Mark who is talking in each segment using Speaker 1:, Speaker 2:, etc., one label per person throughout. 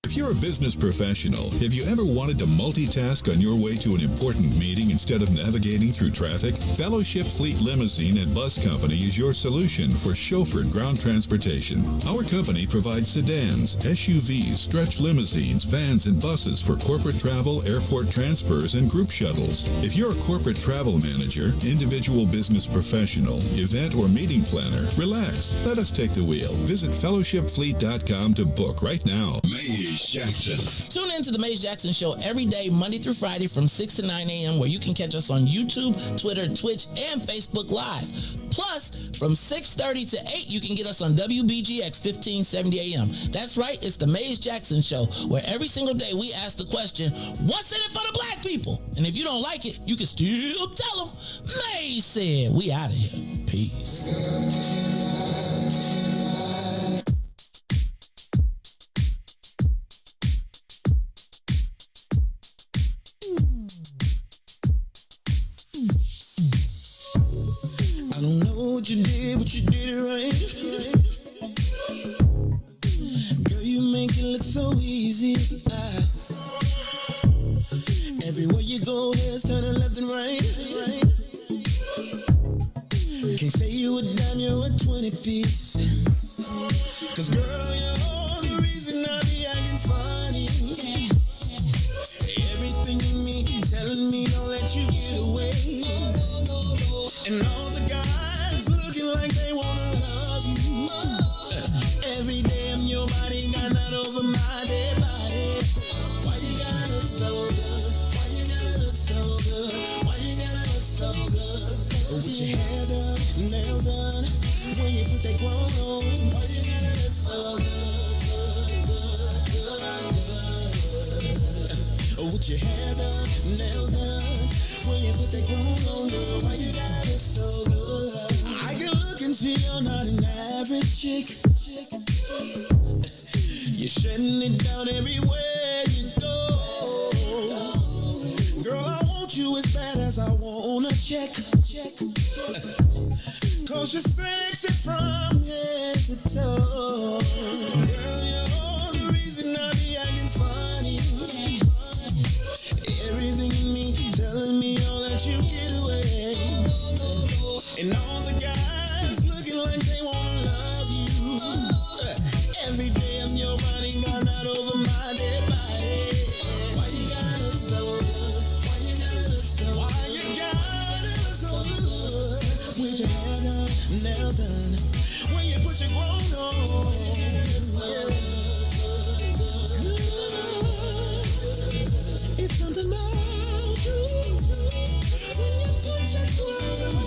Speaker 1: If you're a business professional, have you ever wanted to multitask on your way to an important meeting instead of navigating through traffic? Fellowship Fleet Limousine and Bus Company is your solution for chauffeured ground transportation. Our company provides sedans, SUVs, stretch limousines, vans, and buses for corporate travel, airport transfers, and group shuttles. If you're a corporate travel manager, individual business professional, event or meeting planner, relax. Let us take the wheel. Visit fellowshipfleet.com to book right now.
Speaker 2: Maze Jackson.
Speaker 3: Tune in to the Maze Jackson Show every day, Monday through Friday from 6 to 9 a.m. where you can catch us on YouTube, Twitter, Twitch, and Facebook Live. Plus, from 6:30 to 8, you can get us on WBGX 1570 a.m. That's right, it's the Maze Jackson Show, where every single day we ask the question, what's in it for the black people? And if you don't like it, you can still tell them, Maze said. We out of here. Peace.
Speaker 4: I don't know what you did, but you did it right. Girl, you make it look so easy. Everywhere you go, heads turning left and right. Can't say you a dime, you're a 20 piece. Cause girl, you're the reason I be acting funny. Everything in me telling me don't let you get away. And all the guys looking like they wanna love you. Every day I'm your body, got not over my dead body. Why you gotta look so good? Why you gotta look so good? Why you gotta look so good? With your hair done, nails done, when you put that grown on, why you gotta look so good? With your hair done, nails done, when you put that grown on, girl, why you gotta look so good? I can look and see you're not an average chick. You're shutting it down everywhere you go. Girl, I want you as bad as I want a check. Cause you're sexy from head to toe. Girl, you're the reason I be acting funny. Everything in me telling me all that you get away. And all the guys looking like they wanna love you. Every day I'm your body, got not over my dead body. Why you gotta look so good? Why you gotta look so good? Why you gotta look so good? with your hair done, nails done, when you put your grown on. It's something about you when you put your grown on.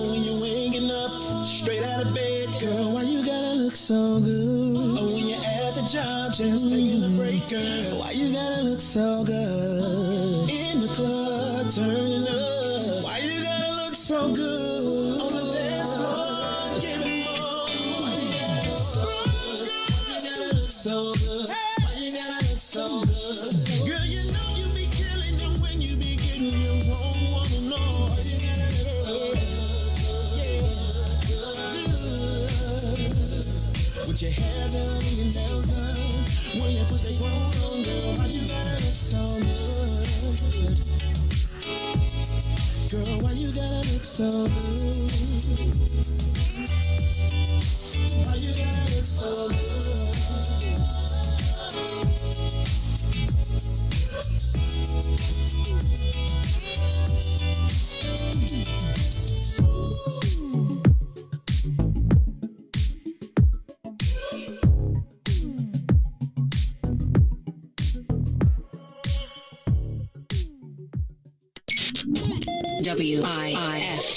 Speaker 4: When you're waking up straight out of bed, girl, why you gotta look so good? When you're at the job just taking a break, girl, why you gotta look so good? In the club turning up, why you gotta look so good? On the dance floor giving more, why you gotta look so good? Why you gotta look so good? Why you gotta look so good? Girl, you know you be killing them when you be getting your own woman on. Why you gotta look so good? With your hair done and your nails done, when you put the grown on, girl, why you gotta look so good? Girl, why you gotta look so good? Why you gotta look so good?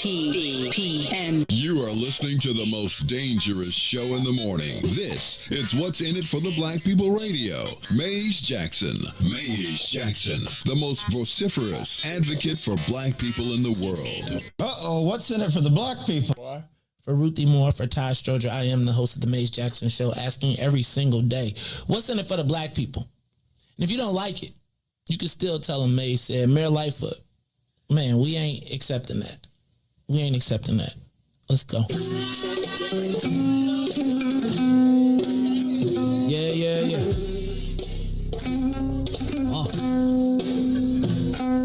Speaker 2: WIFTBPM.
Speaker 1: You are listening to the most dangerous show in the morning. This is What's in It for the Black People Radio. Maze Jackson. Maze Jackson, the most vociferous advocate for black people in the world.
Speaker 5: Uh-oh, what's in it for the black people?
Speaker 3: For Ruthie Moore, for Ty Stroger, I am the host of the Maze Jackson Show, asking every single day, what's in it for the black people? And if you don't like it, you can still tell them Maze said, Mayor Lightfoot, man, we ain't accepting that. We ain't accepting that. Let's go.
Speaker 6: Yeah.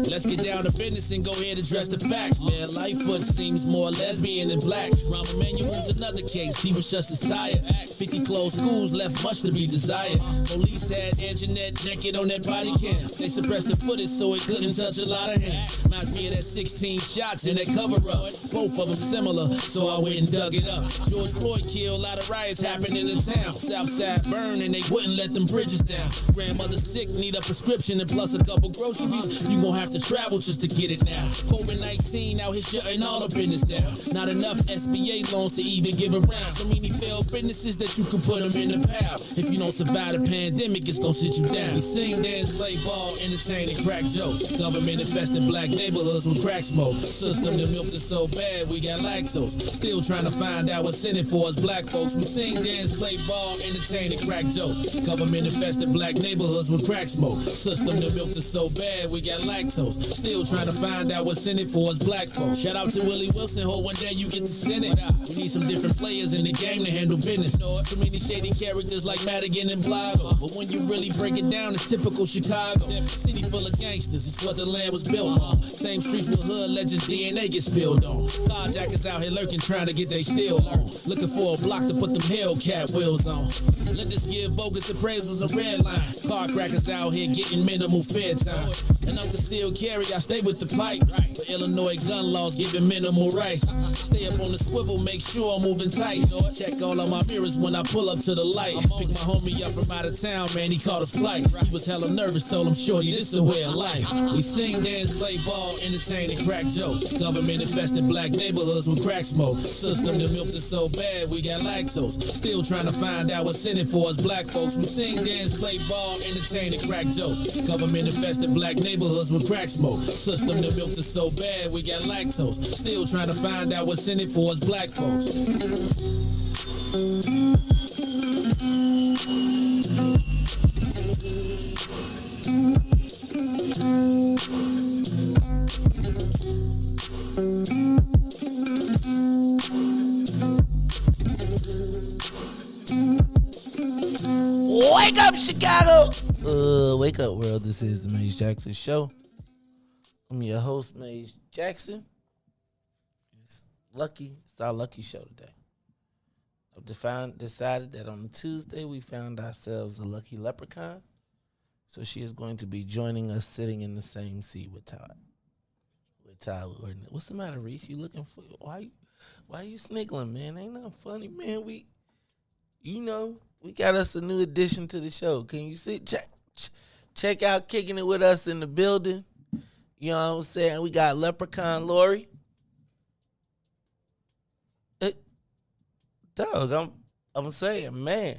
Speaker 6: Let's get down to business and go ahead and address the facts, man. Lightfoot seems more lesbian than black. Rahm Emanuel's another case. He was just as tired. 50 closed schools left much to be desired. Police had Anjanette naked on that body cam. They suppressed the footage so it couldn't touch a lot of hands. Reminds me of that 16 shots in that cover-up. Both of them similar, so I went and dug it up. George Floyd killed, a lot of riots happened in the town. Southside burned and they wouldn't let them bridges down. Grandmother sick, need a prescription and plus a couple groceries. You gon' have to travel just to get it now. COVID-19 out here shutting all the business down. Not enough SBA loans to even give around. So many failed businesses that you could put them in the pile. If you don't survive the pandemic, it's gonna sit you down. We sing, dance, play ball, entertain, and crack jokes. Government infested black neighborhoods with crack smoke. System that milked us so bad we got lactose. Still trying to find out what's in it for us black folks. We sing, dance, play ball, entertain, and crack jokes. Government infested black neighborhoods with crack smoke. System that milked us so bad we got lactose. Still trying to find out what's in it for us black folks. Shout out to Willie Wilson, hope one day you get to send it. We need some different players in the game to handle business. So many shady characters like Madigan and Blago. But when you really break it down, it's typical Chicago. City full of gangsters, it's what the land was built on. Same streets with hood legends, DNA get spilled on. Carjackers out here lurking, trying to get they steal on. Looking for a block to put them Hellcat wheels on. Let us give bogus appraisals a red line. Car crackers out here getting minimal fair time. And I'm concealed carry, I stay with the pipe. But Illinois gun laws giving minimal rights. Stay up on the swivel, make sure I'm moving tight. Check all of my mirrors when I pull up to the light. Pick my homie up from out of town, man, he caught a flight. He was hella nervous, told him, shorty, this a way of life. We sing, dance, play ball, entertain, and crack jokes. Government infested black neighborhoods with crack smoke. System that milked us so bad we got lactose. Still trying to find out what's in it for us black folks. We sing, dance, play ball, entertain, and crack jokes. Government infested black neighborhoods with crack smoke. System that milked us so bad we got lactose. Still trying to find out what's in it for us black folks.
Speaker 3: Wake up, Chicago! Wake up, world. This is the Maze Jackson Show. I'm your host, Maze Jackson. It's our lucky show today. I've decided that on Tuesday we found ourselves a lucky leprechaun. So she is going to be joining us sitting in the same seat with Todd. child ordinance. What's the matter, Riis? You looking for why you sniggling, man? Ain't nothing funny, man. We got us a new addition to the show. Can you see? Check out Kicking It With Us in the building. You know what I'm saying? We got Leprechaun Lori. Dog, I'm saying, man.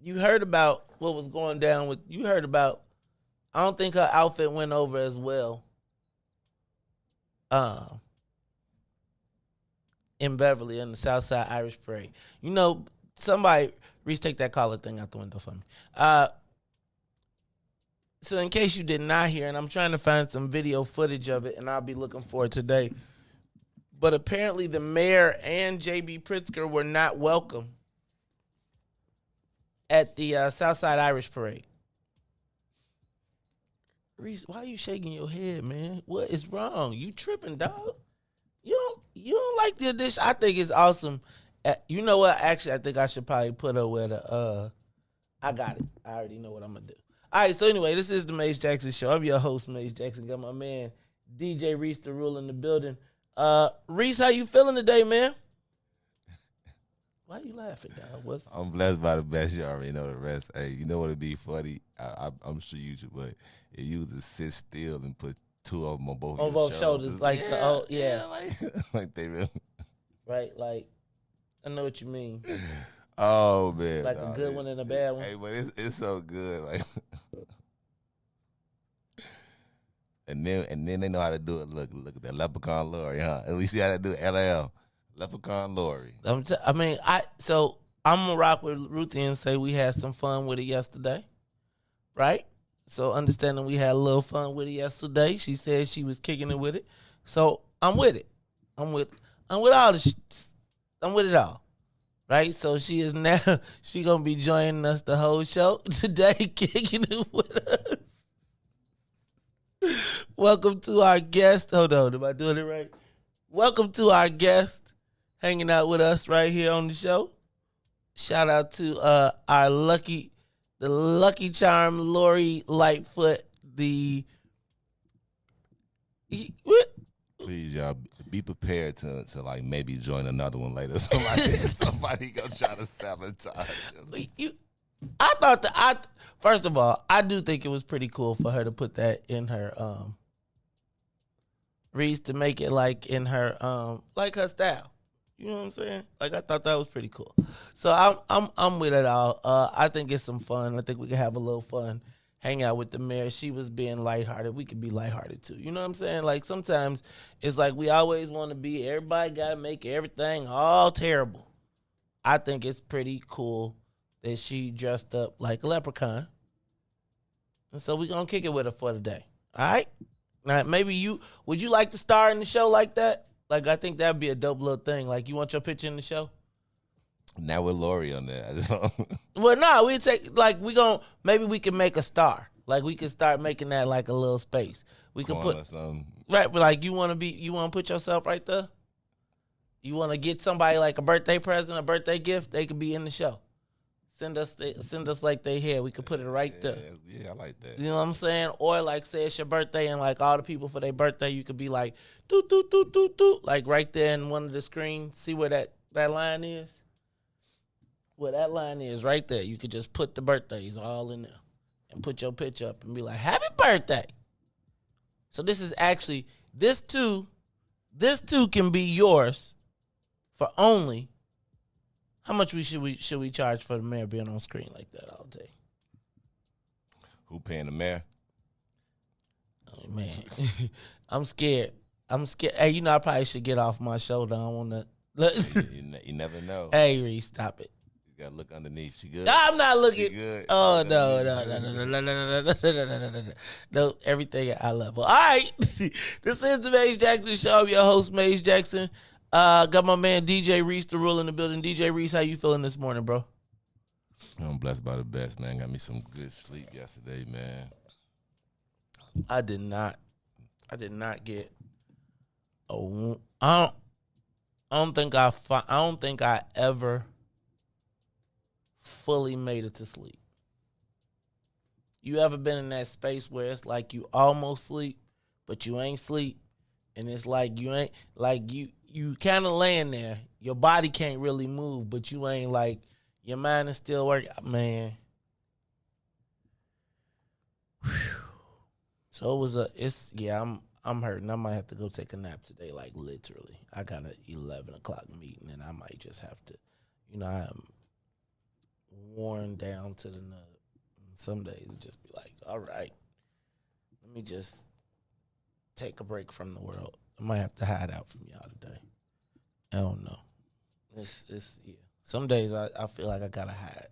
Speaker 3: You heard about what was going down with, I don't think her outfit went over as well in Beverly in the Southside Irish Parade. You know, somebody, Riis, take that collar thing out the window for me. So in case you did not hear, and I'm trying to find some video footage of it, and I'll be looking for it today, but apparently the mayor and J.B. Pritzker were not welcome at the Southside Irish Parade. Riis, why are you shaking your head, man? What is wrong? You tripping, dog? You don't like the addition? I think it's awesome. You know what? Actually, I think I should probably put her where the I got it. I already know what I'm gonna do. All right. So anyway, this is the Mace Jackson Show. I'm your host, Mace Jackson. Got my man DJ Riis the Rule in the building. Riis, how you feeling today, man? Why you laughing, dog?
Speaker 7: I'm blessed by the best. You already know the rest. Hey, you know what'd be funny? I'm sure you should, but if you just sit still and put two of them on both
Speaker 3: shoulders, like
Speaker 7: like they really
Speaker 3: right, like I know what you mean.
Speaker 7: Oh man,
Speaker 3: like a good one and a bad one.
Speaker 7: Hey, but it's so good, like. And then they know how to do it. Look at that Leprechaun Lori, huh? And we see how to do it. LL. Leprechaun Lori. I'm gonna rock with Ruthie and say we had some fun with it yesterday, right? So understanding we had a little fun with it yesterday. She said she was kicking it with it, so I'm with it. I'm with all the. I'm with it all, right? So she is now. She gonna be joining us the whole show today, kicking it with us. Welcome to our guest. Hold on, am I doing it right? Welcome to our guest. Hanging out with us right here on the show. Shout out to our lucky charm, Lori Lightfoot. Please, y'all, be prepared to like maybe join another one later. Somebody gonna try to sabotage them.
Speaker 3: First of all, I do think it was pretty cool for her to put that in her Riis, to make it like in her like her style. You know what I'm saying? Like, I thought that was pretty cool. So I'm with it all. I think it's some fun. I think we can have a little fun, hang out with the mayor. She was being lighthearted. We could be lighthearted too. You know what I'm saying? Like, sometimes it's like we always want to be, everybody got to make everything all terrible. I think it's pretty cool that she dressed up like a leprechaun. And so we're going to kick it with her for today. All right? Now, maybe would you like to star in the show like that? Like, I think that'd be a dope little thing. Like, you want your picture in the show?
Speaker 7: Now with Lori on there.
Speaker 3: Well, no, maybe we can make a star. Like, we can start making that like a little space. We can put, right, but like, you want to put yourself right there? You want to get somebody like a birthday present, a birthday gift, they could be in the show. Send us like they here. We could put it right there.
Speaker 7: Yeah, I like that.
Speaker 3: You know what I'm saying? Or like, say it's your birthday and like all the people for their birthday, you could be like, doot, doot, doot, doot, doot, like right there in one of the screens. See where that line is? Where that line is right there. You could just put the birthdays all in there and put your picture up and be like, happy birthday. So this is actually, this too can be yours for only. How much should we charge for the mayor being on screen like that all day?
Speaker 7: Who paying the mayor?
Speaker 3: Oh, man. I'm scared. Hey, you know, I probably should get off my shoulder. I don't want to.
Speaker 7: You never know.
Speaker 3: Hey, Riis, stop it.
Speaker 7: You got to look underneath. She good?
Speaker 3: I'm not looking.
Speaker 7: She good?
Speaker 3: Oh, no. No, everything I love. All right. This is the Mace Jackson Show. I'm your host, Mace Jackson. Got my man DJ Riis the Rule in the building. DJ Riis, how you feeling this morning, bro?
Speaker 7: I'm blessed by the best, man. Got me some good sleep yesterday, man.
Speaker 3: I did not get. Oh, I don't think I ever fully made it to sleep. You ever been in that space where it's like you almost sleep, but you ain't sleep, And it's like you ain't like you kind of laying there. Your body can't really move, but you ain't like your mind is still working. Man. Whew. So I'm hurting. I might have to go take a nap today, like literally. I got an 11 o'clock meeting, and I might just have to, I'm worn down to the nut. Some days it just be like, all right, let me just take a break from the world. I might have to hide out from y'all today. I don't know. It's Some days I feel like I gotta hide.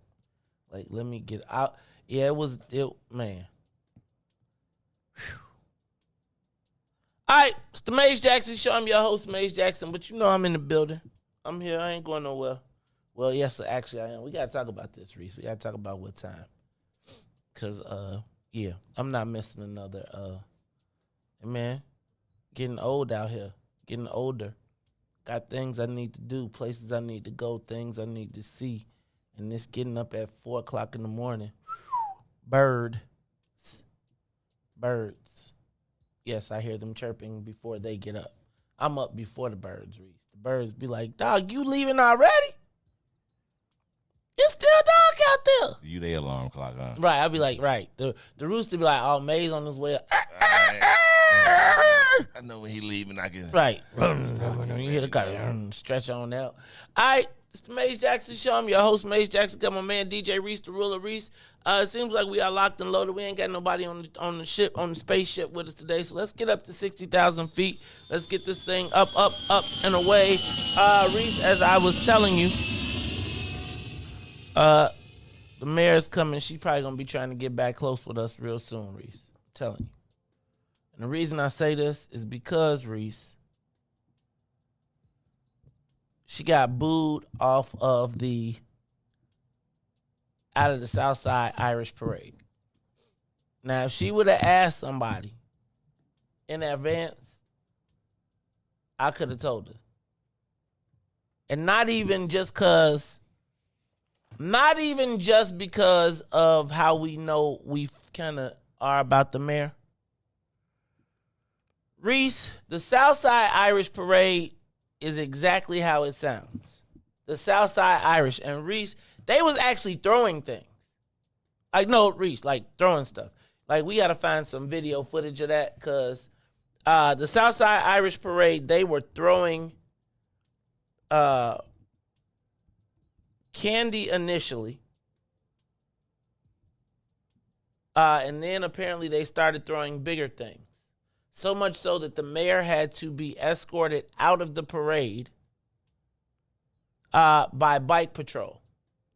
Speaker 3: Like, let me get out. Yeah, man. Whew. All right, it's the Maze Jackson Show. I'm your host, Maze Jackson, but I'm in the building. I'm here. I ain't going nowhere. Well, yes, actually I am. We got to talk about this, Riis. We got to talk about what time. Because, I'm not missing another, man, getting old out here, getting older. Got things I need to do, places I need to go, things I need to see. And this getting up at 4 o'clock in the morning. Birds. Yes, I hear them chirping before they get up. I'm up before the birds, Riis. The birds be like, dog, you leaving already? It's still dark out there.
Speaker 7: You their alarm clock, huh?
Speaker 3: Right, I'll be like, right. The rooster be like, oh, Maze on his way up.
Speaker 7: I know when he leaving, I can...
Speaker 3: Right. You hear the car stretch on out. All right, it's the Maze Jackson Show. I'm your host, Maze Jackson. Got my man, DJ Riis, the ruler Riis. It seems like we are locked and loaded. We ain't got nobody on the spaceship with us today. So let's get up to 60,000 feet. Let's get this thing up, and away. Riis, as I was telling you, the mayor's coming. She probably going to be trying to get back close with us real soon, Riis. I'm telling you. And the reason I say this is because, Riis, she got booed out of the Southside Irish Parade. Now, if she would have asked somebody in advance, I could have told her. And not even just because of how we know we kind of are about the mayor. Riis, the Southside Irish Parade is exactly how it sounds. The Southside Irish. And Riis, they was actually throwing things. Riis, like throwing stuff. Like, we got to find some video footage of that because the Southside Irish Parade, they were throwing candy initially. And then apparently they started throwing bigger things. So much so that the mayor had to be escorted out of the parade by bike patrol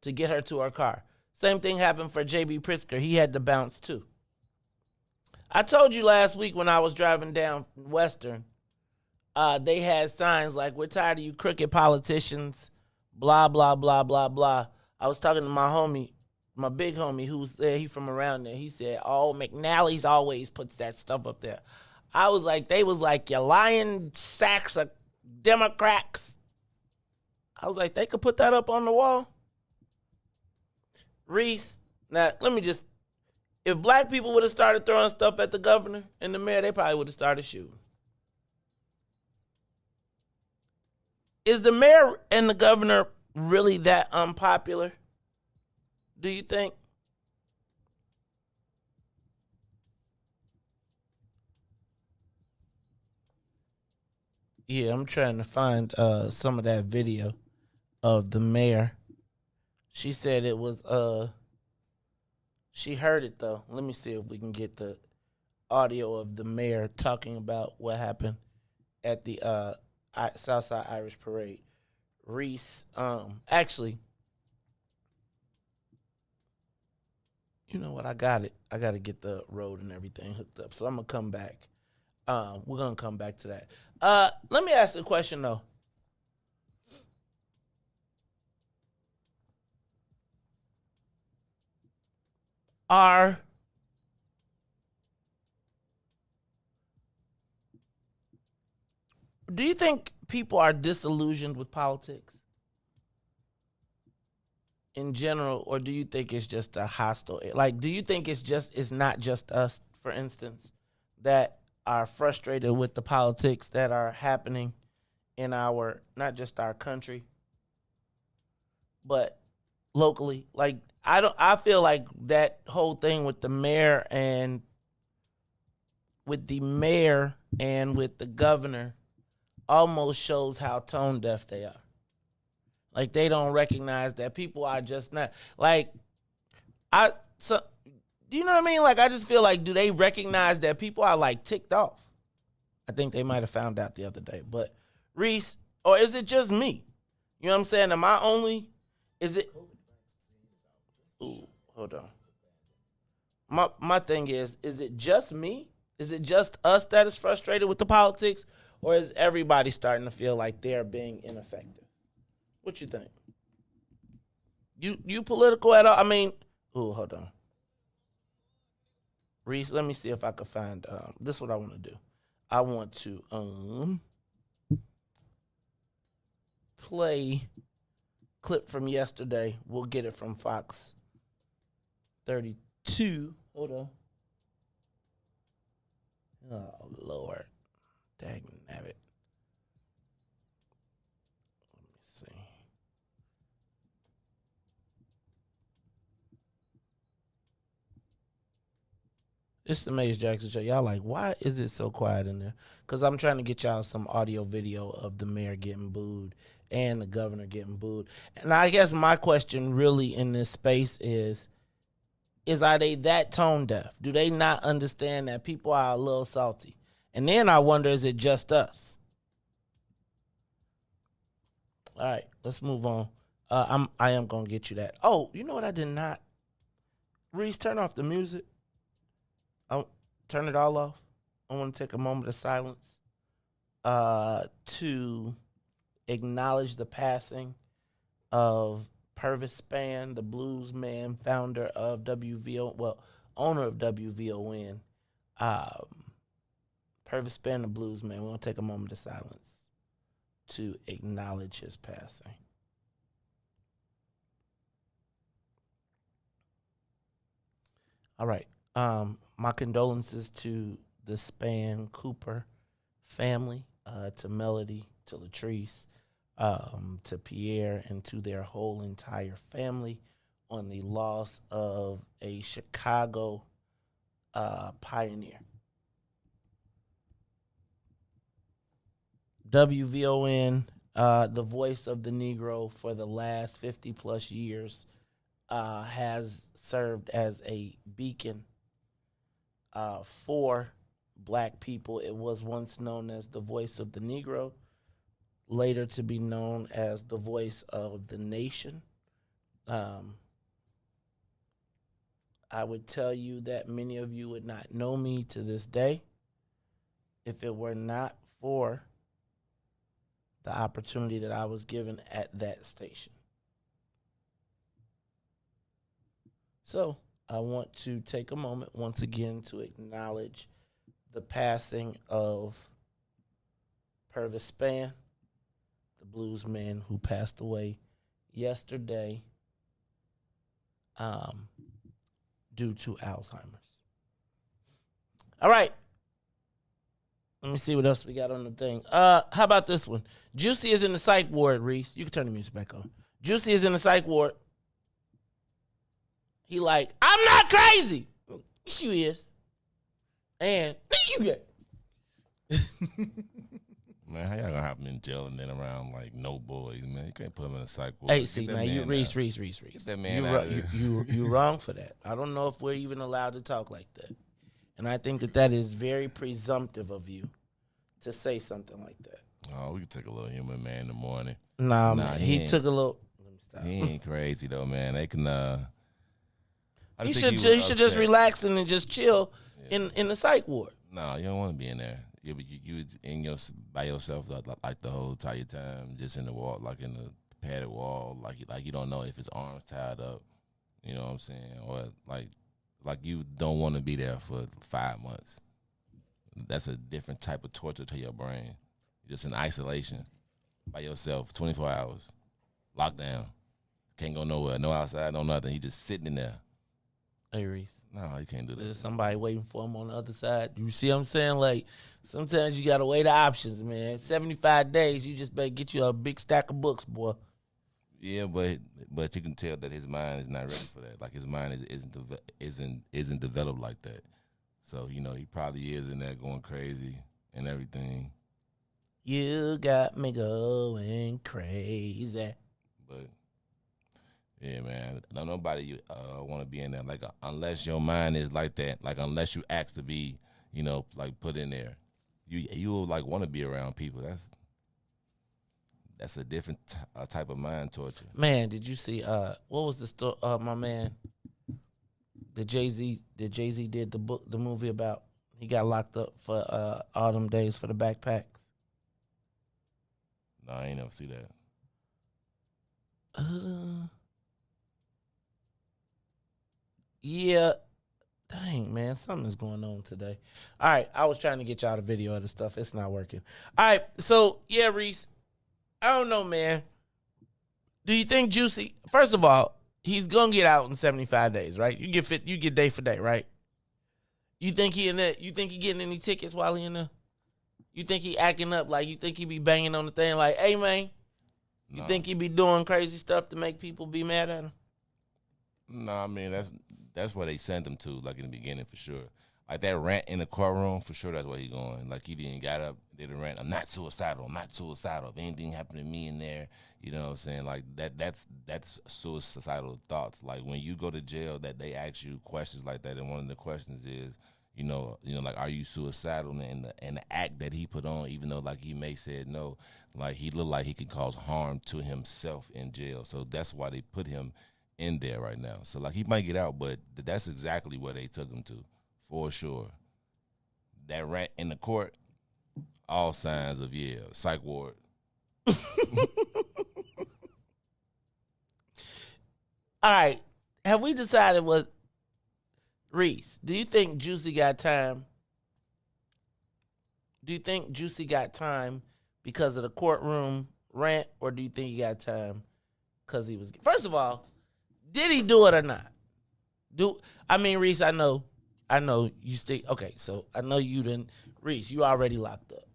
Speaker 3: to get her to her car. Same thing happened for J.B. Pritzker. He had to bounce too. I told you last week when I was driving down Western, they had signs like, we're tired of you crooked politicians, blah, blah, blah, blah, blah. I was talking to my homie, my big homie who's there. He from around there. He said, oh, McNally's always puts that stuff up there. I was like, they was like, you lying sacks of Democrats. I was like, they could put that up on the wall. Riis, now, let me just, if black people would have started throwing stuff at the governor and the mayor, they probably would have started shooting. Is the mayor and the governor really that unpopular? Do you think? Yeah, I'm trying to find some of that video of the mayor. She said it was, she heard it though. Let me see if we can get the audio of the mayor talking about what happened at the Southside Irish Parade. Riis, actually, you know what? I got it. I got to get the road and everything hooked up. So I'm going to come back. We're going to come back to that. Let me ask a question, though. Do you think people are disillusioned with politics in general, or do you think it's just a hostile? Like, do you think it's not just us, for instance, that are frustrated with the politics that are happening in our, not just our country, but locally. Like, I feel like that whole thing with the mayor and with the governor almost shows how tone deaf they are. Like, they don't recognize that people are just not, like, do you know what I mean? Like, I just feel like, do they recognize that people are, like, ticked off? I think they might have found out the other day. But, Riis, or is it just me? You know what I'm saying? Am I only, is it, ooh, hold on. My thing is it just me? Is it just us that is frustrated with the politics? Or is everybody starting to feel like they're being ineffective? What you think? You political at all? I mean, ooh, hold on. Riis, let me see if I can find, this is what I want to do. I want to play clip from yesterday. We'll get it from Fox 32. Hold on. Oh, Lord. Dang nabbit. Let me see. It's the Maze Jackson Show. Y'all like, why is it so quiet in there? Because I'm trying to get y'all some audio video of the mayor getting booed and the governor getting booed. And I guess my question really in this space is are they that tone deaf? Do they not understand that people are a little salty? And then I wonder, is it just us? All right, let's move on. I am going to get you that. Oh, you know what I did not? Riis, turn off the music. I'll turn it all off. I want to take a moment of silence to acknowledge the passing of Purvis Spann, the blues man, founder of owner of WVON. Purvis Spann, the blues man. We're going to take a moment of silence to acknowledge his passing. All right. My condolences to the Spann Cooper family, to Melody, to Latrice, to Pierre, and to their whole entire family on the loss of a Chicago pioneer. WVON, the voice of the Negro for the last 50 plus years, has served as a beacon for black people. It was once known as the voice of the Negro, later to be known as the voice of the nation. I would tell you that many of you would not know me to this day if it were not for the opportunity that I was given at that station. So I want to take a moment once again to acknowledge the passing of Purvis Spann, the blues man who passed away yesterday due to Alzheimer's. All right. Let me see what else we got on the thing. How about this one? Juicy is in the psych ward, Riis. You can turn the music back on. Juicy is in the psych ward. He like, I'm not crazy. Yes, you is. And you get.
Speaker 7: Man, how y'all gonna have him in jail and then around like no boys, man? You can't put him in a psych ward.
Speaker 3: Hey, see, now you Riis.
Speaker 7: Get that man out of there.
Speaker 3: You wrong for that. I don't know if we're even allowed to talk like that. And I think that is very presumptive of you to say something like that.
Speaker 7: Oh, we can take a little human man in the morning.
Speaker 3: Nah man, he took a little. Let me stop.
Speaker 7: He ain't crazy though, man. They can.
Speaker 3: He should just relax and just chill in the psych ward.
Speaker 7: No, you don't want to be in there. You by yourself like the whole entire time, just in the wall, like in the padded wall, like you don't know if his arms tied up. You know what I'm saying? Or like you don't want to be there for 5 months. That's a different type of torture to your brain. You're just in isolation by yourself, 24 hours, locked down, can't go nowhere, no outside, no nothing. He just sitting in there.
Speaker 3: Hey, Riis.
Speaker 7: No, you can't do that.
Speaker 3: There's somebody waiting for him on the other side. You see what I'm saying? Like, sometimes you got to weigh the options, man. 75 days, you just better get you a big stack of books, boy.
Speaker 7: Yeah, but you can tell that his mind is not ready for that. Like, his mind isn't developed like that. So, you know, he probably is in there going crazy and everything.
Speaker 3: You got me going crazy.
Speaker 7: But yeah, man, don't nobody want to be in there. Like, unless your mind is like that. Like, unless you ask to be, you know, like put in there, you will like want to be around people. That's a different type of mind torture.
Speaker 3: Man, did you see? What was the story? My man, the Jay-Z did the movie about. He got locked up for all them days for the backpacks.
Speaker 7: No, I ain't never see that.
Speaker 3: Yeah. Dang, man, something's going on today. All right, I was trying to get y'all the video of the stuff. It's not working. All right, so, yeah, Riis, I don't know, man. Do you think Juicy, first of all, he's going to get out in 75 days, right? You get day for day, right? You think he in there? You think he getting any tickets while he in there? You think he acting up? Like, you think he be banging on the thing like, hey, man? You think he be doing crazy stuff to make people be mad at him?
Speaker 7: No, I mean, that's where they sent him to, like in the beginning, for sure. Like that rant in the courtroom, for sure, that's where he going. Like he didn't got up, did a rant. I'm not suicidal. If anything happened to me in there, you know what I'm saying? Like that's suicidal thoughts. Like when you go to jail, that they ask you questions like that, and one of the questions is, you know, like, are you suicidal? And the act that he put on, even though like he may said no, like he looked like he could cause harm to himself in jail. So that's why they put him in there right now. So like he might get out, but that's exactly where they took him to, for sure. That rant in the court, all signs of psych ward.
Speaker 3: All right, have we decided what, Riis, do you think Juicy got time? Do you think Juicy got time because of the courtroom rant, or do you think he got time because he was, first of all, did he do it or not? Riis, I know you still, okay, so I know you didn't, Riis, you already locked up.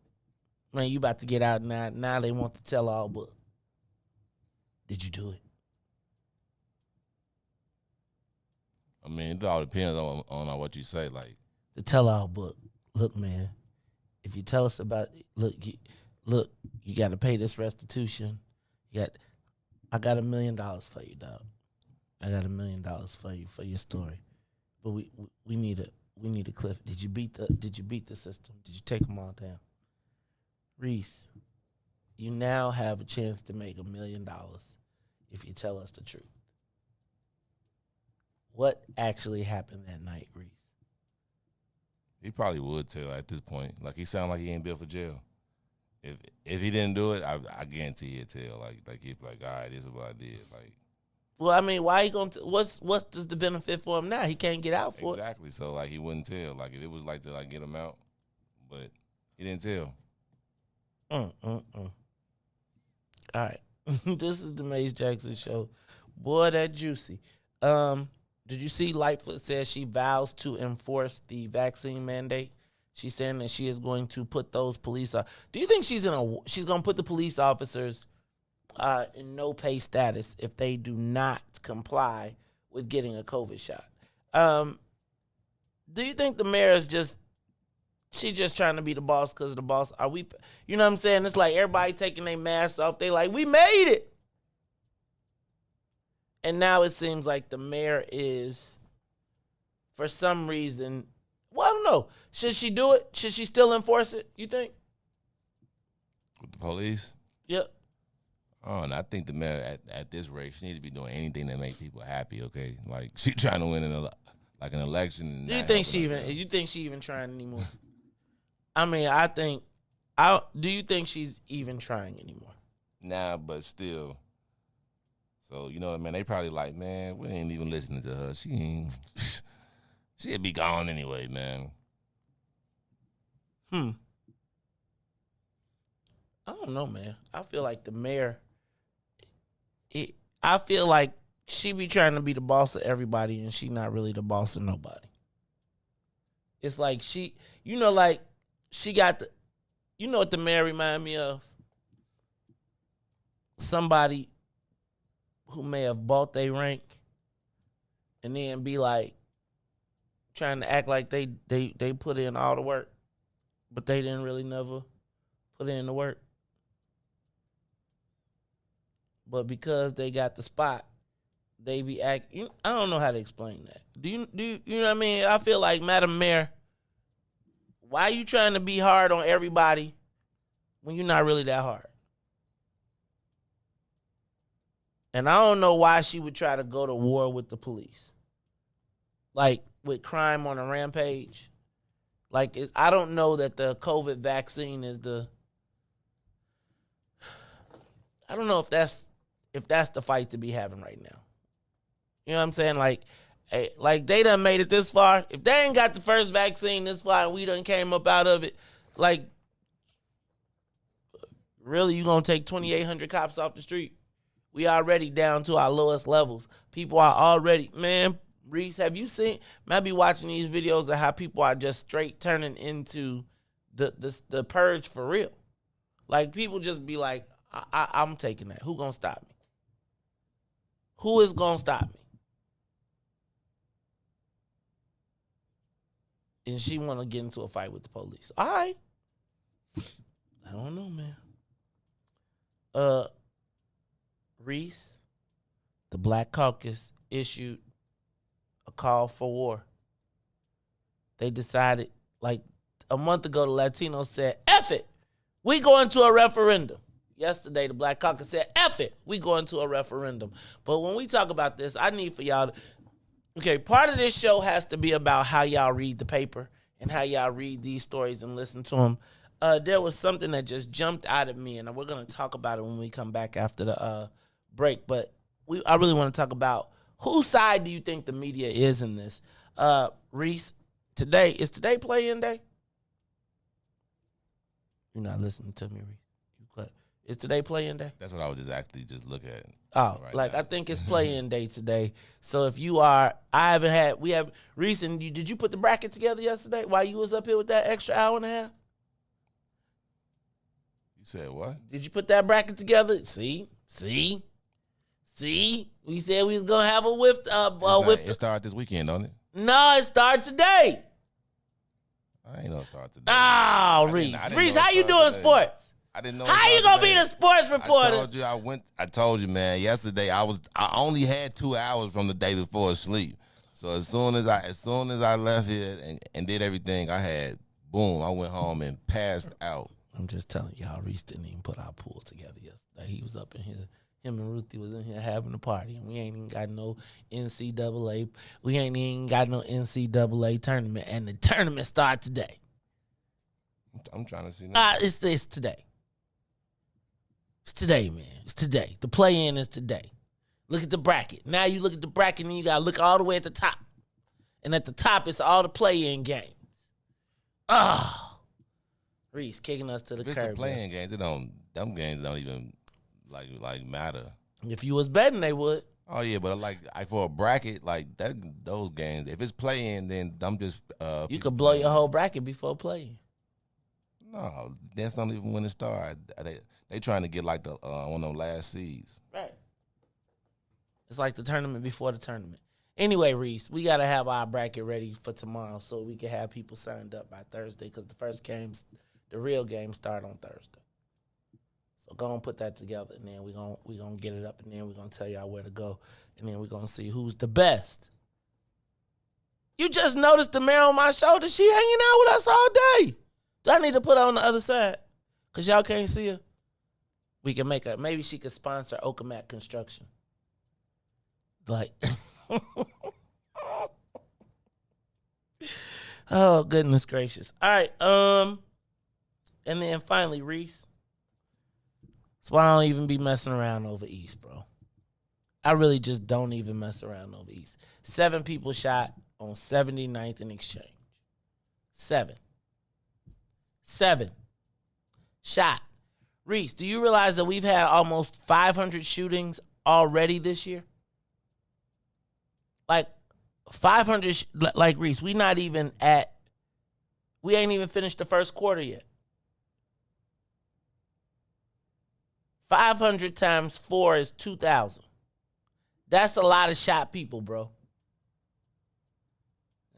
Speaker 3: Man, you about to get out now. Now they want the tell-all book. Did you do it?
Speaker 7: I mean, it all depends on what you say. Like
Speaker 3: the tell-all book. Look, man, if you tell us about, look, you got to pay this restitution. I got $1 million for you, dog. I got $1 million for you for your story, but we need a cliff. Did you beat the system? Did you take them all down? Riis, you now have a chance to make $1 million if you tell us the truth. What actually happened that night, Riis?
Speaker 7: he probably would tell at this point. Like he sound like he ain't built for jail. If he didn't do it, I guarantee he'd tell. Like he'd be like, all right, this is what I did. Like,
Speaker 3: well, I mean, why he gonna? What's the benefit for him now? He can't get out for
Speaker 7: exactly. So like he wouldn't tell. Like if it was like to like get him out, but he didn't tell.
Speaker 3: All right, this is the Maze Jackson show. Boy, that juicy. Did you see Lightfoot says she vows to enforce the vaccine mandate? She's saying that she is going to put those police. Do you think she's going to put the police officers in no pay status if they do not comply with getting a COVID shot? Do you think the mayor is just trying to be the boss because of the boss? Are we? You know what I'm saying? It's like everybody taking their masks off. They like, we made it. And now it seems like the mayor is, for some reason, well, I don't know. Should she do it? Should she still enforce it, you think?
Speaker 7: With the police?
Speaker 3: Yep.
Speaker 7: Oh, and I think the mayor at this rate, she needs to be doing anything that make people happy, okay? Like, she trying to win an election. And
Speaker 3: do you think she even trying anymore? I mean, do you think she's even trying anymore?
Speaker 7: Nah, but still. So, you know what I mean? They probably like, man, we ain't even listening to her. She'd be gone anyway, man.
Speaker 3: I don't know, man. I feel like the mayor, I feel like she be trying to be the boss of everybody, and she not really the boss of nobody. It's like she, like she got the, what the mayor remind me of? Somebody who may have bought their rank and then be like trying to act like they put in all the work, but they didn't really never put in the work. But because they got the spot, they be I don't know how to explain that. Do you know what I mean? I feel like, Madam Mayor, why are you trying to be hard on everybody when you're not really that hard? And I don't know why she would try to go to war with the police. Like, with crime on a rampage. Like, I don't know that the COVID vaccine is I don't know if that's the fight to be having right now. You know what I'm saying? Like they done made it this far. If they ain't got the first vaccine this far and we done came up out of it, like, really, you gonna take 2,800 cops off the street? We already down to our lowest levels. People are already, man, Riis, have you seen, I be watching these videos of how people are just straight turning into the purge for real. Like, people just be like, I'm taking that. Who gonna stop me? Who is gonna stop me? And she want to get into a fight with the police. All right. I don't know, man. Riis, the Black Caucus issued a call for war. They decided, like a month ago, the Latinos said, F it, we going to a referendum. Yesterday, the Black Caucus said, F it, we going to a referendum. But when we talk about this, I need for y'all to, okay, part of this show has to be about how y'all read the paper and how y'all read these stories and listen to them. There was something that just jumped out at me, and we're going to talk about it when we come back after the break. But I really want to talk about whose side do you think the media is in this? Riis, is today play-in day? You're not listening to me, Riis. Is today play-in day?
Speaker 7: That's what I was just looking at.
Speaker 3: Oh, right now. I think it's play-in day today. So if you are, Riis, and did you put the bracket together yesterday while you was up here with that extra hour and a half?
Speaker 7: You said what?
Speaker 3: Did you put that bracket together? See? We said we was going to have a whiff.
Speaker 7: It started this weekend, don't it?
Speaker 3: No, it started today.
Speaker 7: I ain't know it started today.
Speaker 3: Oh, Riis. Riis, how you doing sports?
Speaker 7: I didn't know.
Speaker 3: How you gonna be the sports reporter?
Speaker 7: I told you, man. Yesterday, I only had 2 hours from the day before sleep. So as soon as I left here and did everything I had, boom, I went home and passed out.
Speaker 3: I'm just telling y'all, Riis didn't even put our pool together yesterday. He was up in here. Him and Ruthie was in here having a party, and we ain't even got no NCAA. We ain't even got no NCAA tournament, and the tournament start today.
Speaker 7: I'm trying to see now.
Speaker 3: It's today. It's today, man. It's today. The play-in is today. Look at the bracket. Now you look at the bracket and you got to look all the way at the top. And at the top, it's all the play-in games. Riis kicking us to the curb.
Speaker 7: The play-in games, them games don't even like matter.
Speaker 3: If you was betting, they would.
Speaker 7: Oh yeah, but like for a bracket like that, those games, if it's play-in, then I'm just
Speaker 3: you could blow your whole bracket before play-in.
Speaker 7: No, that's not even when it started. They trying to get like the one of them last seeds.
Speaker 3: Right. It's like the tournament before the tournament. Anyway, Riis, we got to have our bracket ready for tomorrow so we can have people signed up by Thursday because the real games start on Thursday. So go and put that together, and then we're gonna get it up, and then we're going to tell y'all where to go, and then we're going to see who's the best. You just noticed the mayor on my shoulder. She hanging out with us all day. Do I need to put her on the other side? Because y'all can't see her. We can make her. Maybe she could sponsor Okamat Construction. Like, oh, goodness gracious. All right. And then finally, Riis. That's why I don't even be messing around over East, bro. I really just don't even mess around over East. 7 people shot on 79th and Exchange. 7 shot. Riis, do you realize that we've had almost 500 shootings already this year?
Speaker 7: like 500, like Riis, we ain't even finished the first quarter yet. 500 times 4 is 2,000. That's a lot of shot people, bro.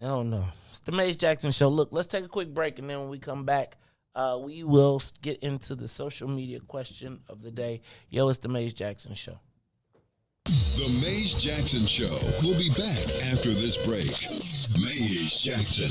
Speaker 7: I don't know. It's the Maze Jackson Show. Look, let's take a quick break, and then when we come back, we will get into the social media question of the day. Yo, it's the Maze Jackson Show.
Speaker 1: The Maze Jackson Show will be back after this break. Maze Jackson.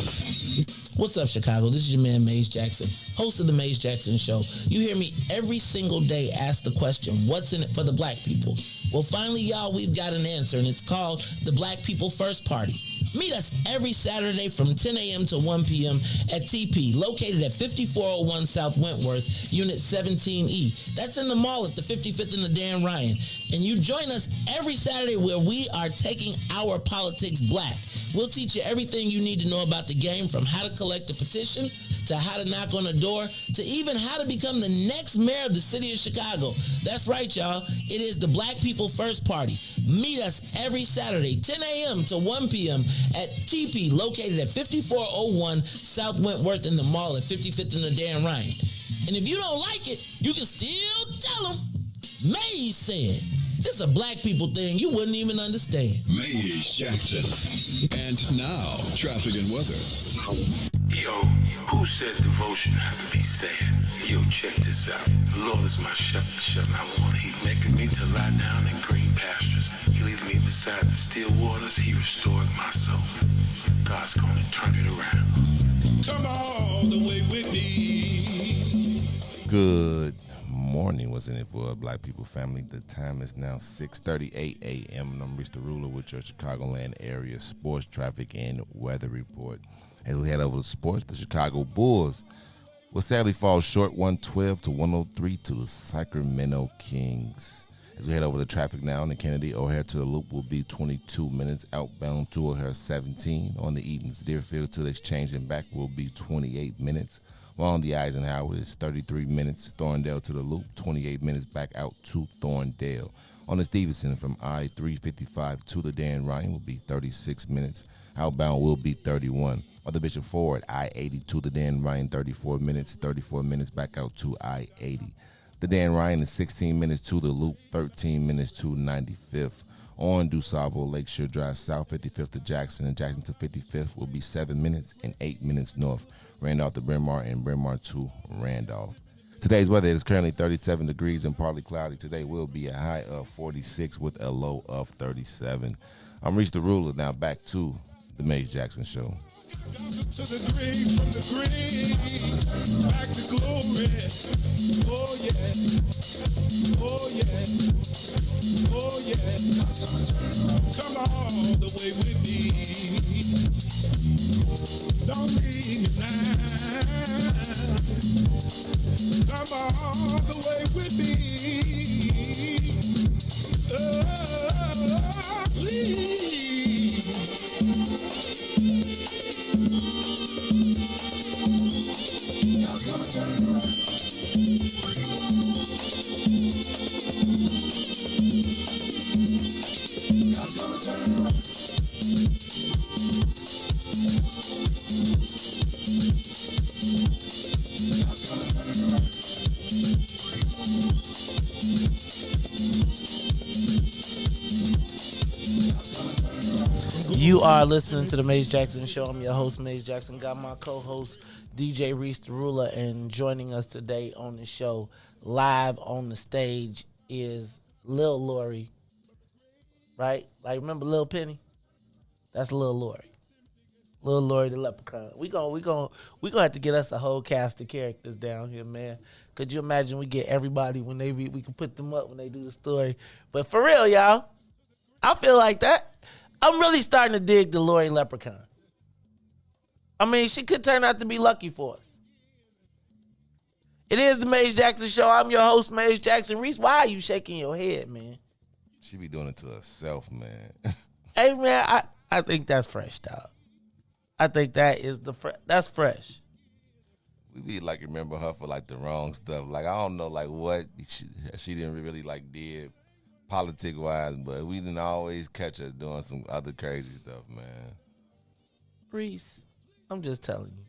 Speaker 3: What's up, Chicago? This is your man, Maze Jackson, host of the Maze Jackson Show. You hear me every single day ask the question, what's in it for the black people? Well, finally, y'all, we've got an answer, and it's called the Black People First Party. Meet us every Saturday from 10 a.m. to 1 p.m. at TP, located at 5401 South Wentworth, Unit 17E. That's in the mall at the 55th and the Dan Ryan. And you join us every Saturday where we are taking our politics black. We'll teach you everything you need to know about the game, from how to collect a petition, to how to knock on a door, to even how to become the next mayor of the city of Chicago. That's right, y'all. It is the Black People First Party. Meet us every Saturday, 10 a.m. to 1 p.m. at TP, located at 5401 South Wentworth in the mall at 55th and the Dan Ryan. And if you don't like it, you can still tell them Maze said. This is a black people thing you wouldn't even understand.
Speaker 1: Maze Jackson. And now, traffic and weather.
Speaker 8: Yo, who said devotion has to be sad? Yo, check this out. The Lord is my shepherd, I want. He's making me to lie down in green pastures. He leads me beside the still waters. He restored my soul. God's gonna turn it around.
Speaker 4: Come all the way with me.
Speaker 7: Good morning. What's in it for a black people family? The time is now 6:38 a.m. and I'm Riis the Ruler with your Chicagoland area sports, traffic, and weather report. As we head over to sports, the Chicago Bulls will sadly fall short 112 to 103 to the Sacramento Kings. As we head over to traffic now, in the Kennedy O'Hare to the Loop will be 22 minutes. Outbound to O'Hare 17. On the Eaton's Deerfield to the Exchange and back will be 28 minutes. While on the Eisenhower is 33 minutes. Thorndale to the Loop, 28 minutes back out to Thorndale. On the Stevenson from I-355 to the Dan Ryan will be 36 minutes. Outbound will be 31. On the Bishop Ford, I-80 to the Dan Ryan, 34 minutes back out to I-80. The Dan Ryan is 16 minutes to the Loop, 13 minutes to 95th. On DuSable, Lakeshore Drive South, 55th to Jackson, and Jackson to 55th will be 7 minutes and 8 minutes north. Randolph to Bryn Mawr and Bryn Mawr to Randolph. Today's weather is currently 37 degrees and partly cloudy. Today will be a high of 46 with a low of 37. I'm Riis the Ruler. Now back to the Maze Jackson Show.
Speaker 4: To the green, from the green, back to glory. Oh yeah, oh yeah, oh yeah. Come all the way with me. Don't leave me now. Come all the way with me. Oh, please. God's gonna turn it around. God's gonna turn it around. God's gonna turn it around.
Speaker 7: You are listening to the Maze Jackson Show. I'm your host, Maze Jackson. Got my co-host, DJ Riis the Ruler, and joining us today on the show, live on the stage, is Lil Lori. Right? Like, remember Lil Penny? That's Lil Lori. Lil Lori the Leprechaun. We gonna have to get us a whole cast of characters down here, man. Could you imagine we get everybody when they we can put them up when they do the story? But for real, y'all, I feel like that. I'm really starting to dig the Lori Leprechaun. I mean, she could turn out to be lucky for us. It is the Maze Jackson Show. I'm your host, Maze Jackson. Riis, why are you shaking your head, man? She be doing it to herself, man.
Speaker 3: Hey, man, I think that's fresh, dog. I think that is that's fresh.
Speaker 7: We be like, remember her for like the wrong stuff. Like, I don't know, like what she didn't really like did politic wise, but we didn't always catch her doing some other crazy stuff, man.
Speaker 3: Riis, I'm just telling you,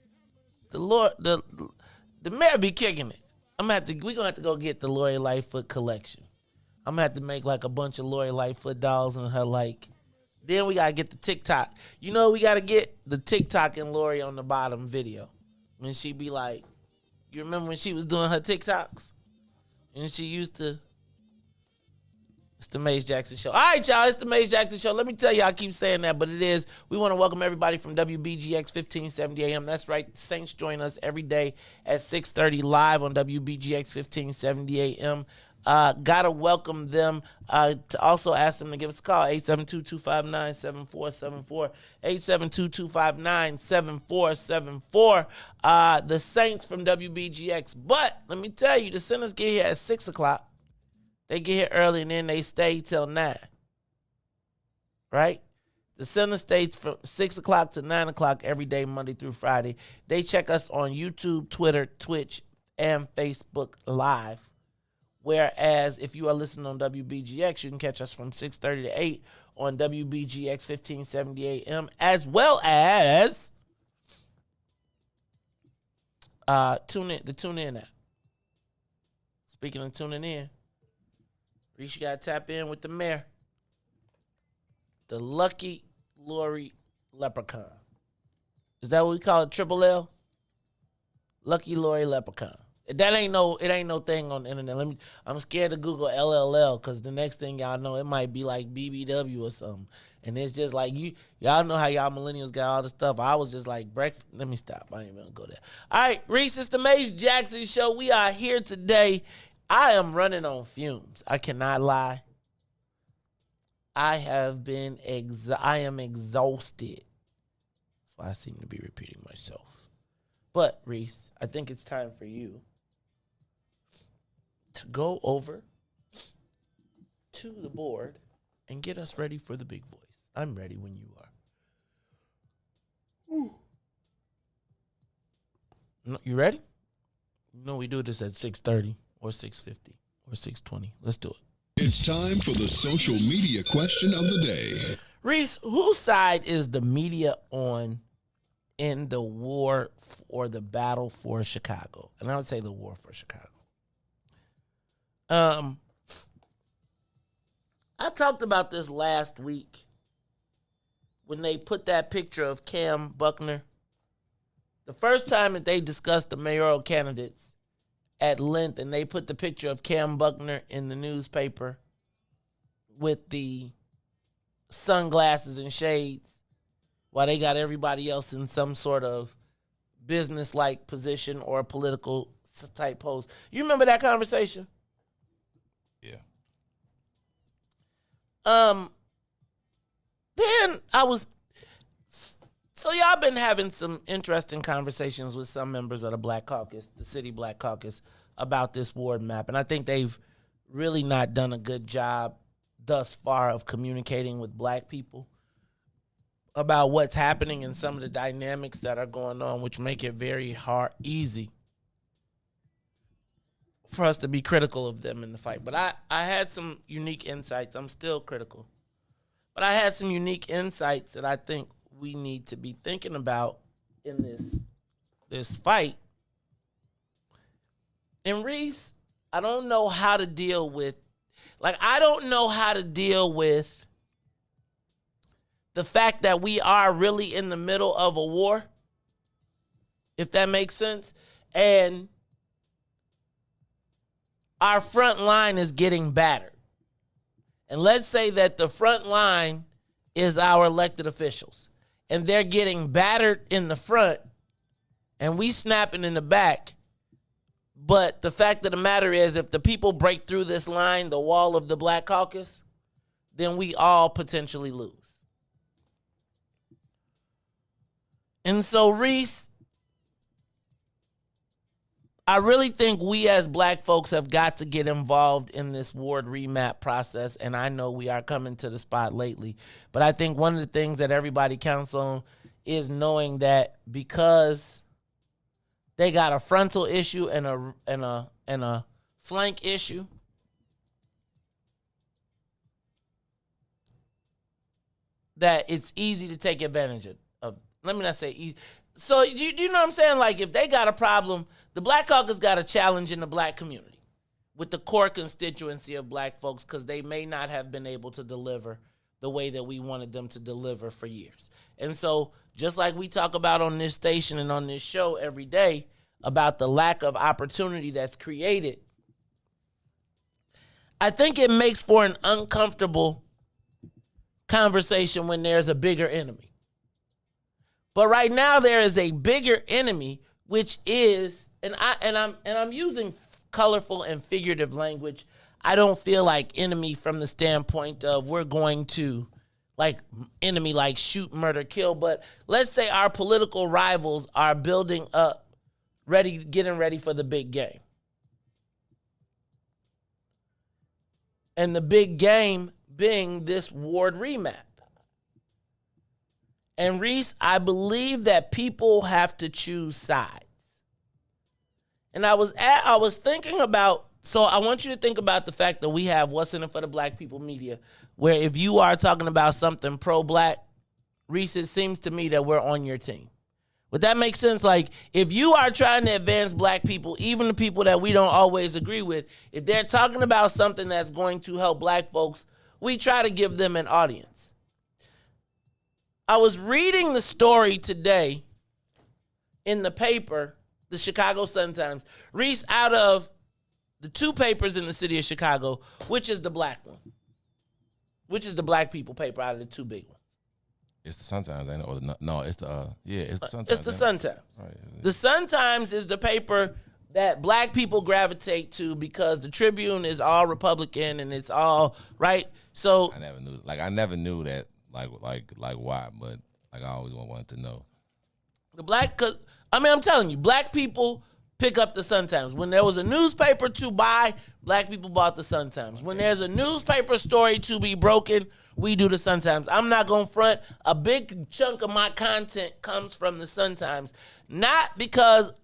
Speaker 3: the mayor be kicking it. We gonna have to go get the Lori Lightfoot collection. I'm gonna have to make like a bunch of Lori Lightfoot dolls and her like. Then we gotta get the TikTok. You know, we gotta get the TikTok and Lori on the bottom video. When she be like, you remember when she was doing her TikToks? And she used to, it's the Maze Jackson Show. All right, y'all, it's the Maze Jackson Show. Let me tell you, I keep saying that, but it is. We want to welcome everybody from WBGX 1570 AM. That's right. Saints join us every day at 6:30 live on WBGX 1570 AM. Gotta welcome them. To also ask them to give us a call, 872-259-7474, 872-259-7474. The Saints from WBGX. But let me tell you, the Sinners get here at 6 o'clock. They get here early and then they stay till 9. Right? The Sinners stays from 6 o'clock to 9 o'clock every day, Monday through Friday. They check us on YouTube, Twitter, Twitch, and Facebook Live. Whereas if you are listening on WBGX, you can catch us from 6:30 to 8 on WBGX 1570 AM, as well as the TuneIn app. Speaking of tuning in, Riis, you got to tap in with the mayor. The Lucky Lori Leprechaun. Is that what we call it? Triple L? Lucky Lori Leprechaun. It ain't no thing on the internet. I'm scared to Google LLL because the next thing y'all know, it might be like BBW or something. And it's just like y'all know how y'all millennials got all the stuff. I was just like breakfast. Let me stop. I ain't even gonna go there. All right, Riis, it's the Maze Jackson Show. We are here today. I am running on fumes. I cannot lie. I am exhausted. That's why I seem to be repeating myself. But Riis, I think it's time for you to go over to the board and get us ready for the big voice. I'm ready when you are. No, you ready? No, we do this at 6:30 or 6:50 or 6:20. Let's do it.
Speaker 1: It's time for the social media question of the day.
Speaker 3: Riis, whose side is the media on in the war or the battle for Chicago? And I would say the war for Chicago. I talked about this last week when they put that picture of Cam Buckner. The first time that they discussed the mayoral candidates at length, and they put the picture of Cam Buckner in the newspaper with the sunglasses and shades while they got everybody else in some sort of business-like position or political type pose. You remember that conversation?
Speaker 7: Yeah.
Speaker 3: Then so y'all been having some interesting conversations with some members of the Black Caucus, the City Black Caucus, about this ward map. And I think they've really not done a good job thus far of communicating with black people about what's happening and some of the dynamics that are going on, which make it very easy for us to be critical of them in the fight. But I had some unique insights. I'm still critical. But I had some unique insights that I think we need to be thinking about in this fight. And Riis, I don't know how to deal with the fact that we are really in the middle of a war, if that makes sense. And our front line is getting battered. And let's say that the front line is our elected officials, and they're getting battered in the front, and we snapping in the back. But the fact of the matter is, if the people break through this line, the wall of the Black Caucus, then we all potentially lose. And so, Riis, I really think we as black folks have got to get involved in this ward remap process, and I know we are coming to the spot lately. But I think one of the things that everybody counts on is knowing that because they got a frontal issue and a flank issue, that it's easy to take advantage of. Let me not say easy. So you know what I'm saying? Like, if they got a problem, the Black Caucus got a challenge in the black community with the core constituency of black folks because they may not have been able to deliver the way that we wanted them to deliver for years. And so just like we talk about on this station and on this show every day about the lack of opportunity that's created, I think it makes for an uncomfortable conversation when there's a bigger enemy. But right now there is a bigger enemy, which is, and I'm using colorful and figurative language. I don't feel like enemy from the standpoint of we're going to like enemy like shoot, murder, kill. But let's say our political rivals are building up, getting ready for the big game. And the big game being this ward remap. And Riis, I believe that people have to choose sides. And I was thinking about, so I want you to think about the fact that we have What's in It for the Black People media, where if you are talking about something pro-black, Riis, it seems to me that we're on your team. Would that make sense? Like, if you are trying to advance black people, even the people that we don't always agree with, if they're talking about something that's going to help black folks, we try to give them an audience. I was reading the story today in the paper, the Chicago Sun-Times. Riis, out of the two papers in the city of Chicago, which is the black one? Which is the black people paper out of the two big ones?
Speaker 7: It's the Sun-Times, ain't it? Or no, it's the it's the Sun-Times.
Speaker 3: It's the Sun-Times.
Speaker 7: Right.
Speaker 3: The Sun-Times is the paper that black people gravitate to because the Tribune is all Republican and it's all right. So
Speaker 7: I never knew that. Like why? But like I always wanted to know. I'm telling you, black people pick up the Sun-Times. When there was a newspaper to buy, black people bought the Sun-Times. When there's a newspaper story to be broken, we do the Sun-Times. I'm not going to front. A big chunk of my content comes from the Sun-Times. Not because,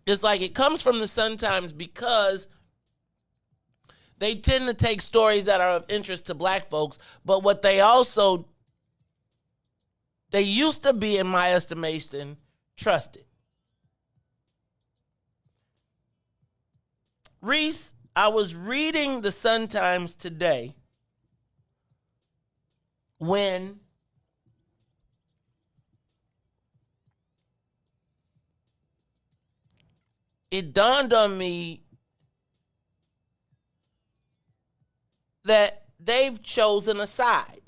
Speaker 7: it's like it comes from the Sun-Times because they tend to take stories that are of interest to black folks, but what they also, they used to be, in my estimation, trusted. Riis, I was reading the Sun-Times today when it dawned on me that they've chosen a side.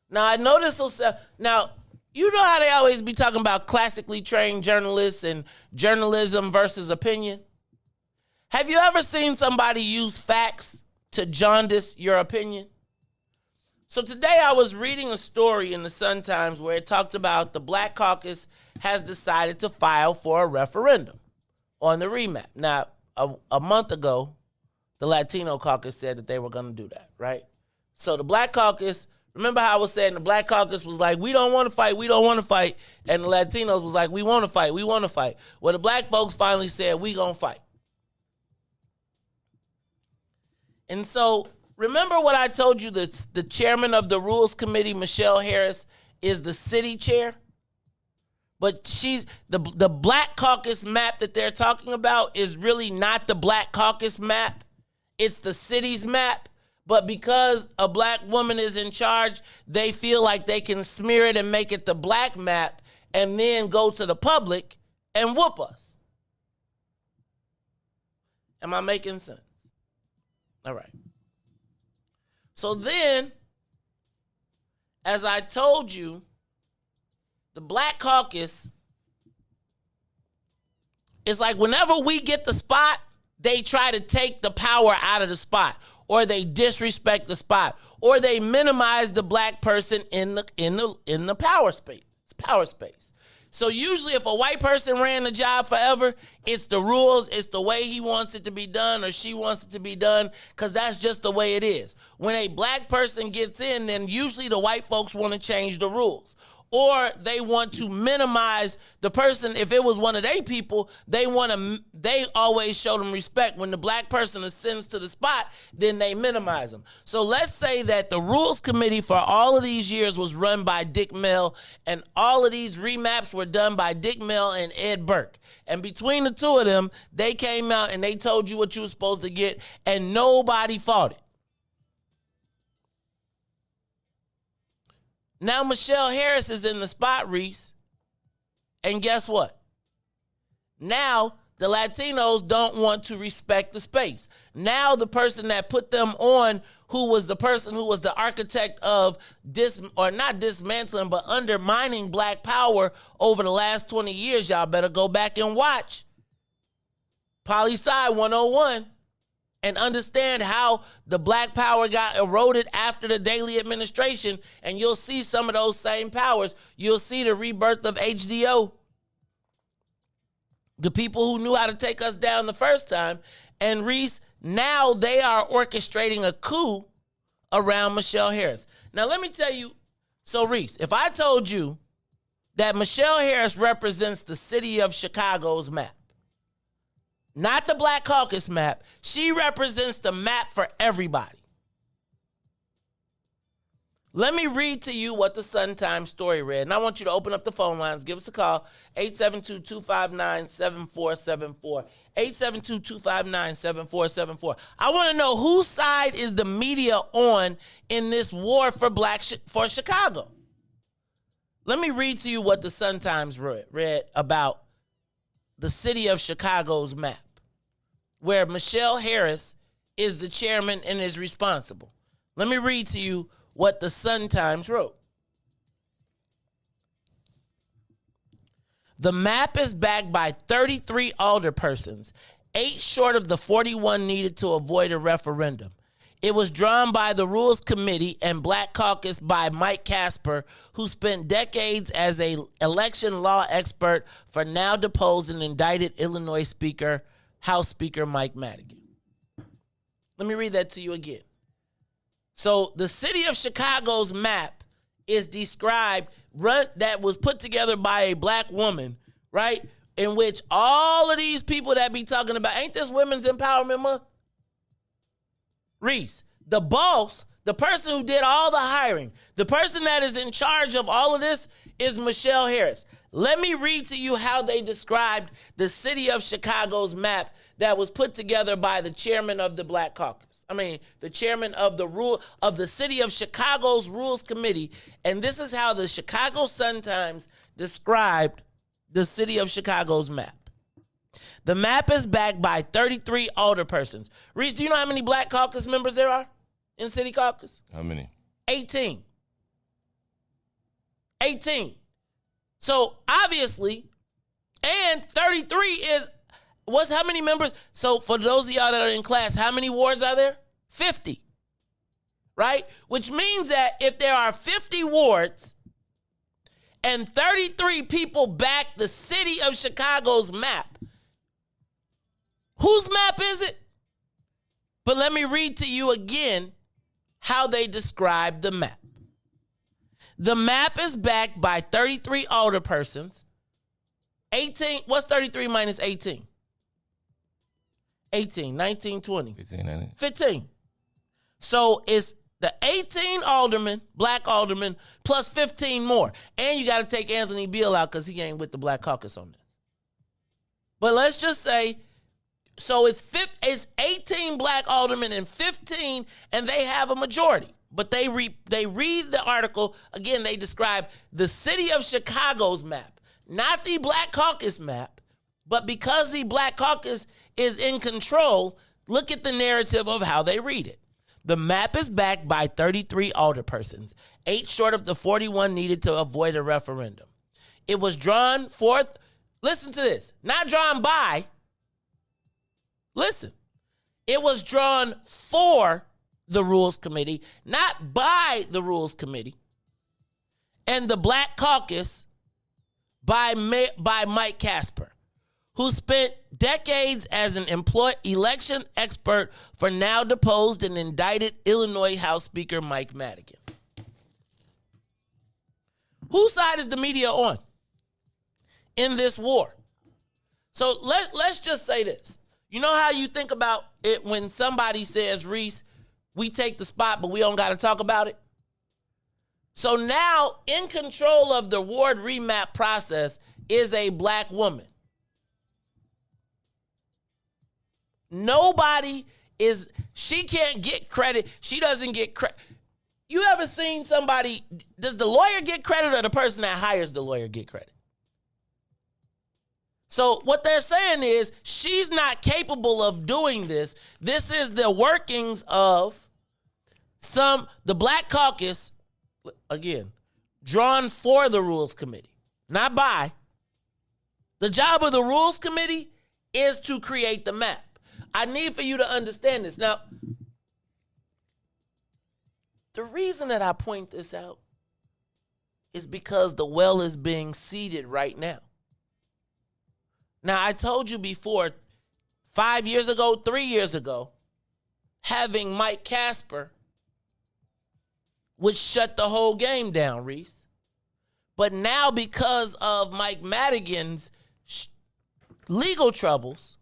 Speaker 7: Now, I know this will sound, now, you know how they always be talking about classically trained journalists and journalism versus opinion? Have you ever seen somebody use facts to jaundice your opinion? So today I was reading a story in the Sun-Times where it talked about the Black Caucus has decided to file for a referendum on the remap. Now, a month ago, the Latino Caucus said that they were going to do that, right? So the Black Caucus, remember how I was saying the Black Caucus was like, we don't want to fight, we don't want to fight. And the Latinos was like, we want to fight, we want to fight. Well, the black folks finally said, we going to fight. And so, remember what I told you, that the chairman of the Rules Committee, Michelle Harris, is the city chair? But she's the Black Caucus map that they're talking about is really not the Black Caucus map. It's the city's map. But because a black woman is in charge, they feel like they can smear it and make it the black map and then go to the public and whoop us. Am I making sense? All right. So then, as I told you, the Black Caucus is like whenever we get the spot, they try to take the power out of the spot, or they disrespect the spot, or they minimize the black person in the power space. So usually if a white person ran the job forever, it's the rules, it's the way he wants it to be done or she wants it to be done, because that's just the way it is. When a black person gets in, then usually the white folks want to change the rules.
Speaker 3: or they want to minimize the person. If it was one of their people, they always show them respect. When the black person ascends to the spot, then they minimize them. So let's say that the rules committee for all of these years was run by Dick Mill, and all of these remaps were done by Dick Mill and Ed Burke. And between the two of them, they came out and they told you what you were supposed to get, and nobody fought it. Now Michelle Harris is in the spot, Riis. And guess what? Now the Latinos don't want to respect the space. Now the person that put them on, who was the person who was the architect of not dismantling, but undermining black power over the last 20 years, y'all better go back and watch Poli-Sci 101 and understand how the black power got eroded after the Daley administration, and you'll see some of those same powers. You'll see the rebirth of HDO. The people who knew how to take us down the first time. And Riis, now they are orchestrating a coup around Michelle Harris. Now let me tell you, so Riis, if I told you that Michelle Harris represents the city of Chicago's map, not the Black Caucus map, she represents the map for everybody. Let me read to you what the Sun-Times story read. And I want you to open up the phone lines. Give us a call, 872-259-7474. 872-259-7474. I want to know whose side is the media on in this war for Chicago. Let me read to you what the Sun-Times read about the city of Chicago's map, where Michelle Harris is the chairman and is responsible. Let me read to you what the Sun-Times wrote. The map is backed by 33 alderpersons, 8 short of the 41 needed to avoid a referendum. It was drawn by the Rules Committee and Black Caucus by Mike Casper, who spent decades as an election law expert for now deposed and indicted Illinois House Speaker Mike Madigan. Let me read that to you again. So the city of Chicago's map is described, that was put together by a black woman, right? In which all of these people that be talking about, ain't this Women's Empowerment Month? Riis, the boss, the person who did all the hiring, the person that is in charge of all of this is Michelle Harris. Let me read to you how they described the city of Chicago's map that was put together by the chairman of the Black Caucus. The chairman of the city of Chicago's Rules Committee. And this is how the Chicago Sun-Times described the city of Chicago's map. The map is backed by 33 alderpersons. Riis, do you know how many Black Caucus members there are in City Caucus?
Speaker 7: How many?
Speaker 3: 18. 18. So obviously, and 33 is, how many members? So for those of y'all that are in class, how many wards are there? 50. Right? Which means that if there are 50 wards and 33 people back the city of Chicago's map, whose map is it? But let me read to you again how they describe the map. The map is backed by 33 alderpersons. 18, what's 33 minus 18? 18, 19, 20.
Speaker 7: 15.
Speaker 3: 15. So it's the 18 aldermen, black aldermen, plus 15 more. And you got to take Anthony Beale out because he ain't with the Black Caucus on this. But let's just say, so it's 18 black aldermen and 15, and they have a majority. But they read the article, again, they describe the city of Chicago's map, not the Black Caucus map, but because the Black Caucus is in control, look at the narrative of how they read it. The map is backed by 33 alderpersons, 8 short of the 41 needed to avoid a referendum. It was drawn forth, listen to this, not drawn by, listen, it was drawn for the Rules Committee, not by the Rules Committee, and the Black Caucus by Mike Casper, who spent decades as an election expert for now deposed and indicted Illinois House Speaker Mike Madigan. Whose side is the media on in this war? So let's just say this. You know how you think about it when somebody says, Riis, we take the spot, but we don't got to talk about it? So now in control of the ward remap process is a black woman. She can't get credit. She doesn't get credit. You ever seen somebody, does the lawyer get credit or the person that hires the lawyer get credit? So what they're saying is she's not capable of doing this. This is the workings of the Black Caucus, again, drawn for the Rules Committee, not by. The job of the Rules Committee is to create the map. I need for you to understand this. Now, the reason that I point this out is because the well is being seeded right now. Now, I told you before, 5 years ago, 3 years ago, having Mike Casper would shut the whole game down, Riis. But now, because of Mike Madigan's legal troubles,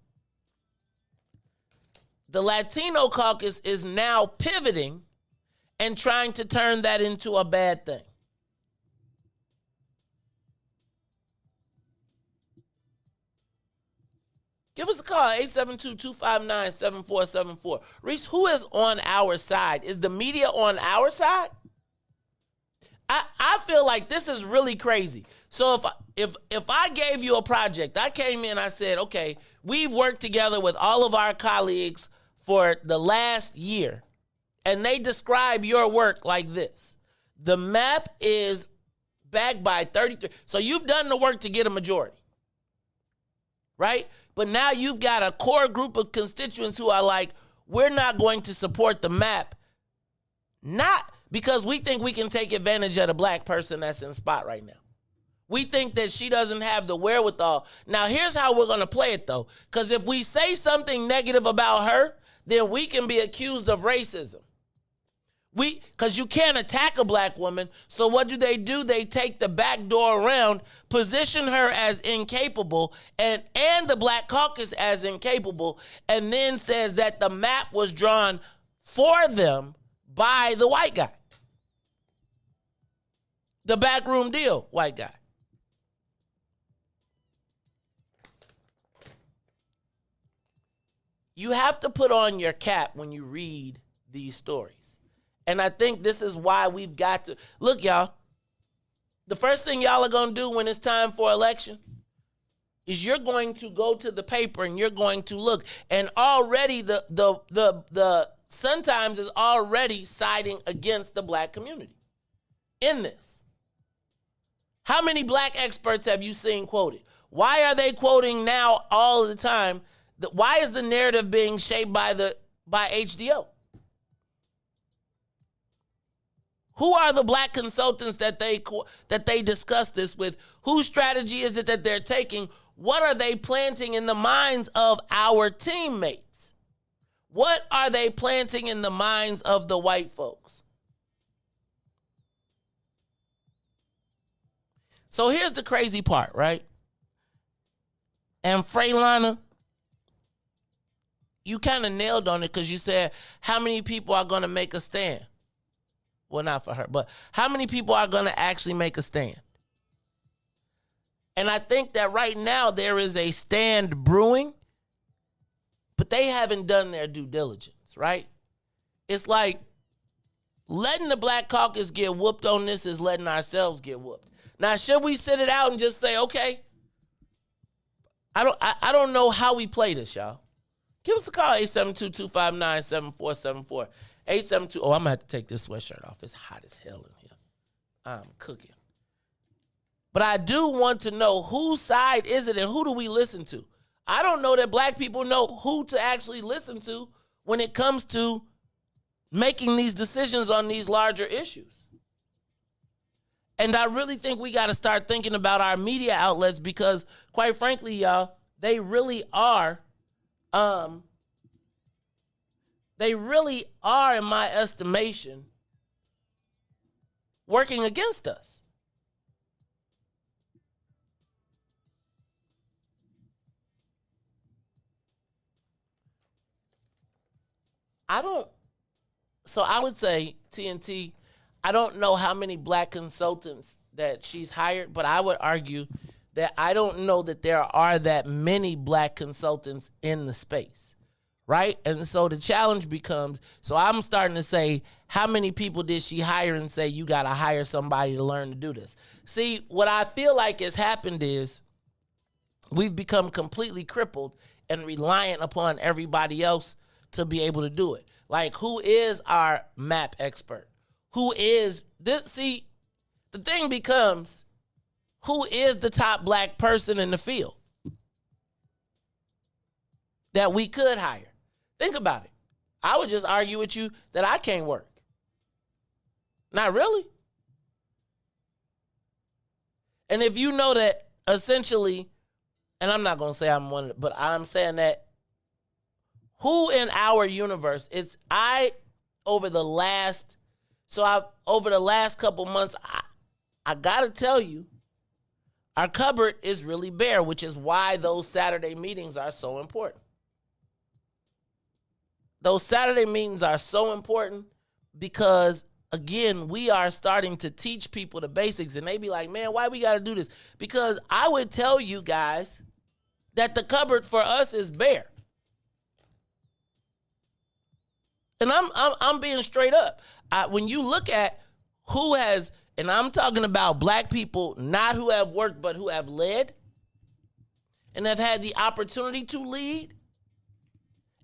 Speaker 3: the Latino caucus is now pivoting and trying to turn that into a bad thing. Give us a call, 872-259-7474. Riis, who is on our side? Is the media on our side? I feel like this is really crazy. So if I gave you a project, I came in, I said, okay, we've worked together with all of our colleagues for the last year, and they describe your work like this. The map is backed by 33. So you've done the work to get a majority, right? But now you've got a core group of constituents who are like, we're not going to support the map, not because we think we can take advantage of the black person that's in spot right now. We think that she doesn't have the wherewithal. Now, here's how we're going to play it, though, because if we say something negative about her, then we can be accused of racism. Because you can't attack a black woman, so what do? They take the back door around, position her as incapable, and the Black Caucus as incapable, and then says that the map was drawn for them by the white guy. The backroom deal, white guy. You have to put on your cap when you read these stories. And I think this is why we've got to... Look, y'all, the first thing y'all are going to do when it's time for election is you're going to go to the paper and you're going to look. And already the Sun-Times is already siding against the black community in this. How many black experts have you seen quoted? Why are they quoting now all the time? Why is the narrative being shaped by HDO? Who are the black consultants that they discuss this with? Whose strategy is it that they're taking? What are they planting in the minds of our teammates? What are they planting in the minds of the white folks? So here's the crazy part, right? And Freylana, you kind of nailed on it because you said, how many people are going to make a stand? Well, not for her, but how many people are going to actually make a stand? And I think that right now there is a stand brewing, but they haven't done their due diligence, right? It's like letting the Black Caucus get whooped on this is letting ourselves get whooped. Now, should we sit it out and just say, okay? I don't know how we play this, y'all. Give us a call, 872-259-7474. 872. Oh, I'm going to have to take this sweatshirt off. It's hot as hell in here. I'm cooking. But I do want to know whose side is it and who do we listen to? I don't know that black people know who to actually listen to when it comes to making these decisions on these larger issues. And I really think we got to start thinking about our media outlets because, quite frankly, y'all, they really are, in my estimation, working against us. So I would say, TNT, I don't know how many black consultants that she's hired, but I would argue that I don't know that there are that many black consultants in the space, right? And so the challenge becomes, so I'm starting to say, how many people did she hire and say, you got to hire somebody to learn to do this? See, what I feel like has happened is we've become completely crippled and reliant upon everybody else to be able to do it. Like, who is our map expert? Who is this? See, the thing becomes, who is the top black person in the field that we could hire? Think about it. I would just argue with you that I can't work. Not really. And if you know that essentially, and I'm not going to say I'm one, but I'm saying that who in our universe, over the last couple months, I got to tell you, our cupboard is really bare, which is why those Saturday meetings are so important. Those Saturday meetings are so important because, again, we are starting to teach people the basics, and they be like, man, why we got to do this? Because I would tell you guys that the cupboard for us is bare. And I'm being straight up. When you look at who has, and I'm talking about black people, not who have worked, but who have led and have had the opportunity to lead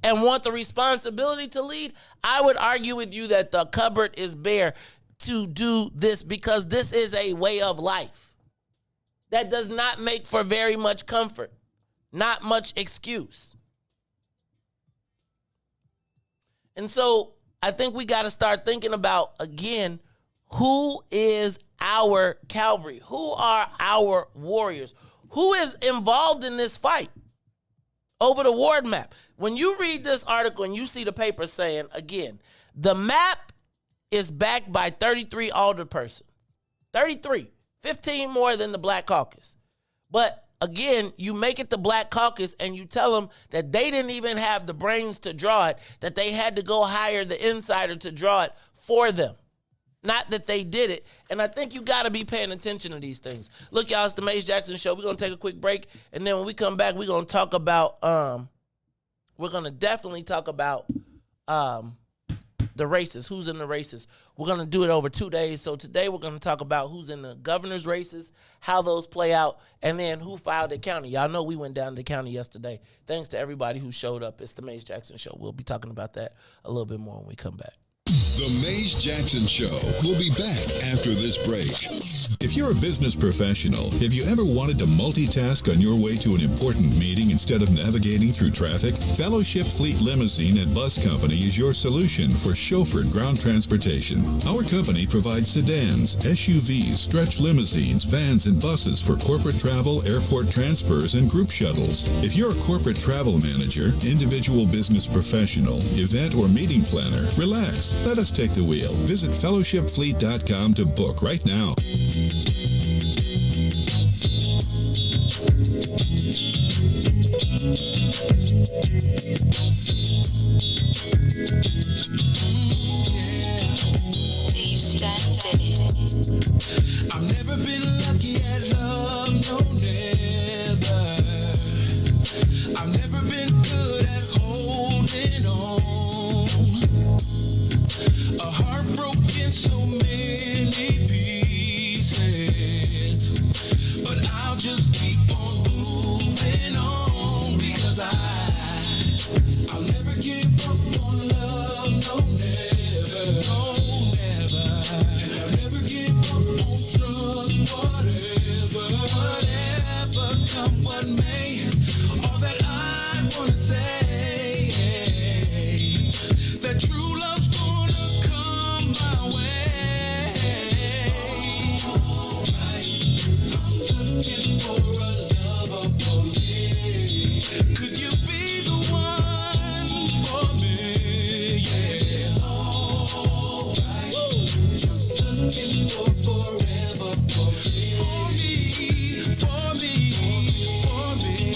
Speaker 3: and want the responsibility to lead, I would argue with you that the cupboard is bare to do this because this is a way of life that does not make for very much comfort, not much excuse. And so I think we got to start thinking about, again, who is our cavalry? Who are our warriors? Who is involved in this fight over the ward map? When you read this article and you see the paper saying, again, the map is backed by 33 alderpersons. 33. 15 more than the Black Caucus. But again, you make it the Black Caucus and you tell them that they didn't even have the brains to draw it, that they had to go hire the insider to draw it for them. Not that they did it. And I think you got to be paying attention to these things. Look, y'all, it's the Mace Jackson Show. We're going to take a quick break. And then when we come back, we're going to talk about, we're going to definitely talk about the races, who's in the races. We're going to do it over 2 days. So today we're going to talk about who's in the governor's races, how those play out, and then who filed at county. Y'all know we went down to county yesterday. Thanks to everybody who showed up. It's the Mace Jackson Show. We'll be talking about that a little bit more when we come back.
Speaker 1: The Mace Jackson Show will be back after this break. If you're a business professional, have you ever wanted to multitask on your way to an important meeting instead of navigating through traffic? Fellowship Fleet Limousine and Bus Company is your solution for chauffeured ground transportation. Our company provides sedans, SUVs, stretch limousines, vans, and buses for corporate travel, airport transfers, and group shuttles. If you're a corporate travel manager, individual business professional, event or meeting planner, relax. Let us take the wheel. Visit fellowshipfleet.com to book right now.
Speaker 2: Steve Stan did it.
Speaker 4: I've never been lucky at love, no never. I've never been good at holding on. A heart broken so many pieces, but I'll just keep on moving on because I'll never give up on love, no never, no never, and I'll never give up on trust, whatever come what may. All that I wanna say, that true love's gonna come my way. Alright, I'm looking for a lover for me. Could you be the one for me? Yeah, alright, just looking for forever for me. For me, for me, for me.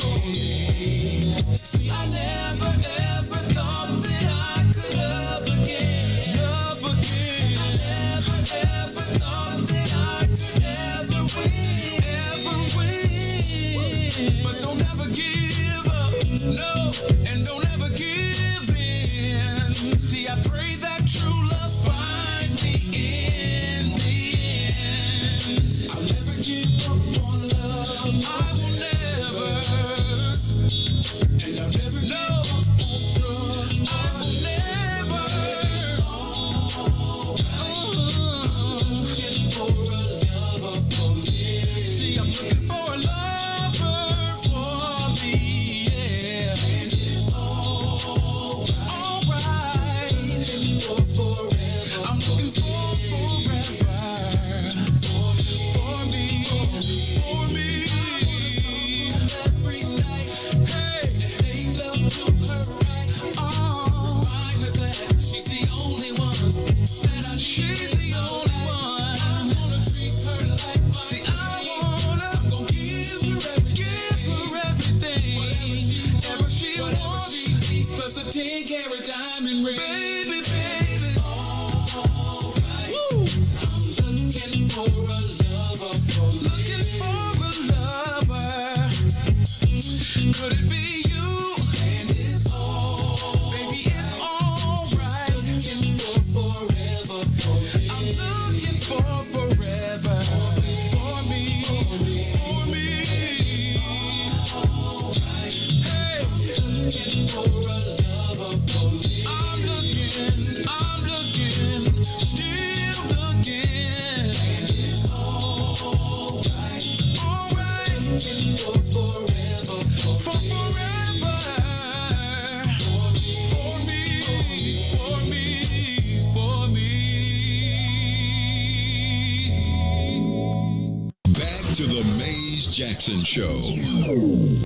Speaker 4: I pray that true love finds me in the end. I'll never give up on love. I will never. And I'll never give up on trust. I will never. Looking for a lover for me. See, I'm looking for a lover for me, yeah. And it's alright. For forever. I'm looking for forever. For me. Every night. Hey, make love to her right. Oh, find her glad. She's the only one that I need. She's the only one. I'm gonna treat her like mine. See, I'm gonna give her everything. Whatever she wants. Plus a 10-carat diamond ring. Baby. Alright. Woo. I'm looking for a lover for me. Looking for a lover. Could it be you? And it's all, baby, it's alright. Looking for forever for me. I'm looking for forever for me. Alright. Hey, looking for a lover for me. I'm looking, still looking. And it's alright. Looking for forever for forever. For me.
Speaker 1: Back to the Maze Jackson Show.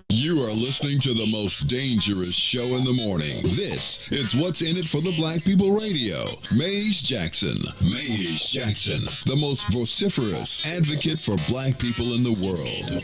Speaker 1: You are listening to the most dangerous show in the morning. This is What's in It for the Black People Radio. Maze Jackson, the most vociferous advocate for black people in the world.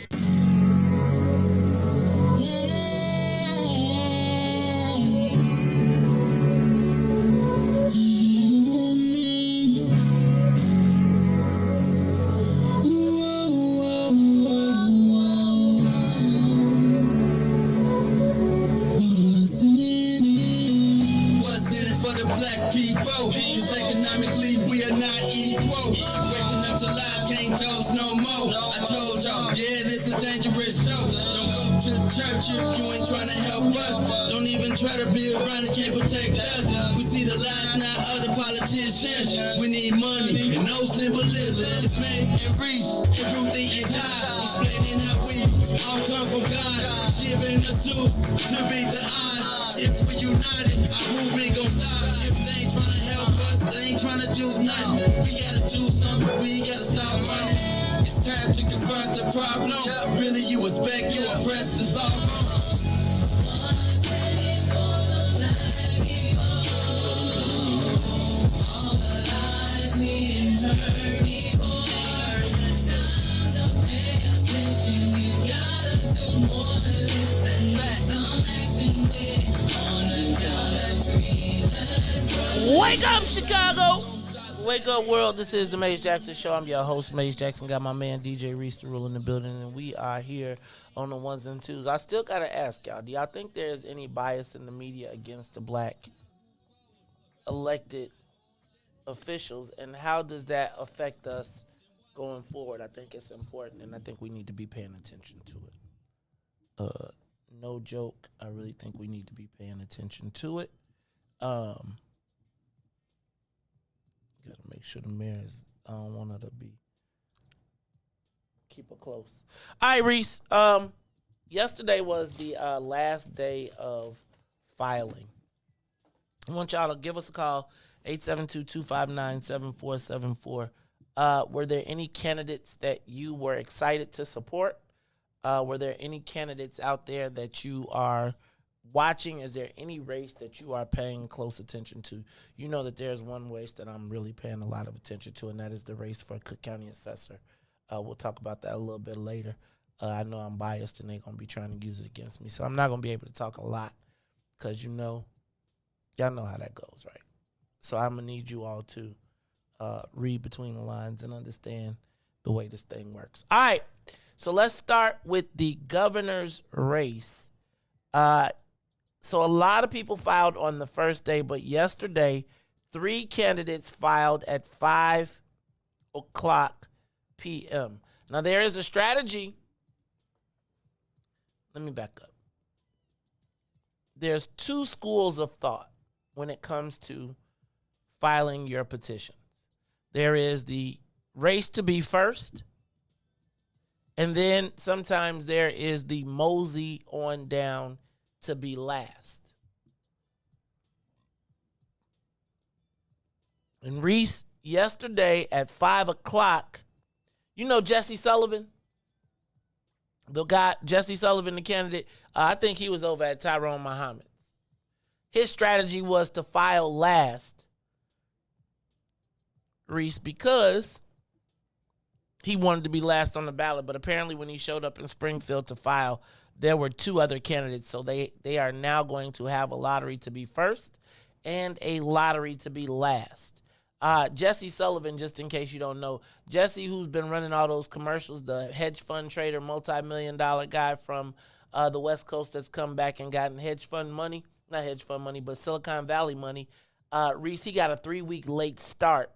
Speaker 4: What's in it for the black people? 'Cause economically we are not equal. Waking up to lies, can't toast no more. I told y'all, yeah, this a dangerous show. Don't go to church if you ain't trying to help us. Don't even try to be around and can't protect us. We see the lies, not other politicians. We need money and no symbolism. It's Maze and Riis and Ruthie and Ty, explaining how we all come from God, giving us tools to beat the odds. If we united, our movement gon' stop. If they ain't trying to help us, they ain't trying to do nothing. We gotta do something, we gotta stop running. It's time to confront the problem. Really, you expect, you oppress us all.
Speaker 3: Wake up, Chicago! Wake up, world. This is the Maze Jackson Show. I'm your host, Maze Jackson. Got my man, DJ Riis, the rule in the building, and we are here on the ones and twos. I still got to ask y'all, do y'all think there's any bias in the media against the black elected officials, and how does that affect us going forward? I think it's important, and I think we need to be paying attention to it. No joke. I really think we need to be paying attention to it. Gotta make sure the mayor is. I don't want her to be. Keep her close. All right, Riis. Yesterday was the last day of filing. I want y'all to give us a call, 872-259-7474. Were there any candidates that you were excited to support? Were there any candidates out there that you are watching? Is there any race that you are paying close attention to? You know that there's one race that I'm really paying a lot of attention to, and that is the race for Cook County Assessor. We'll talk about that a little bit later. I know I'm biased, and they're going to be trying to use it against me, so I'm not going to be able to talk a lot because, y'all know how that goes, right? So I'm going to need you all to read between the lines and understand the way this thing works. All right, so let's start with the governor's race. So a lot of people filed on the first day, but yesterday, 3 candidates filed at 5 o'clock p.m. Now, there is a strategy. Let me back up. There's 2 schools of thought when it comes to filing your petitions. There is the race to be first, and then sometimes there is the mosey on down to be last. And Riis, yesterday at 5 o'clock, you know Jesse Sullivan? The guy, Jesse Sullivan, the candidate, I think he was over at Tyrone Muhammad's. His strategy was to file last, Riis, because he wanted to be last on the ballot. But apparently when he showed up in Springfield to file, there were 2 other candidates. So they are now going to have a lottery to be first and a lottery to be last. Jesse Sullivan, just in case you don't know, Jesse, who's been running all those commercials, the hedge fund trader, multi-million-dollar guy from the West Coast that's come back and gotten hedge fund money, not hedge fund money, but Silicon Valley money. Riis, he got a 3-week late start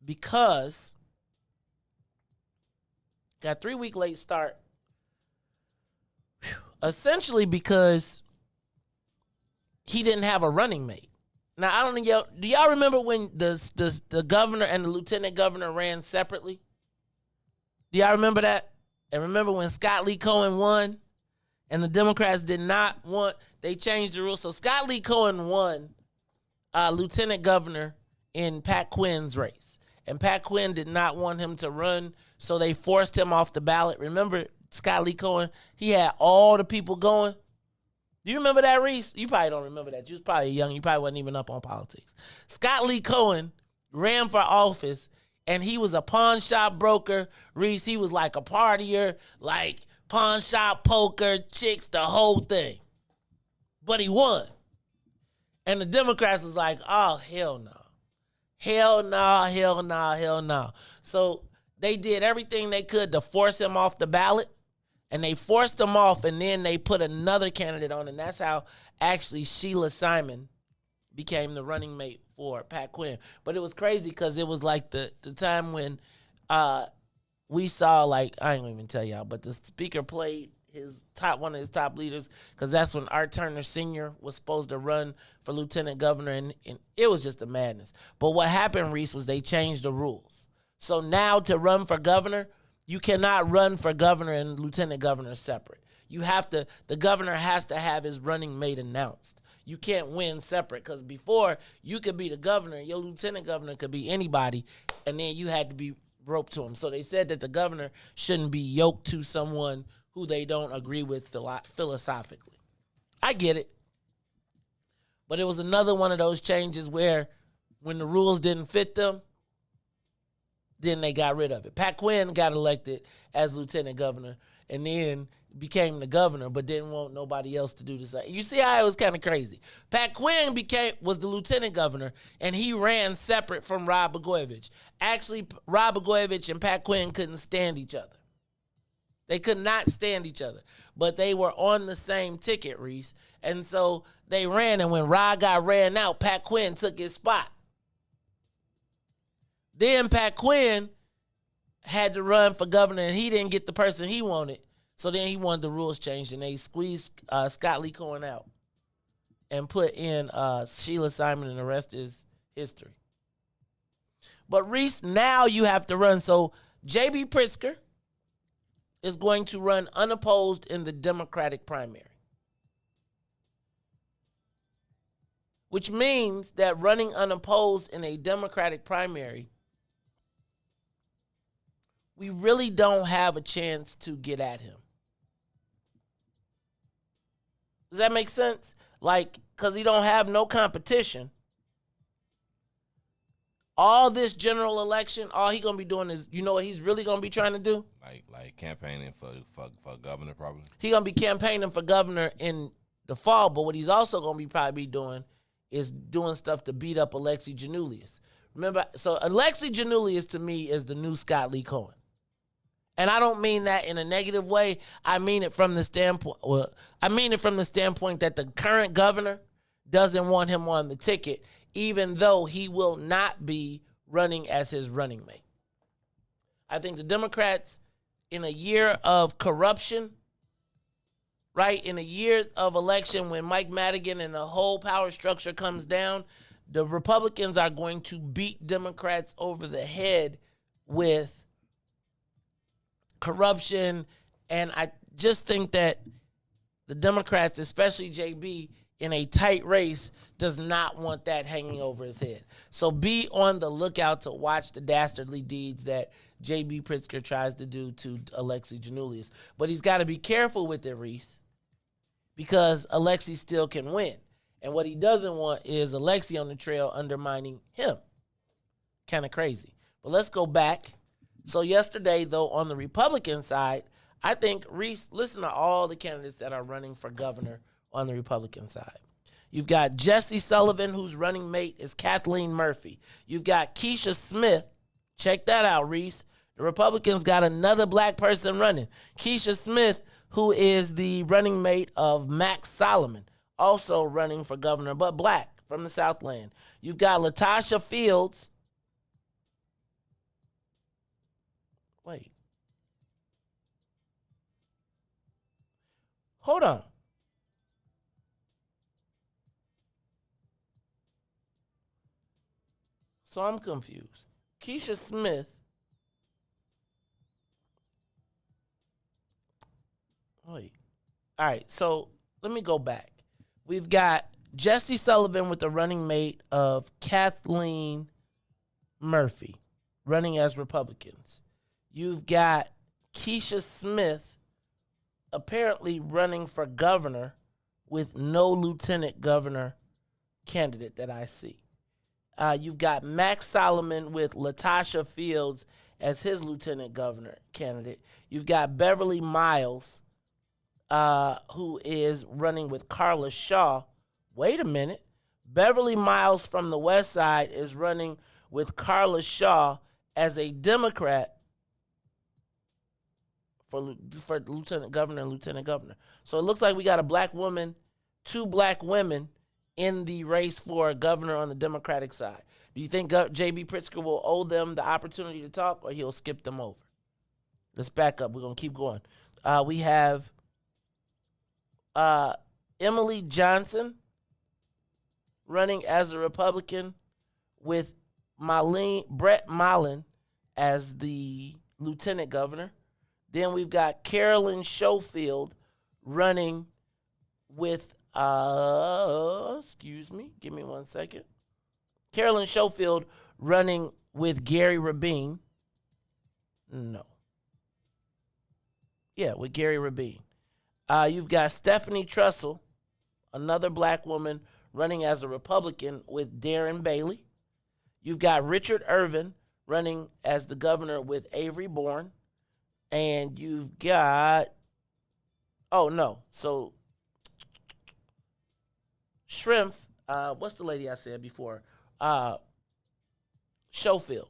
Speaker 3: because essentially because he didn't have a running mate. Now, I don't know, do y'all remember when the governor and the lieutenant governor ran separately? Do y'all remember that? And remember when Scott Lee Cohen won and the Democrats did not want, they changed the rules. So Scott Lee Cohen won lieutenant governor in Pat Quinn's race. And Pat Quinn did not want him to run, so they forced him off the ballot. Remember Scott Lee Cohen? He had all the people going. Do you remember that, Riis? You probably don't remember that. You was probably young. You probably wasn't even up on politics. Scott Lee Cohen ran for office, and he was a pawn shop broker. Riis, he was like a partier, like pawn shop, poker, chicks, the whole thing. But he won. And the Democrats was like, oh, hell no. Hell no, hell no, hell no. So they did everything they could to force him off the ballot. And they forced him off, and then they put another candidate on, and that's how actually Sheila Simon became the running mate for Pat Quinn. But it was crazy because it was like the time when we saw, like, I ain't gonna even tell y'all, but the speaker played one of his top leaders, because that's when Art Turner Sr. was supposed to run for lieutenant governor, and it was just a madness. But what happened, Riis, was they changed the rules. So now to run for governor, you cannot run for governor and lieutenant governor separate. The governor has to have his running mate announced. You can't win separate, because before you could be the governor, your lieutenant governor could be anybody, and then you had to be roped to him. So they said that the governor shouldn't be yoked to someone who they don't agree with philosophically. I get it. But it was another one of those changes where when the rules didn't fit them, then they got rid of it. Pat Quinn got elected as lieutenant governor and then became the governor, but didn't want nobody else to do the same. You see how it was kind of crazy. Pat Quinn was the lieutenant governor, and he ran separate from Rod Blagojevich. Actually, Rod Blagojevich and Pat Quinn couldn't stand each other. They could not stand each other, but they were on the same ticket, Riis. And so they ran, and when Rod got ran out, Pat Quinn took his spot. Then Pat Quinn had to run for governor, and he didn't get the person he wanted. So then he wanted the rules changed, and they squeezed Scott Lee Cohen out and put in Sheila Simon, and the rest is history. But Riis, now you have to run. So J.B. Pritzker is going to run unopposed in the Democratic primary, which means that running unopposed in a Democratic primary, we really don't have a chance to get at him. Does that make sense? Like, because he don't have no competition. All this general election, all he going to be doing is, you know what he's really going to be trying to do?
Speaker 7: Like campaigning for governor, probably.
Speaker 3: He going to be campaigning for governor in the fall, but what he's also going to be probably doing is doing stuff to beat up Alexi Giannoulias. Remember, so Alexi Giannoulias to me is the new Scott Lee Cohen. And I don't mean that in a negative way. I mean it from the standpoint that the current governor doesn't want him on the ticket, even though he will not be running as his running mate. I think the Democrats, in a year of corruption, right, in a year of election when Mike Madigan and the whole power structure comes down, the Republicans are going to beat Democrats over the head with corruption. And I just think that the Democrats, especially JB, in a tight race, does not want that hanging over his head. So be on the lookout to watch the dastardly deeds that J.B. Pritzker tries to do to Alexi Giannoulias. But he's got to be careful with it, Riis, because Alexi still can win. And what he doesn't want is Alexi on the trail undermining him. Kind of crazy. But let's go back. So yesterday, though, on the Republican side, I think, Riis, listen to all the candidates that are running for governor on the Republican side. You've got Jesse Sullivan, whose running mate is Kathleen Murphy. You've got Keisha Smith. Check that out, Riis. The Republicans got another black person running. Keisha Smith, who is the running mate of Max Solomon, also running for governor, but black, from the Southland. You've got Latasha Fields. Wait. Hold on. So I'm confused. Keisha Smith. Wait. All right, so let me go back. We've got Jesse Sullivan with the running mate of Kathleen Murphy, running as Republicans. You've got Keisha Smith apparently running for governor with no lieutenant governor candidate that I see. You've got Max Solomon with Latasha Fields as his lieutenant governor candidate. You've got Beverly Miles, who is running with Carla Shaw. Wait a minute. Beverly Miles from the West Side is running with Carla Shaw as a Democrat for lieutenant governor and lieutenant governor. So it looks like we got a black woman, two black women in the race for governor on the Democratic side. Do you think J.B. Pritzker will owe them the opportunity to talk, or he'll skip them over? Let's back up. We're going to keep going. We have Emily Johnson running as a Republican with Brett Mullen as the lieutenant governor. Then we've got Carolyn Schofield running with, excuse me, give me 1 second. Carolyn Schofield running with Gary Rabin. No. Yeah, with Gary Rabin. You've got Stephanie Trussell, another black woman, running as a Republican with Darren Bailey. You've got Richard Irvin running as the governor with Avery Bourne. And you've got, Shrimp, what's the lady I said before? Schofield.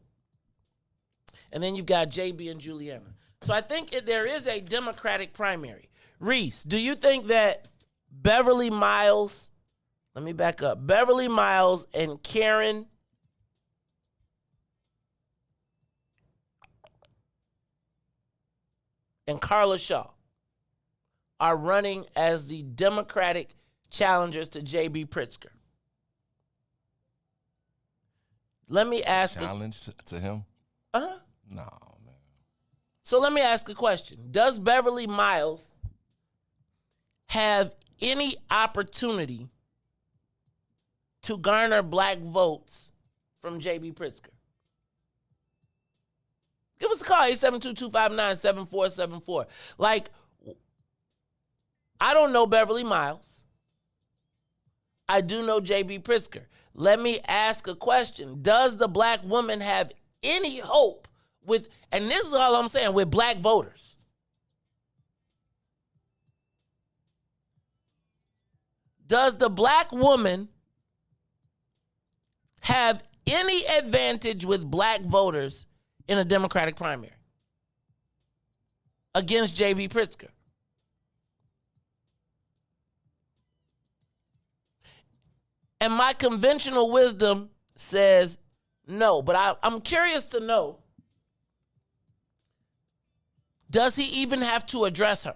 Speaker 3: And then you've got JB and Juliana. So I think there is a Democratic primary. Riis, do you think that Beverly Miles, let me back up, Beverly Miles and Karen and Carla Shaw are running as the Democratic challengers to J.B. Pritzker? Let me ask
Speaker 7: challenge to him?
Speaker 3: Uh-huh.
Speaker 7: No, man.
Speaker 3: So let me ask a question. Does Beverly Miles have any opportunity to garner black votes from J.B. Pritzker? Give us a call, 872-259-7474. Like, I don't know Beverly Miles. I do know J.B. Pritzker. Let me ask a question. Does the black woman have any hope with, and this is all I'm saying, with black voters? Does the black woman have any advantage with black voters in a Democratic primary? against J.B. Pritzker? And my conventional wisdom says no, but I'm curious to know, does he even have to address her?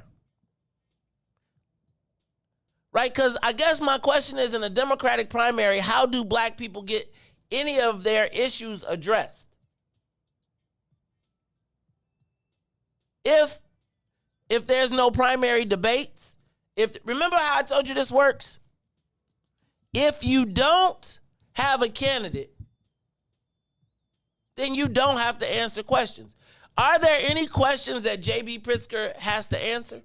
Speaker 3: Right? Because I guess my question is, in a Democratic primary, how do black people get any of their issues addressed? If there's no primary debates, remember how I told you this works? If you don't have a candidate, then you don't have to answer questions. Are there any questions that J.B. Pritzker has to answer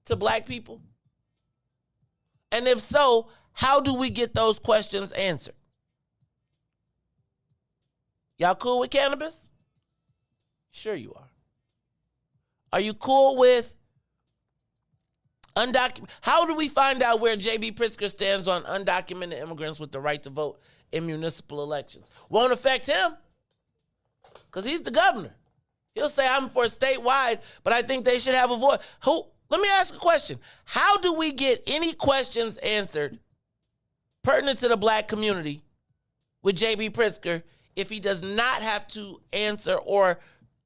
Speaker 3: to black people? And if so, how do we get those questions answered? Y'all cool with cannabis? Sure you are. Are you cool with undocumented? How do we find out where J.B. Pritzker stands on undocumented immigrants with the right to vote in municipal elections? Won't affect him because he's the governor. He'll say, I'm for statewide, but I think they should have a voice. Let me ask a question. How do we get any questions answered pertinent to the black community with J.B. Pritzker if he does not have to answer or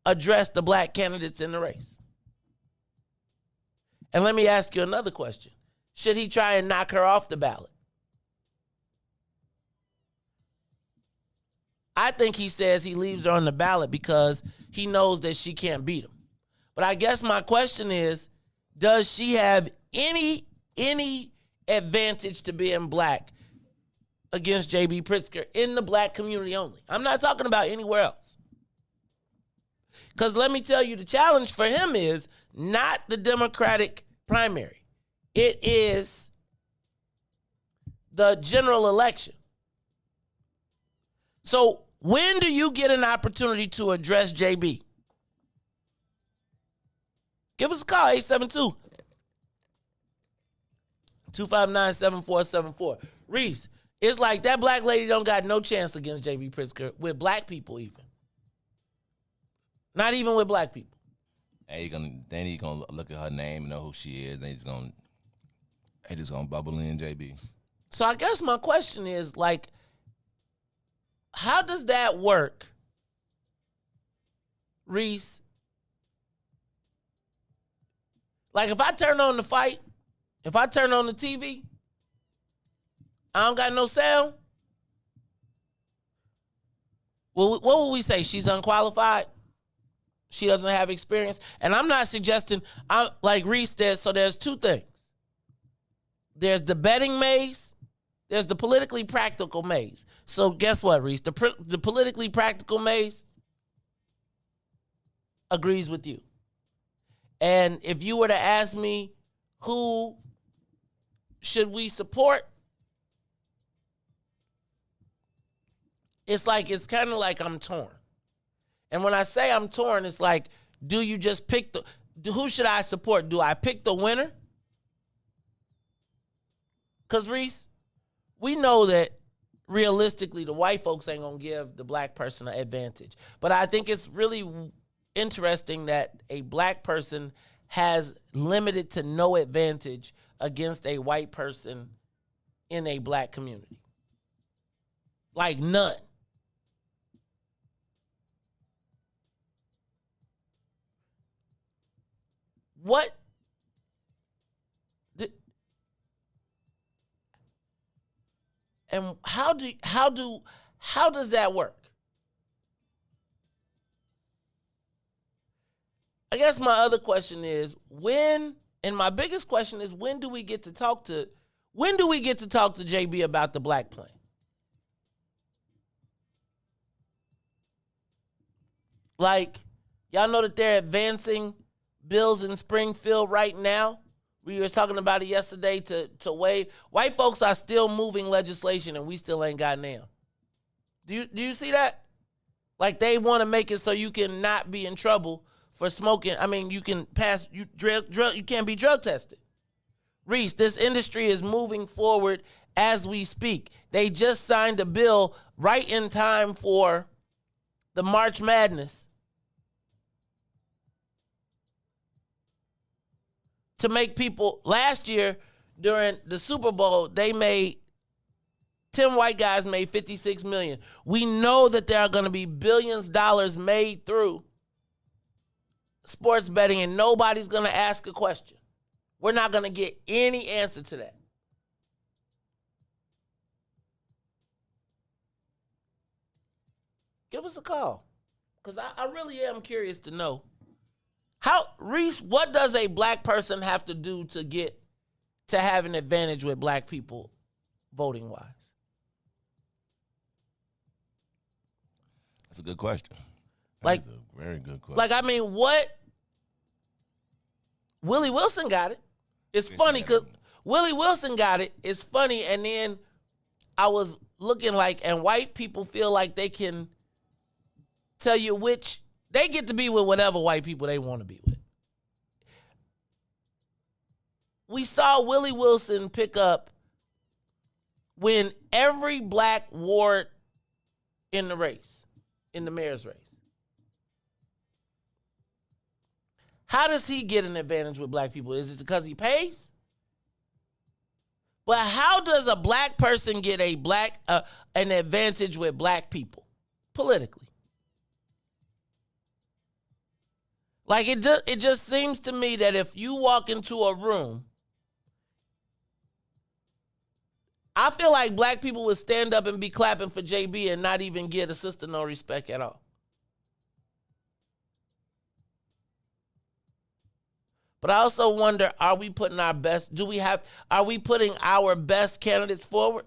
Speaker 3: address the black candidates in the race? And let me ask you another question. Should he try and knock her off the ballot? I think he says he leaves her on the ballot because he knows that she can't beat him. But I guess my question is, does she have any advantage to being black against J.B. Pritzker in the black community only? I'm not talking about anywhere else. Because let me tell you, the challenge for him is not the Democratic primary. It is the general election. So when do you get an opportunity to address JB? Give us a call, 872-259-7474. Riis, it's like that black lady don't got no chance against J.B. Pritzker with black people even. Not even with black people.
Speaker 7: And then he's gonna look at her name and know who she is. Then he's just gonna bubble in JB.
Speaker 3: So I guess my question is, like, how does that work, Riis? Like, if I turn on the fight, if I turn on the TV, I don't got no sound. Well, what would we say? She's unqualified? She doesn't have experience? And I'm not suggesting, like Riis said, so there's two things. There's the betting maze. There's the politically practical maze. So guess what, Riis? The politically practical maze agrees with you. And if you were to ask me, who should we support? It's kind of like I'm torn. And when I say I'm torn, it's like, do you just pick who should I support? Do I pick the winner? Because, Riis, we know that realistically the white folks ain't going to give the black person an advantage. But I think it's really interesting that a black person has limited to no advantage against a white person in a black community. Like none. What? And how does that work? I guess my other question is and my biggest question is, when do we get to talk to JB about the black plan? Like, y'all know that they're advancing bills in Springfield right now. We were talking about it yesterday to waive. White folks are still moving legislation and we still ain't got now. Do you see that? Like, they want to make it so you can not be in trouble for smoking. I mean, you can you can't be drug tested. Riis, this industry is moving forward as we speak. They just signed a bill right in time for the March Madness. to make people, last year during the Super Bowl, 10 white guys made $56 million. We know that there are going to be billions of dollars made through sports betting, and nobody's going to ask a question. We're not going to get any answer to that. Give us a call, because I really am curious to know. Riis, what does a black person have to do to have an advantage with black people voting-wise?
Speaker 7: That's a good question.
Speaker 3: Like,
Speaker 7: That's a very good question.
Speaker 3: Like, I mean, what? Willie Wilson got it. It's funny because Willie Wilson got it. It's funny, and then I was looking like, and white people feel like they can tell you which, they get to be with whatever white people they want to be with. We saw Willie Wilson pick up when every black ward in the race, in the mayor's race. How does he get an advantage with black people? Is it because he pays? But how does a black person get an advantage with black people politically? Like, it just seems to me that if you walk into a room, I feel like black people would stand up and be clapping for JB and not even get a sister no respect at all. But I also wonder, are we putting our best candidates forward?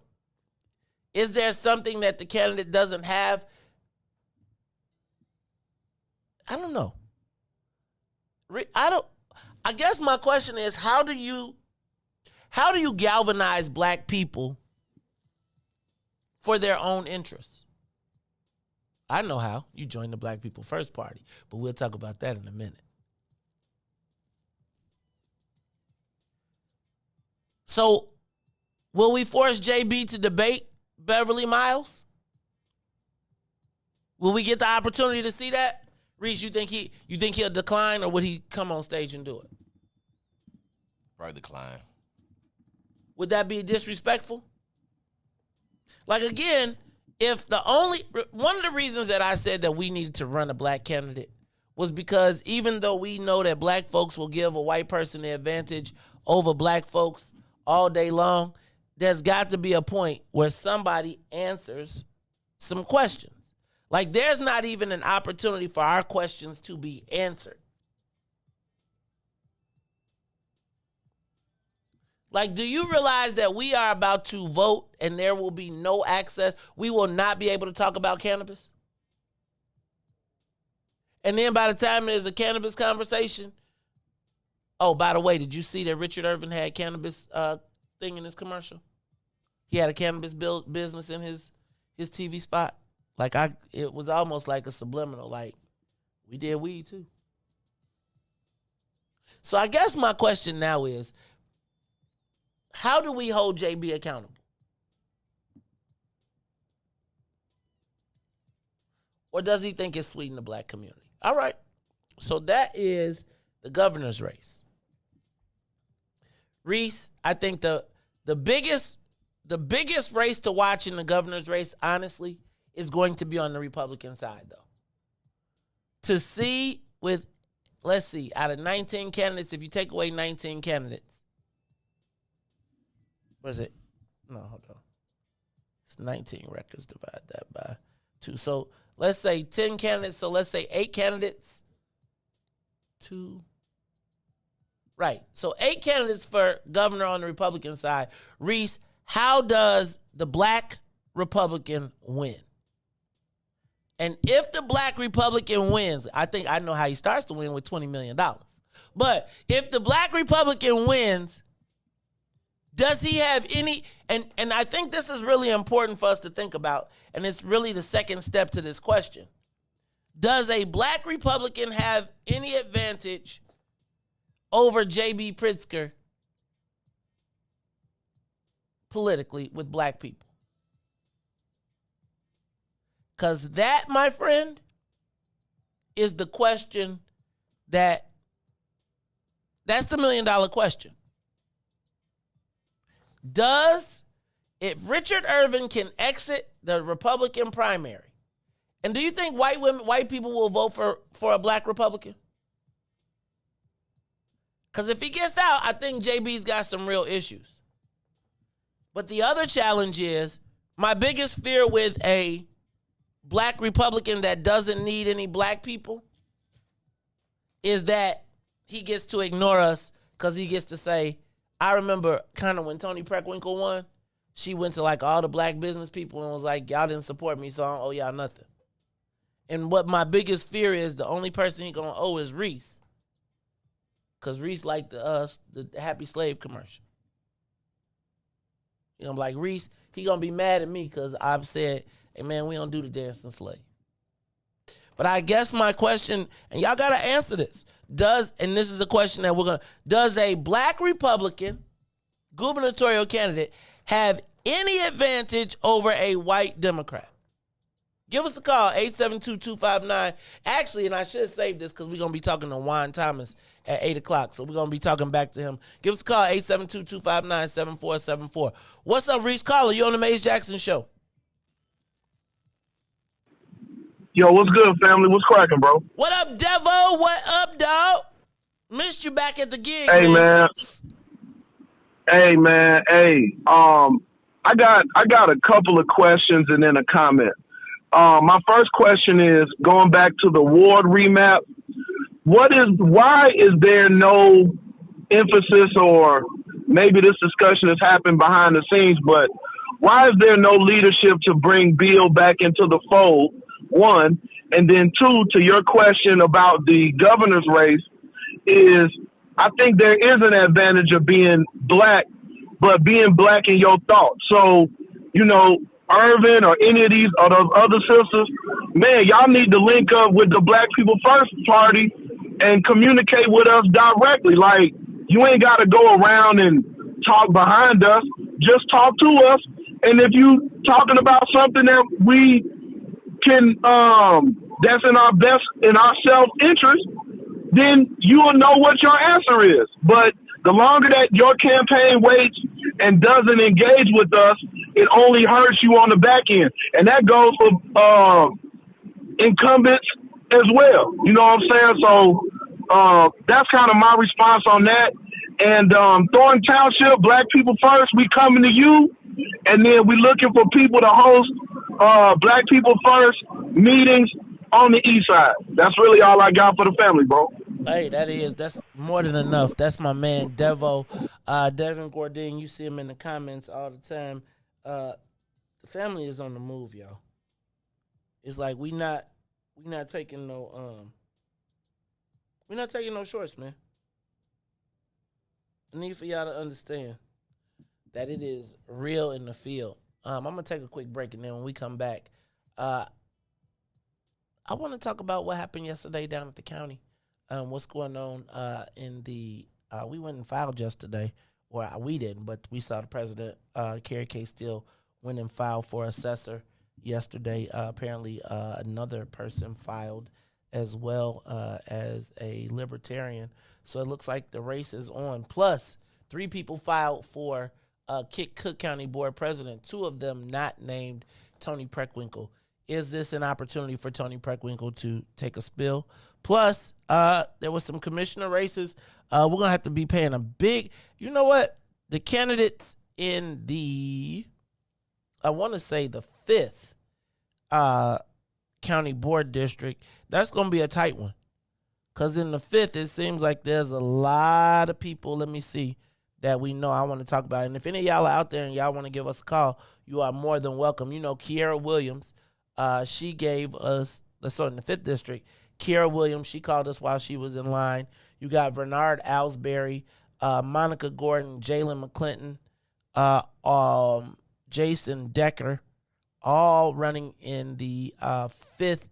Speaker 3: Is there something that the candidate doesn't have? I don't know. I guess my question is, how do you galvanize black people for their own interests? I know how. You join the Black People First Party, but we'll talk about that in a minute. So, will we force JB to debate Beverly Miles? Will we get the opportunity to see that? Riis, you think he'll decline, or would he come on stage and do it?
Speaker 7: Probably decline.
Speaker 3: Would that be disrespectful? Like, again, one of the reasons that I said that we needed to run a black candidate was because even though we know that black folks will give a white person the advantage over black folks all day long, there's got to be a point where somebody answers some questions. Like, there's not even an opportunity for our questions to be answered. Like, do you realize that we are about to vote and there will be no access? We will not be able to talk about cannabis. And then by the time there's a cannabis conversation, oh, by the way, did you see that Richard Irvin had cannabis thing in his commercial? He had a cannabis business in his TV spot. Like, it was almost like a subliminal, like, we did weed too. So I guess my question now is, how do we hold JB accountable? Or does he think it's sweet in the black community? All right. So that is the governor's race. Riis, I think the biggest race to watch in the governor's race, honestly, is going to be on the Republican side, though. To see let's see, out of 19 candidates, if you take away 19 candidates, what is it? No, hold on. It's 19 records, divide that by 2. So let's say 10 candidates, so let's say 8 candidates. 2. Right. So 8 candidates for governor on the Republican side. Riis, how does the black Republican win? And if the black Republican wins, I think I know how he starts to win with $20 million. But if the black Republican wins, does he have any, and I think this is really important for us to think about, and it's really the second step to this question. Does a black Republican have any advantage over J.B. Pritzker politically with black people? Because that, my friend, is the question that That's the $1 million question. If Richard Irvin can exit the Republican primary, and do you think white people will vote for a black Republican? Because if he gets out, I think JB's got some real issues. But the other challenge is, my biggest fear with a black Republican that doesn't need any black people is that he gets to ignore us because he gets to say, I remember kind of when Toni Preckwinkle won, she went to like all the black business people and was like, y'all didn't support me, so I don't owe y'all nothing. And what my biggest fear is, the only person he gonna owe is Riis. Because Riis liked the Happy Slave commercial. You know, like Riis, he gonna be mad at me because I've said, hey man, we don't do the dancing slave. But I guess my question, and y'all gotta answer this, and this is a question that does a black Republican gubernatorial candidate have any advantage over a white Democrat? Give us a call, 872-259. Actually, and I should save this because we're going to be talking to Juan Thomas at 8 o'clock. So we're going to be talking back to him. Give us a call, 872-259-7474. What's up, Riis? Caller, you on the Maze Jackson Show.
Speaker 9: Yo, what's good, family? What's cracking, bro?
Speaker 3: What up, Devo? What up, dog? Missed you back at the gig,
Speaker 9: Hey, man. Hey, I got a couple of questions and then a comment. My first question is going back to the ward remap. Why is there no emphasis, or maybe this discussion has happened behind the scenes, but why is there no leadership to bring Bill back into the fold? One, and then two, to your question about the governor's race, is I think there is an advantage of being black, but being black in your thoughts. So, you know, Irvin or any of these or those other sisters, man, y'all need to link up with the Black People First Party and communicate with us directly. Like, you ain't got to go around and talk behind us. Just talk to us. And if you talking about something that we can, that's in our self-interest, then you will know what your answer is. But the longer that your campaign waits and doesn't engage with us, it only hurts you on the back end. And that goes for incumbents as well. You know what I'm saying? So that's kind of my response on that. And Thornton Township, Black People First, we coming to you. And then we looking for people to host Black People First meetings on the east side. That's really all I got for the family, bro.
Speaker 3: Hey, that's more than enough. That's my man, Devo. Devin Gordine, you see him in the comments all the time. The family is on the move, y'all. It's like we not taking no shorts, man. I need for y'all to understand that it is real in the field. I'm gonna take a quick break, and then when we come back, I want to talk about what happened yesterday down at the county. What's going on in the we went and filed yesterday. Well, we didn't, but we saw the president, Carrie K. Steele, went and filed for assessor yesterday. Apparently, another person filed as well as a libertarian. So it looks like the race is on. Plus, 3 people filed for Cook County Board President, 2 of them not named Toni Preckwinkle. Is this an opportunity for Toni Preckwinkle to take a spill? Plus, there was some commissioner races. We're going to have to be paying a big, you know what? The candidates in the, I want to say the 5th county board district, that's going to be a tight one. Because in the 5th, it seems like there's a lot of people, let me see, that we know I want to talk about. And if any of y'all are out there and y'all want to give us a call, you are more than welcome. You know, Kiera Williams, she gave us, so in the 5th district, Kiera Williams, she called us while she was in line. You got Bernard Alsbury, Monica Gordon, Jalen McClinton, Jason Decker, all running in the 5th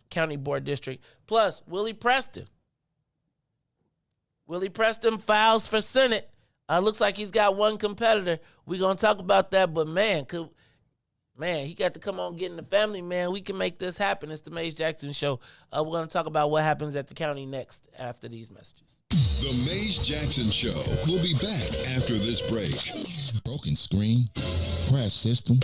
Speaker 3: county board district. Plus, Willie Preston. Willie Preston files for Senate. Looks like he's got one competitor. We're going to talk about that, but man, he got to come on, get in the family, man. We can make this happen. It's the Maze Jackson Show. We're going to talk about what happens at the county next after these messages.
Speaker 1: The Maze Jackson Show will be back after this break. Broken screen? Crash system?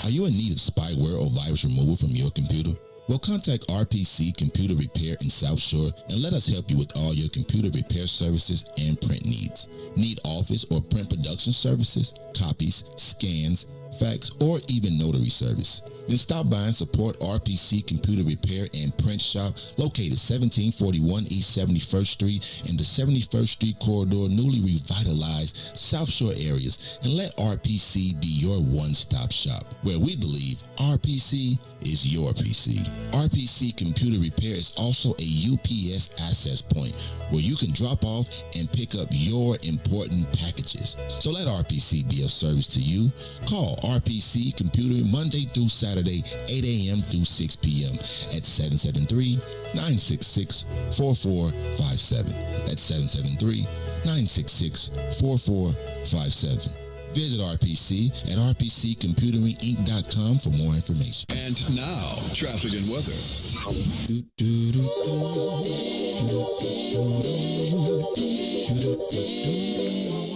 Speaker 1: Are you in need of spyware or virus removal from your computer? Well, contact RPC Computer Repair in South Shore and let us help you with all your computer repair services and print needs. Need office or print production services, copies, scans, fax, or even notary service? Then stop by and support RPC Computer Repair and Print Shop located 1741 East 71st Street in the 71st Street corridor, newly revitalized South Shore areas, and let RPC be your one-stop shop, where we believe RPC is your PC. RPC Computer Repair is also a UPS access point where you can drop off and pick up your important packages. So let RPC be of service to you. Call RPC Computer Monday through Saturday, 8 a.m. through 6 p.m. at 773-966-4457. That's 773-966-4457. Visit RPC at rpccomputeringinc.com for more information. And now, traffic and weather.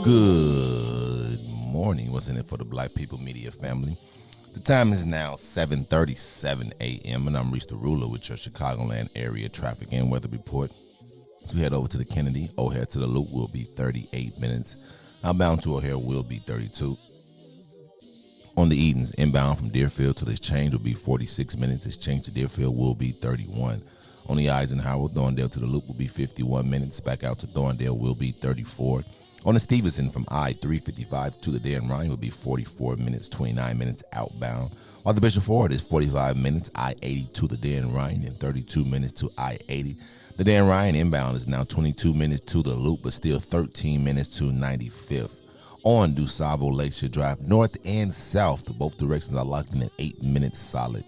Speaker 7: Good morning. What's in it for the Black People Media family? The time is now 7:37 a.m. and I'm Riis the Ruler with your Chicagoland area traffic and weather report. As we head over to the Kennedy, O'Hare to the Loop will be 38 minutes. Outbound to O'Hare will be 32. On the Edens, inbound from Deerfield to the Exchange will be 46 minutes. Exchange to Deerfield will be 31. On the Eisenhower, Thorndale to the Loop will be 51 minutes. Back out to Thorndale will be 34. On the Stevenson from I-355 to the Dan Ryan will be 44 minutes, 29 minutes outbound. While the Bishop Ford is 45 minutes, I-80 to the Dan Ryan, and 32 minutes to I-80. The Dan Ryan inbound is now 22 minutes to the Loop, but still 13 minutes to 95th. On DuSable Lakeshore Drive, north and south, both directions are locked in at 8 minutes solid.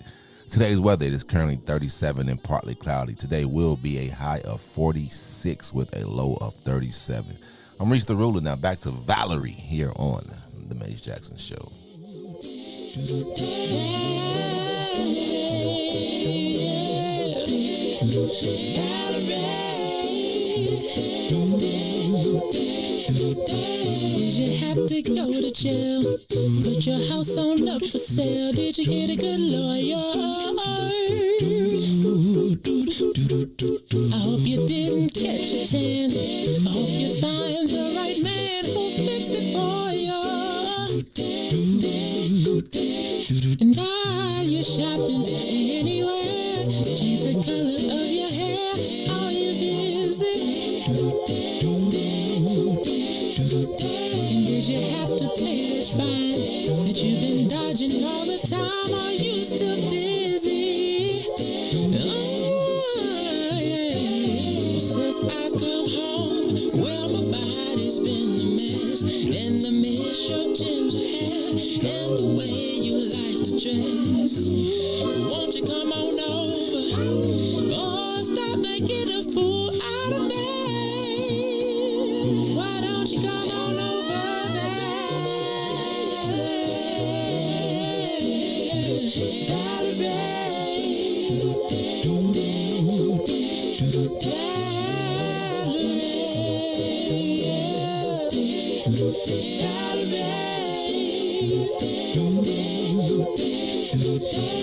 Speaker 7: Today's weather, it is currently 37 and partly cloudy. Today will be a high of 46 with a low of 37. I'm Riis the Ruler. Now back to Valerie here on The Maze Jackson Show.
Speaker 10: Did you have to go to jail? Put your house on up for sale. Did you get a good lawyer? I hope you didn't catch a tan. I hope you find the right man who'll fix it for you. And while you're shopping anywhere, change the color of your hair. Are you busy? And did you have to pay that fine that you've been dodging all the time? Are you still dizzy? Since I've come home, well, my body's been a mess, and I miss your ginger hair and the way you like to dress. Won't you come on over? Oh, stop making a fool out of me. Why don't you come on over there?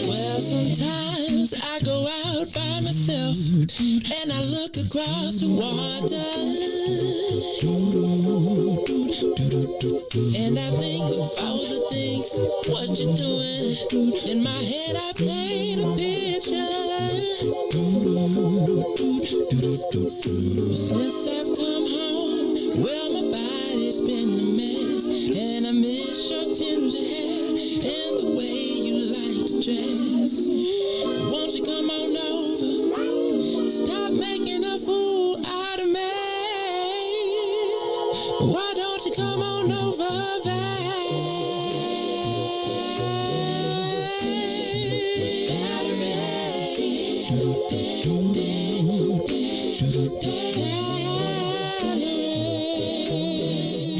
Speaker 10: Well, sometimes I go out by myself and I look across the water, and I think of all the things what you're doing. In my head I paint a picture. Since I've come home, well, my body's been a mess, and I miss your ginger hair and the way you like to dress. Won't you come on over? Stop making a fool out of me. Why don't you come on over there?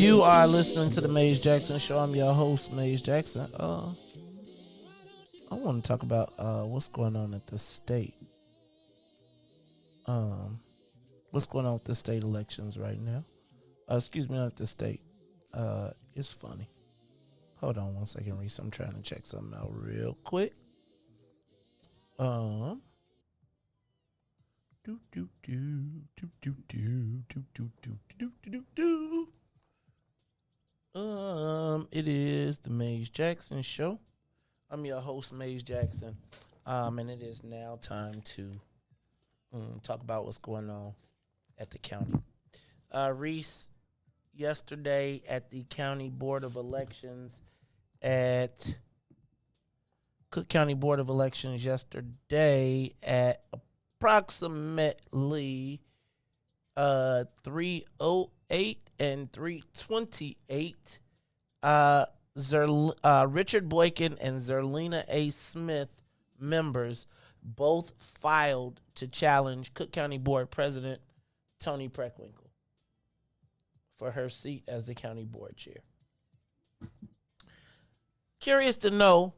Speaker 3: You are listening to the Maze Jackson Show. I'm your host, Maze Jackson. I want to talk about what's going on at the state. What's going on with the state elections right now? Excuse me, not the state. It's funny. Hold on one second, Reese. I'm trying to check something out real quick. It is the Maze Jackson Show. I'm your host, Maze Jackson. And it is now time to talk about what's going on at the county. Reese, yesterday at the County Board of Elections at Cook County Board of Elections yesterday at approximately 3:08 and 3:28, Richard Boykin and Zerlina A. Smith, members, both filed to challenge Cook County Board President Toni Preckwinkle for her seat as the county board chair. Curious to know,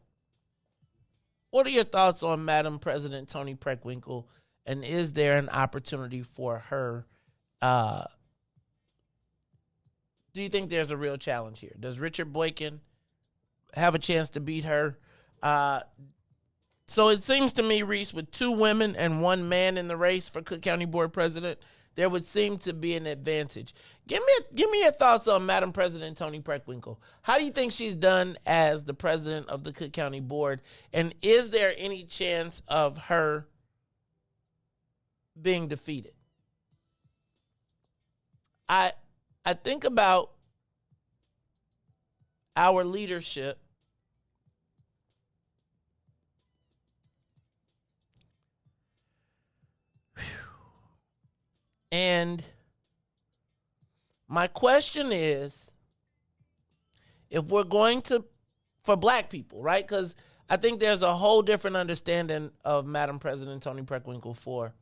Speaker 3: what are your thoughts on Madam President Toni Preckwinkle, and is there an opportunity for her? Do you think there's a real challenge here? Does Richard Boykin have a chance to beat her? So it seems to me, Reese, with 2 women and 1 man in the race for Cook County Board President, there would seem to be an advantage. Give me your thoughts on Madam President Toni Preckwinkle. How do you think she's done as the president of the Cook County Board? And is there any chance of her being defeated? I think about our leadership and my question is, if we're going to, for black people, right? Because I think there's a whole different understanding of Madam President Toni Preckwinkle for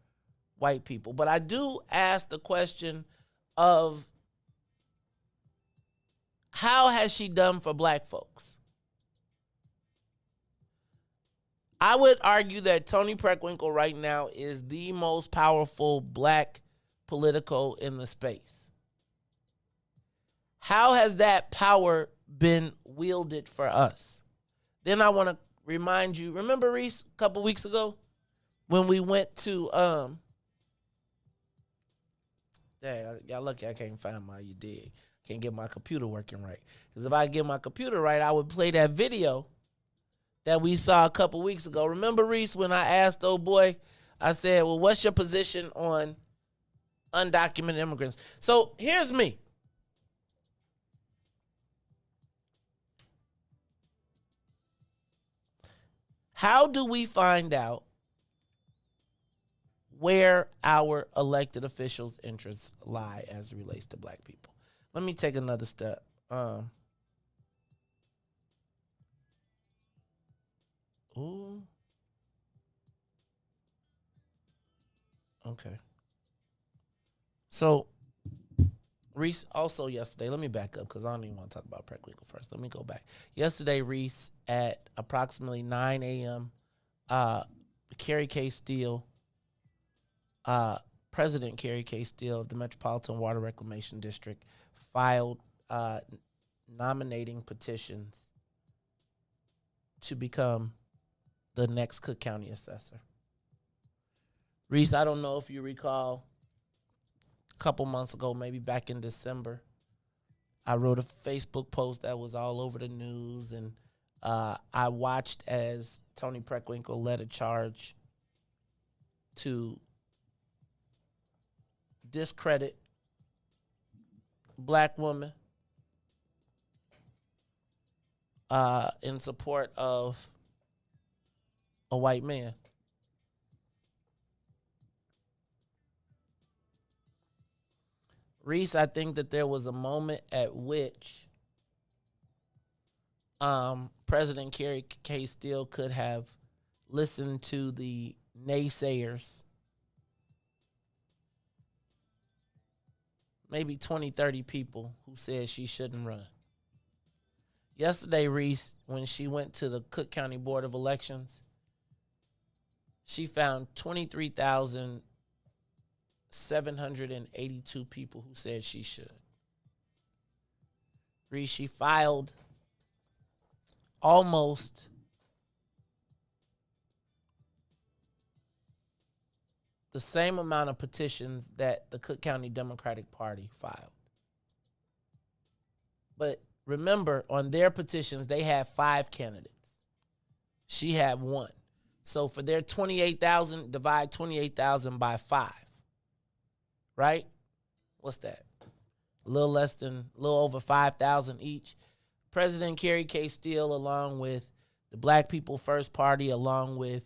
Speaker 3: white people. But I do ask the question of, how has she done for black folks? I would argue that Toni Preckwinkle right now is the most powerful black political in the space. How has that power been wielded for us? Then I want to remind you, remember, Reese, a couple weeks ago when we went to, y'all lucky I can't find my, you did. Can't get my computer working right. Because if I get my computer right, I would play that video that we saw a couple weeks ago. Remember, Reese, when I asked old boy, I said, well, what's your position on undocumented immigrants? So here's me. How do we find out where our elected officials' interests lie as it relates to black people? Let me take another step. Okay. So, Reese, also yesterday, let me back up because I don't even want to talk about Preckwinkle first. Let me go back. Yesterday, Reese, at approximately 9 a.m., Carrie K. Steele, President Carrie K. Steele of the Metropolitan Water Reclamation District, filed nominating petitions to become the next Cook County assessor. Reese, I don't know if you recall, a couple months ago, maybe back in December, I wrote a Facebook post that was all over the news, and I watched as Toni Preckwinkle led a charge to discredit black women in support of a white man. Reese, I think that there was a moment at which President Carrie K. Steele could have listened to the naysayers, maybe 20, 30 people who said she shouldn't run. Yesterday, Reese, when she went to the Cook County Board of Elections, she found 23,000 782 people who said she should. Riis, she filed almost the same amount of petitions that the Cook County Democratic Party filed. But remember, on their petitions, they had 5 candidates. She had 1. So for their 28,000, divide 28,000 by 5. Right? What's that? A little over 5,000 each. President Carrie K. Steele, along with the Black People First Party, along with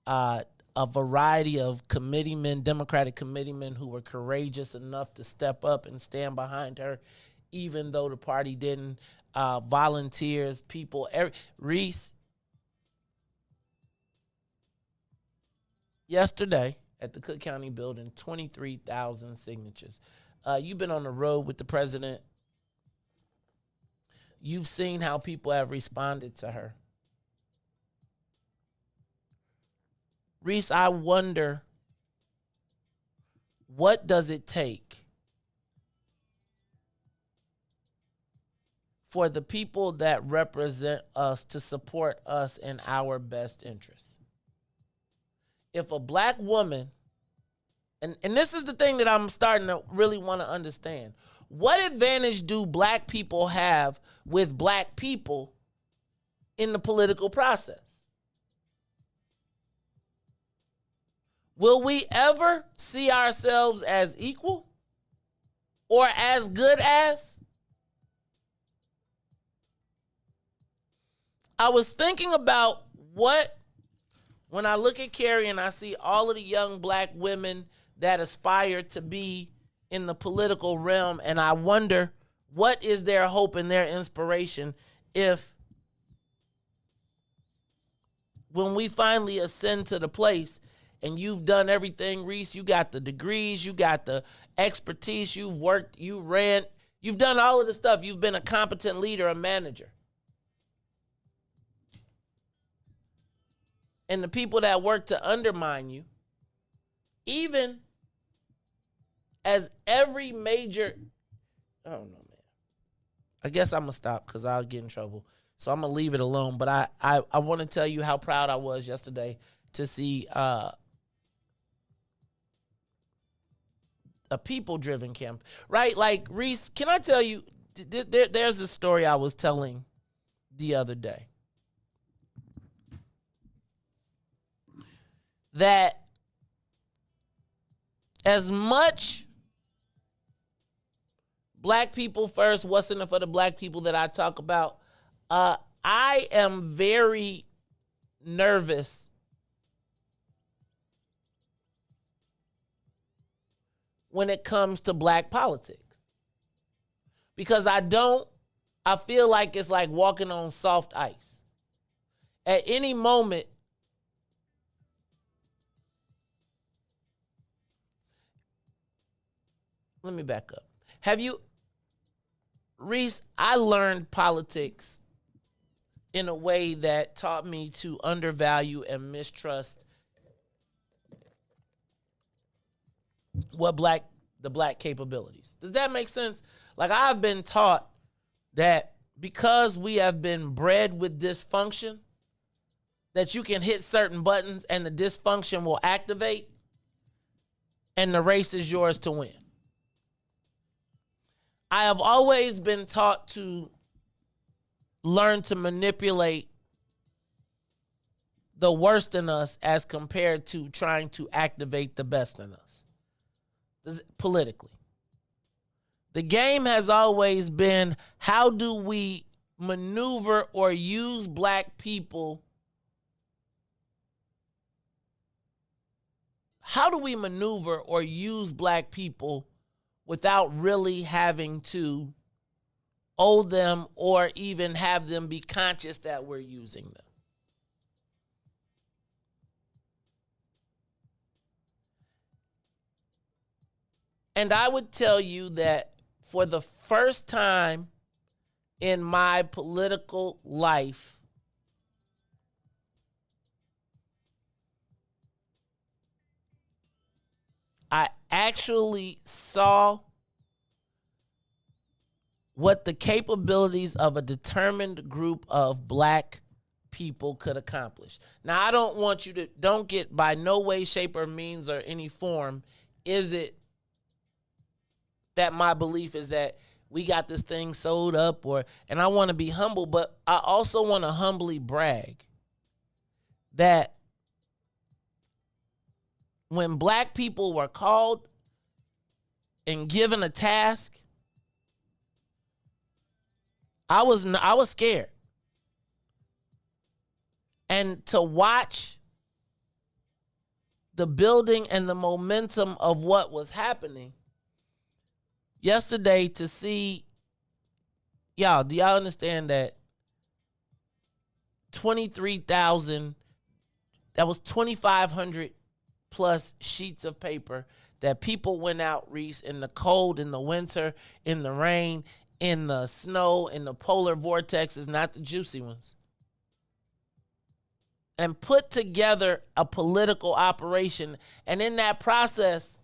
Speaker 3: a variety of committeemen, Democratic committeemen who were courageous enough to step up and stand behind her, even though the party didn't. Volunteers, people. Riis, yesterday at the Cook County building, 23,000 signatures. You've been on the road with the president. You've seen how people have responded to her. Riis, I wonder, what does it take for the people that represent us to support us in our best interests? If a black woman, and this is the thing that I'm starting to really want to understand, what advantage do black people have with black people in the political process? Will we ever see ourselves as equal or as good as? I was thinking about when I look at Carrie and I see all of the young black women that aspire to be in the political realm, and I wonder, what is their hope and their inspiration if, when we finally ascend to the place, and you've done everything, Riis, you got the degrees, you got the expertise, you've worked, you ran, you've done all of the stuff, you've been a competent leader, a manager. And the people that work to undermine you, even as every major, I don't know, man. I guess I'm going to stop because I'll get in trouble. So I'm going to leave it alone. But I want to tell you how proud I was yesterday to see a people-driven camp. Right? Like, Riis, can I tell you, there's a story I was telling the other day. That as much black people first, what's in it for the black people that I talk about, I am very nervous when it comes to black politics. Because I feel like it's like walking on soft ice. At any moment, let me back up. Riis, I learned politics in a way that taught me to undervalue and mistrust the black capabilities. Does that make sense? Like, I've been taught that because we have been bred with dysfunction, that you can hit certain buttons and the dysfunction will activate and the race is yours to win. I have always been taught to learn to manipulate the worst in us as compared to trying to activate the best in us politically. The game has always been, how do we maneuver or use black people? How do we maneuver or use black people without really having to owe them or even have them be conscious that we're using them? And I would tell you that for the first time in my political life,
Speaker 7: actually saw what the capabilities of a determined group of black people could accomplish. Now, I don't want you to, don't get by no way, shape, or means or any form, is it that my belief is that we got this thing sold up, and I want to be humble, but I also want to humbly brag that when black people were called and given a task, I was scared. And to watch the building and the momentum of what was happening yesterday, to see, y'all, do y'all understand that 23,000, that was 2,500 plus sheets of paper that people went out, Riis, in the cold, in the winter, in the rain, in the snow, in the polar vortexes, not the juicy ones, and put together a political operation. And in that process,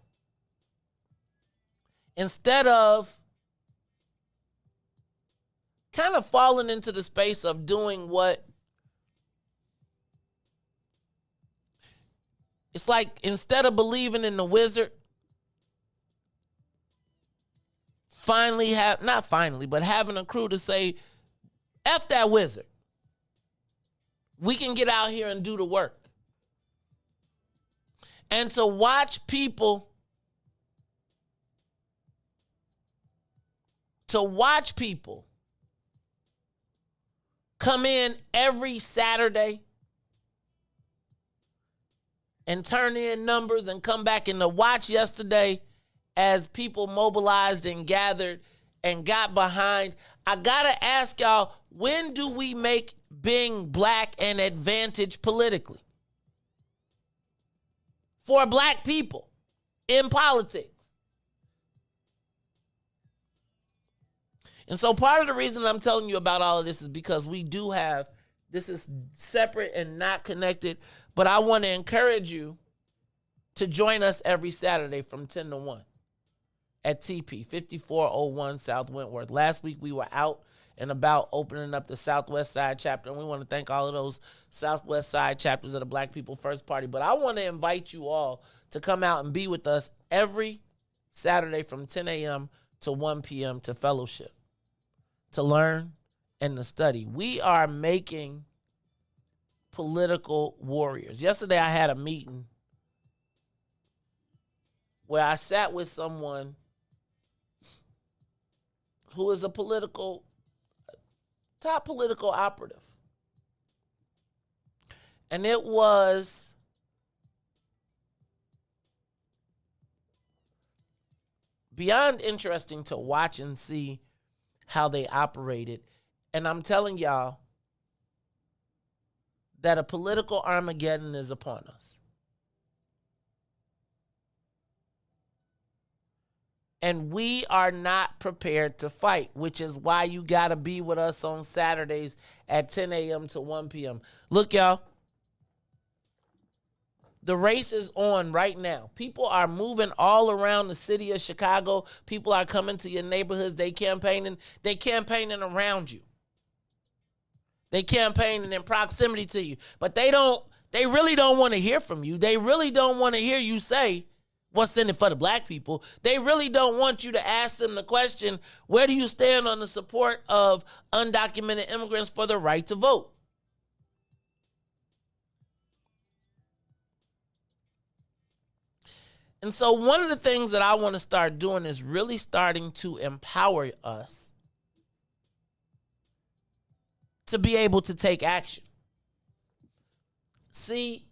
Speaker 7: instead of kind of falling into the space of doing what, it's like, instead of believing in the wizard, having a crew to say, F that wizard. We can get out here and do the work. And to watch people come in every Saturday and turn in numbers and come back, and to watch yesterday as people mobilized and gathered and got behind. I gotta ask y'all, when do we make being black an advantage politically? For black people in politics. And so part of the reason I'm telling you about all of this is because we do have, this is separate and not connected, but I want to encourage you to join us every Saturday from 10 to 1 at TP, 5401 South Wentworth. Last week we were out and about opening up the Southwest Side chapter, and we want to thank all of those Southwest Side chapters of the Black People First Party. But I want to invite you all to come out and be with us every Saturday from 10 a.m. to 1 p.m. to fellowship, to learn, and to study. We are making political warriors. Yesterday I had a meeting where I sat with someone who is a top political operative. And it was beyond interesting to watch and see how they operated. And I'm telling y'all that a political Armageddon is upon us. And we are not prepared to fight, which is why you got to be with us on Saturdays at 10 a.m. to 1 p.m. Look, y'all, the race is on right now. People are moving all around the city of Chicago. People are coming to your neighborhoods. They campaigning around you. They campaigning in proximity to you. But they really don't want to hear from you. They really don't want to hear you say what's in it for the black people. They really don't want you to ask them the question, where do you stand on the support of undocumented immigrants for the right to vote? And so one of the things that I want to start doing is really starting to empower us to be able to take action. See,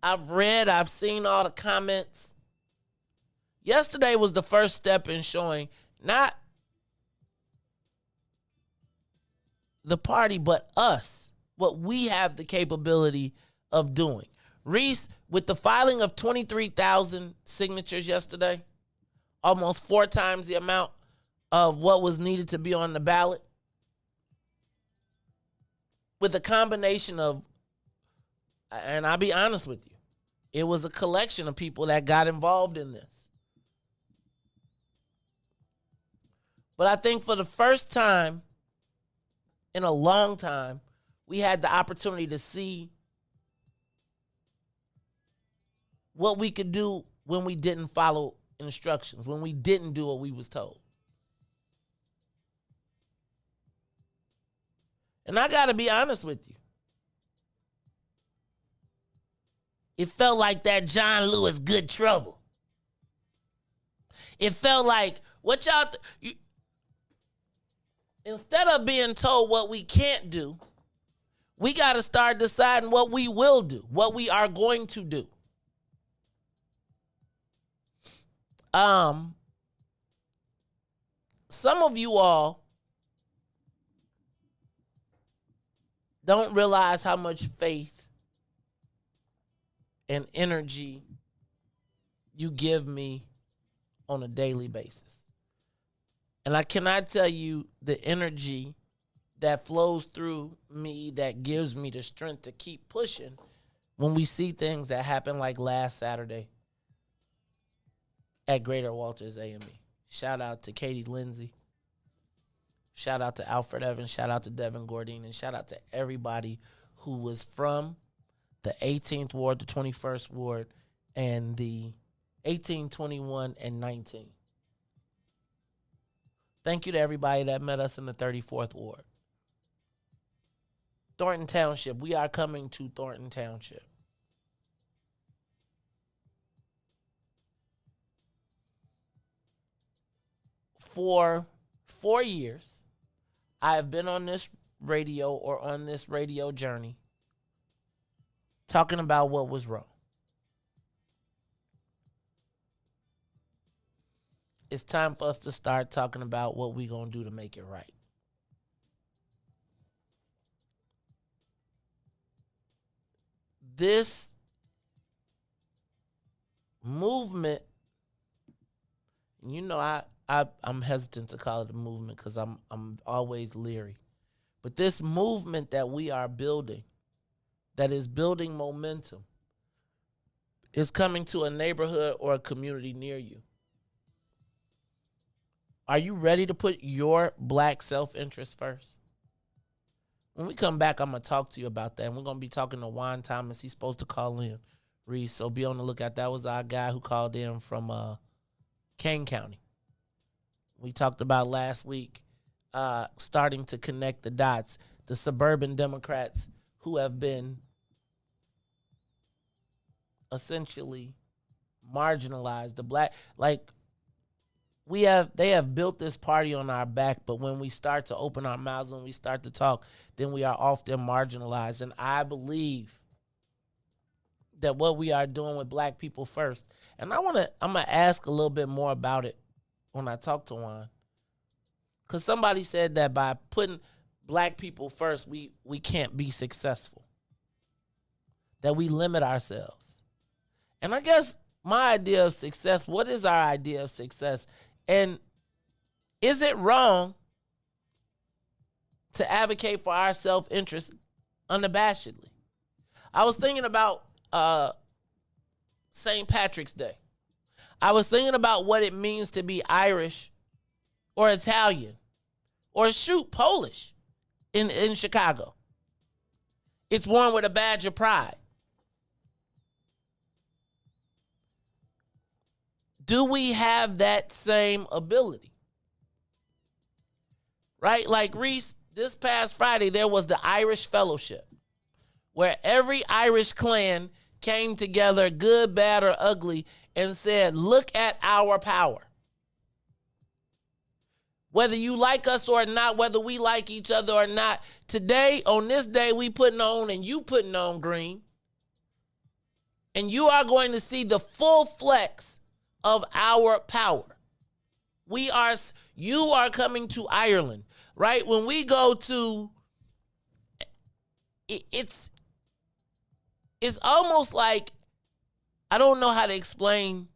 Speaker 7: I've seen all the comments. Yesterday was the first step in showing not the party, but us, what we have the capability of doing. Riis, with the filing of 23,000 signatures yesterday, almost 4 times the amount of what was needed to be on the ballot, with a combination of, and I'll be honest with you,
Speaker 3: It was a collection of people that got involved in this. But I think for the first time in a long time, we had the opportunity to see what we could do when we didn't follow instructions, when we didn't do what we was told. And I got to be honest with you. It felt like that John Lewis Good Trouble. It felt like, what y'all... instead of being told what we can't do, we got to start deciding what we will do, what we are going to do. Some of you all don't realize how much faith and energy you give me on a daily basis. And I cannot tell you the energy that flows through me that gives me the strength to keep pushing when we see things that happen like last Saturday at Greater Walters AME. Shout out to Katie Lindsay. Shout out to Alfred Evans. Shout out to Devin Gordine. And shout out to everybody who was from the 18th Ward, the 21st Ward, and the 18, 21, and 19. Thank you to everybody that met us in the 34th Ward. Thornton Township. We are coming to Thornton Township. For 4 years, I have been on this radio or on this radio journey talking about what was wrong. It's time for us to start talking about what we're going to do to make it right. This movement, you know, I'm hesitant to call it a movement because I'm always leery. But this movement that we are building, that is building momentum, is coming to a neighborhood or a community near you. Are you ready to put your black self-interest first? When we come back, I'm going to talk to you about that. And we're going to be talking to Juan Thomas. He's supposed to call in, Riis. So be on the lookout. That was our guy who called in from Kane County. We talked about last week starting to connect the dots. The suburban Democrats who have been essentially marginalized. The black, like, they have built this party on our back, but when we start to open our mouths and we start to talk, then we are often marginalized. And I believe that what we are doing with black people first, and I'm gonna ask a little bit more about it when I talk to Juan. Because somebody said that by putting black people first, we can't be successful. That we limit ourselves. And I guess my idea of success, what is our idea of success? And is it wrong to advocate for our self-interest unabashedly? I was thinking about St. Patrick's Day. I was thinking about what it means to be Irish or Italian or Polish in Chicago. It's worn with a badge of pride. Do we have that same ability? Right? Like Riis, this past Friday, there was the Irish Fellowship, where every Irish clan came together, good, bad, or ugly, and said, look at our power. Whether you like us or not, whether we like each other or not, today, on this day, we putting on and you putting on green. And you are going to see the full flex of our power. You are coming to Ireland, right? When we go to, it's almost like, I don't know how to explain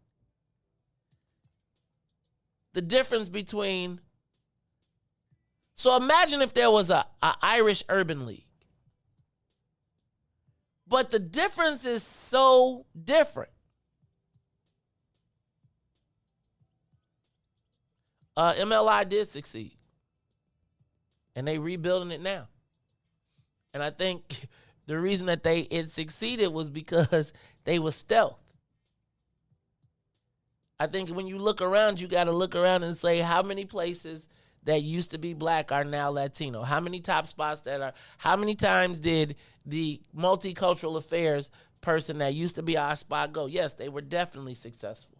Speaker 3: the difference between, so imagine if there was a Irish Urban League.
Speaker 7: But the difference is so different. MLI did succeed. And they rebuilding it now. And I think the reason that it succeeded was because they were stealth. I think when you look around, you got to look around and say how many places that used to be black are now Latino. How many top spots how many times did the multicultural affairs person that used to be our spot go? Yes, they were definitely successful.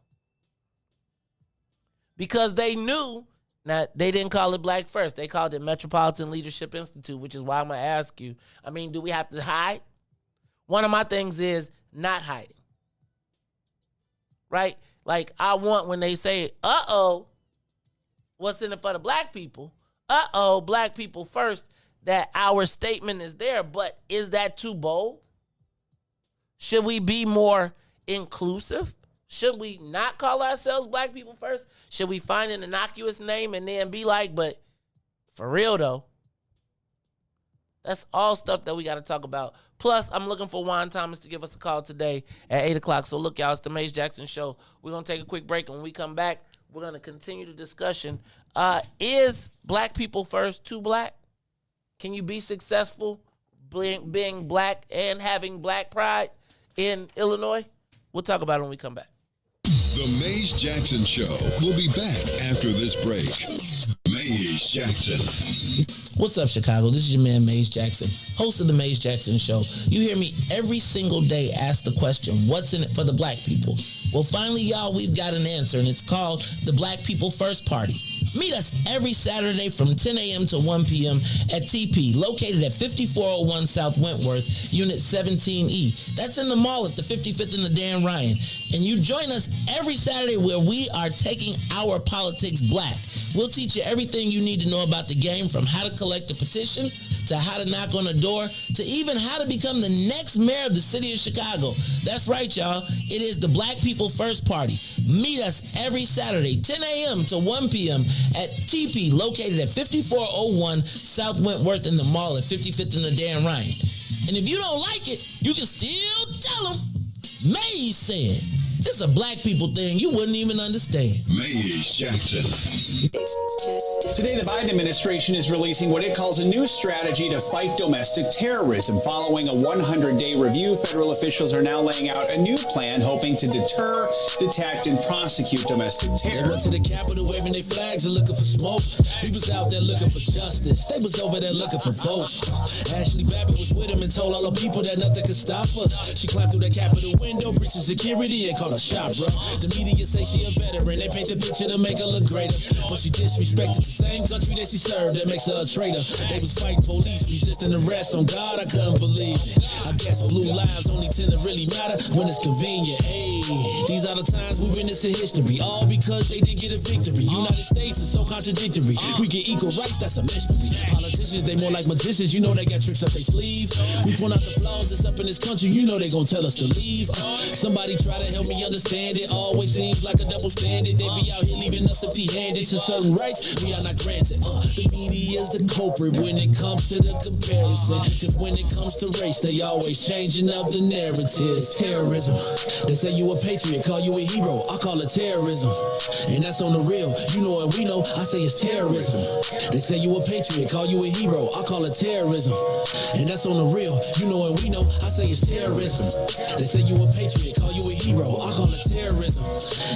Speaker 7: Because they knew that they didn't call it Black First. They called it Metropolitan Leadership Institute, which is why I'm going to ask you, I mean, do we have to hide? One of my things is not hiding. Right? Like, I want when they say, what's in it for the black people? Black people first, that our statement is there. But is that too bold? Should we be more inclusive? Should we not call ourselves black people first? Should we find an innocuous name and then be like, but for real though? That's all stuff that we got to talk about. Plus, I'm looking for Juan Thomas to give us a call today at 8 o'clock. So look, y'all, it's the Maze Jackson Show. We're going to take a quick break. And when we come back, we're going to continue the discussion. Is black people first too black? Can you be successful being black and having black pride in Illinois? We'll talk about it when we come back.
Speaker 1: The Maze Jackson Show. We'll be back after this break. Maze Jackson.
Speaker 3: What's up, Chicago? This is your man, Maze Jackson, host of the Maze Jackson Show. You hear me every single day ask the question, what's in it for the black people? Well, finally, y'all, we've got an answer, and it's called the Black People First Party. Meet us every Saturday from 10 a.m. to 1 p.m. at TP, located at 5401 South Wentworth, Unit 17E. That's in the mall at the 55th and the Dan Ryan. And you join us every Saturday where we are taking our politics black. We'll teach you everything you need to know about the game, from how to collect a petition, to how to knock on a door, to even how to become the next mayor of the city of Chicago. That's right, y'all. It is the Black People First Party. Meet us every Saturday, 10 a.m. to 1 p.m. at TP, located at 5401 South Wentworth in the mall at 55th and the Dan Ryan. And if you don't like it, you can still tell them Maze said. This is a black people thing you wouldn't even understand.
Speaker 1: Maze Jackson.
Speaker 11: Today, the Biden administration is releasing what it calls a new strategy to fight domestic terrorism. Following a 100-day review, federal officials are now laying out a new plan hoping to deter, detect, and prosecute domestic terror.
Speaker 6: They went to the Capitol waving their flags and looking for smoke. He was out there looking for justice. They was over there looking for votes. Ashley Babbitt was with him and told all the people that nothing could stop us. She climbed through the Capitol window, breached security, and called a shot, bro. The media say she a veteran. They paint the picture to make her look greater, but she disrespected the same country that she served. That makes her a traitor. They was fighting police, resisting arrest. On God, I couldn't believe it. I guess blue lives only tend to really matter when it's convenient. Hey, these are the times we witness in history, all because they didn't get a victory. United States is so contradictory. We get equal rights, that's a mystery. Politicians, they more like magicians. You know they got tricks up their sleeve. We point out the flaws that's up in this country. You know they gonna tell us to leave. Somebody try to help me understand. It always seems like a double standard. They be out here leaving us empty-handed to certain rights we are not granted. The media is the culprit when it comes to the comparison. Cause when it comes to race, they always changing up the narrative. Terrorism. They say you a patriot, call you a hero. I call it terrorism. And that's on the real. You know what we know, I say it's terrorism. They say you a patriot, call you a hero. I call it terrorism. And that's on the real. You know what we know, I say it's terrorism. They say you a patriot, call you a hero. I call it terrorism,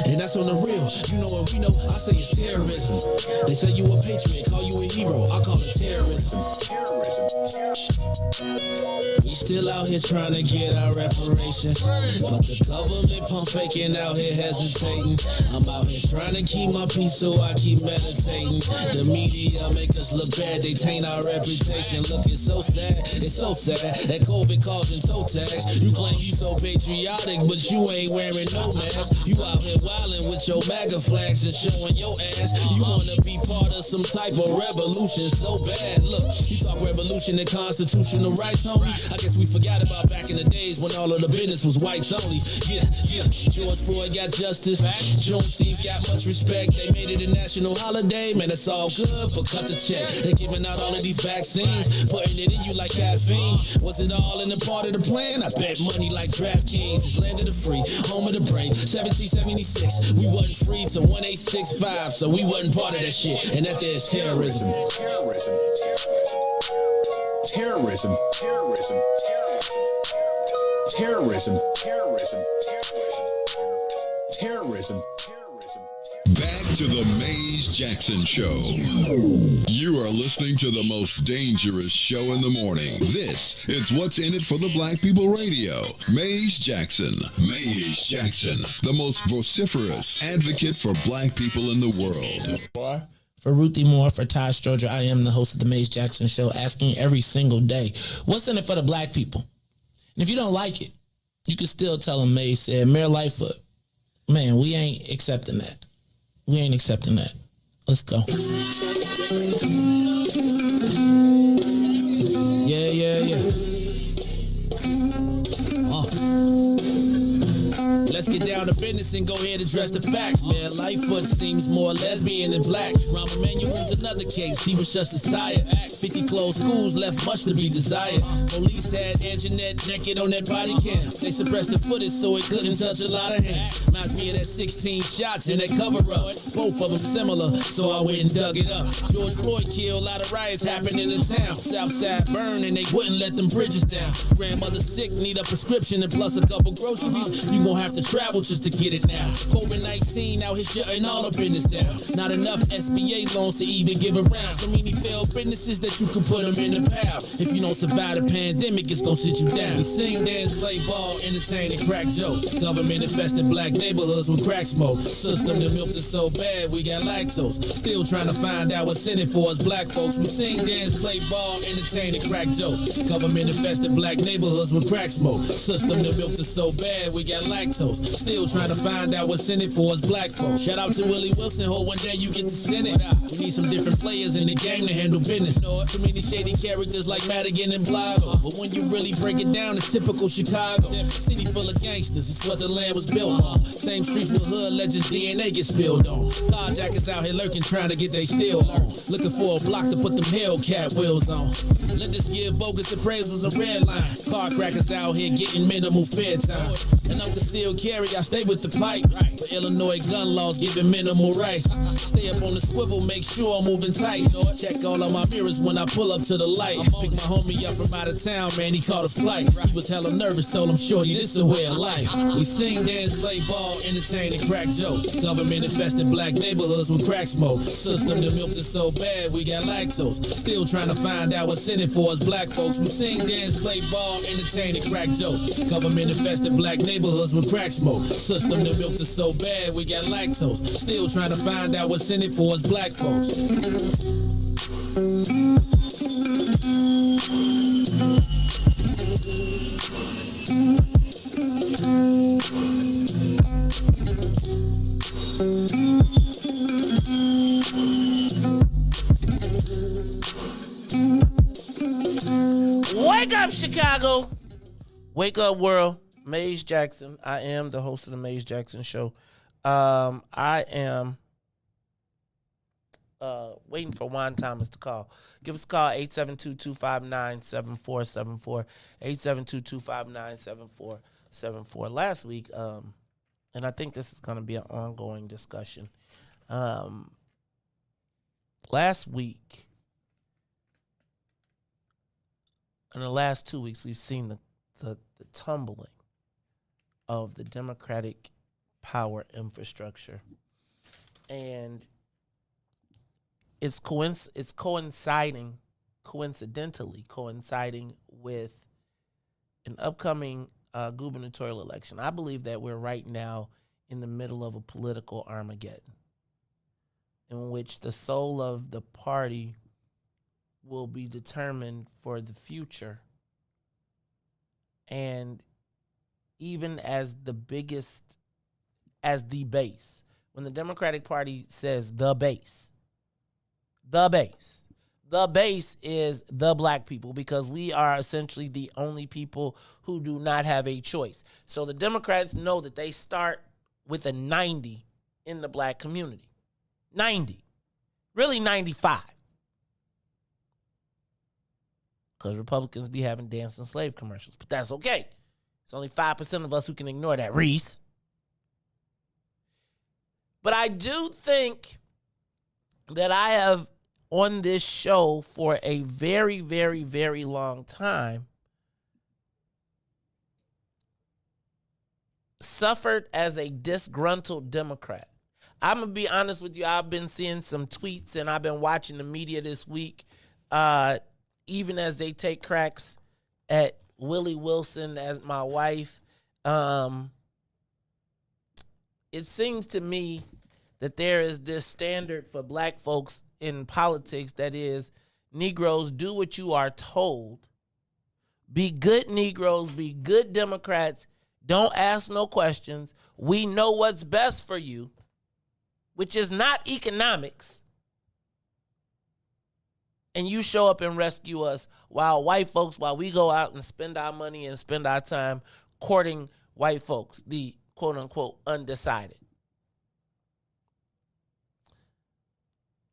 Speaker 6: and that's on the real. You know what we know, I say it's terrorism. They say you a patriot, call you a hero. I call it terrorism. We still out here trying to get our reparations, but the government pump faking out here hesitating. I'm out here trying to keep my peace, so I keep meditating. The media make us look bad, they taint our reputation. Look, it's so sad that COVID causing toe tags. You claim you so patriotic, but you ain't wearing no mask. boss. You out here wildin' with your MAGA flags and showing your ass. You wanna be part of some type of revolution so bad. Look, you talk revolution and constitutional rights, homie. I guess we forgot about back in the days when all of the business was whites only. Yeah. George Floyd got justice. Juneteenth got much respect. They made it a national holiday. Man, it's all good, but cut the check. They're giving out all of these vaccines, putting it in you like caffeine. Was it all in the part of the plan? I bet money like DraftKings. It's land of the free, home of the brave. 1776, we wasn't free till 1865, so we wasn't part of that shit. And that there's terrorism.
Speaker 11: Terrorism. Terrorism. Terrorism. Terrorism. Terrorism. Terrorism.
Speaker 1: Back to the Maze Jackson Show. You are listening to the most dangerous show in the morning. This is What's in It for the Black People Radio. Maze Jackson. Maze Jackson, the most vociferous advocate for black people in the world.
Speaker 3: For Ruthie Moore, for Todd Stroger, I am the host of the Maze Jackson Show, asking every single day, what's in it for the black people? And if you don't like it, you can still tell them Maze said, Mayor Lightfoot, man, we ain't accepting that. We ain't accepting that. Let's go.
Speaker 6: Yeah. Let's get down to business and go ahead and address the facts, man. Lightfoot seems more lesbian than black. Rahm Emanuel's another case. He was just as tired. 50 closed schools left much to be desired. Police had Anjanette naked on that body cam. They suppressed the footage so it couldn't touch a lot of hands. Reminds me of that 16 shots in that cover-up. Both of them similar, so I went and dug it up. George Floyd killed, a lot of riots happening in town. Southside burned and they wouldn't let them bridges down. Grandmother sick, need a prescription and plus a couple groceries. You gon' have to travel just to get it now. COVID-19 out here shutting all the business down. Not enough SBA loans to even give around. So many failed businesses that you could put them in the pile. If you don't survive the pandemic, it's gonna sit you down. We sing, dance, play ball, entertain, and crack jokes. Government infested black neighborhoods with crack smoke. System that milked us so bad, we got lactose. Still trying to find out what's in it for us black folks. We sing, dance, play ball, entertain, and crack jokes. Government infested black neighborhoods with crack smoke. System that milked us so bad, we got lactose. Still trying to find out what's in it for us black folks. Shout out to Willie Wilson, hope one day you get to Senate. We need some different players in the game to handle business. Too many shady characters like Madigan and Blago. But when you really break it down, it's typical Chicago. City full of gangsters, it's what the land was built on. Same streets with hood legends, DNA get spilled on. Carjackers out here lurking, trying to get they steal on. Looking for a block to put them Hellcat wheels on. Let us give bogus appraisals a red line. Car crackers out here getting minimal fair time. And I'm concealed carry, I stay with the pipe. But Illinois gun laws giving minimal rights. Stay up on the swivel, make sure I'm moving tight. Check all of my mirrors when I pull up to the light. Pick my homie up from out of town, man, he caught a flight. He was hella nervous, told him, shorty, this is a way of life. We sing, dance, play ball, entertain, and crack jokes. Government infested black neighborhoods with crack smoke. System that milked us so bad, we got lactose. Still trying to find out what's in it for us black folks. We sing, dance, play ball, entertain, and crack jokes. Government infested black neighborhoods with crack smoke. System that milked us so bad, we got lactose. Still trying to find out what's in it for us black folks.
Speaker 7: Wake up, Chicago. Wake up, world. Maze Jackson. I am the host of the Maze Jackson Show. I am waiting for Juan Thomas to call. Give us a call, 872-259-7474. 872-259-7474. Last week, and I think this is going to be an ongoing discussion. Last week, in the last 2 weeks, we've seen the tumbling of the Democratic power infrastructure. And it's coinciding with an upcoming gubernatorial election. I believe that we're right now in the middle of a political Armageddon in which the soul of the party will be determined for the future. And even as the biggest
Speaker 3: as the base. When the Democratic Party says the base is the black people, because we are essentially the only people who do not have a choice. So the Democrats know that they start with a 90 in the black community. 90. Really 95. Because Republicans be having dancing slave commercials. But that's okay. It's only 5% of us who can ignore that, Riis. But I do think that I have, on this show for a very, very, very long time, suffered as a disgruntled Democrat. I'm going to be honest with you. I've been seeing some tweets and I've been watching the media this week, even as they take cracks at Willie Wilson as my wife. It seems to me that there is this standard for black folks in politics that is, Negroes, do what you are told. Be good Negroes, be good Democrats. Don't ask no questions. We know what's best for you, which is not economics. And you show up and rescue us, while white folks, while we go out and spend our money and spend our time courting white folks, the quote-unquote undecided.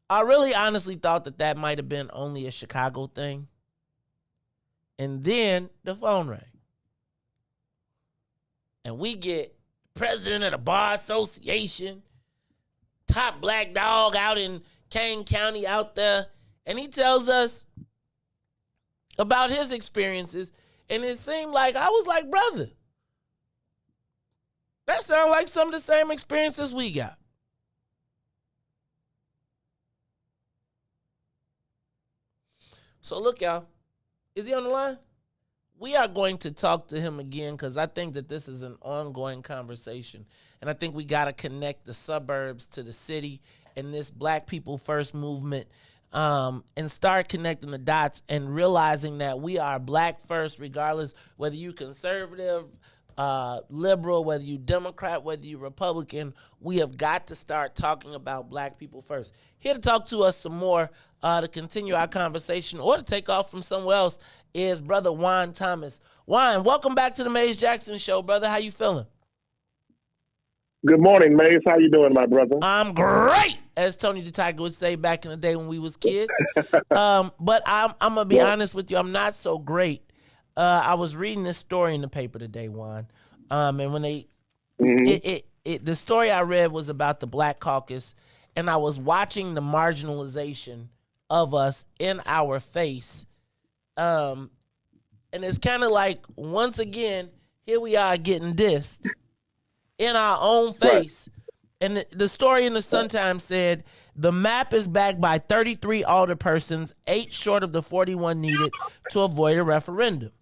Speaker 3: I really honestly thought that that might have been only a Chicago thing. And then the phone rang. And we get president of the Bar Association, top black dog out in Kane County out there, and he tells us about his experiences. And it seemed like, I was like, brother, that sounds like some of the same experiences we got. So look, y'all, is he on the line? We are going to talk to him again, because I think that this is an ongoing conversation. And I think we got to connect the suburbs to the city and this Black People First movement, and start connecting the dots and realizing that we are black first, regardless whether you conservative, liberal, whether you Democrat, whether you Republican. We have got to start talking about black people first. Here to talk to us some more, to continue our conversation or to take off from somewhere else, is brother Juan Thomas. Juan, welcome back to the Maze Jackson Show, brother. How you feeling?
Speaker 9: Good morning, Maze. How you doing, my brother?
Speaker 3: I'm great, as Tony the Tiger would say back in the day when we was kids. But I'm gonna be honest with you, I'm not so great. I was reading this story in the paper today, Juan. And when they, the story I read was about the Black Caucus, and I was watching the marginalization of us in our face. And it's kind of like, once again, here we are getting dissed in our own face. Right. And the story in the Sun-Times said, the map is backed by 33 alderpersons, 8 short of the 41 needed to avoid a referendum.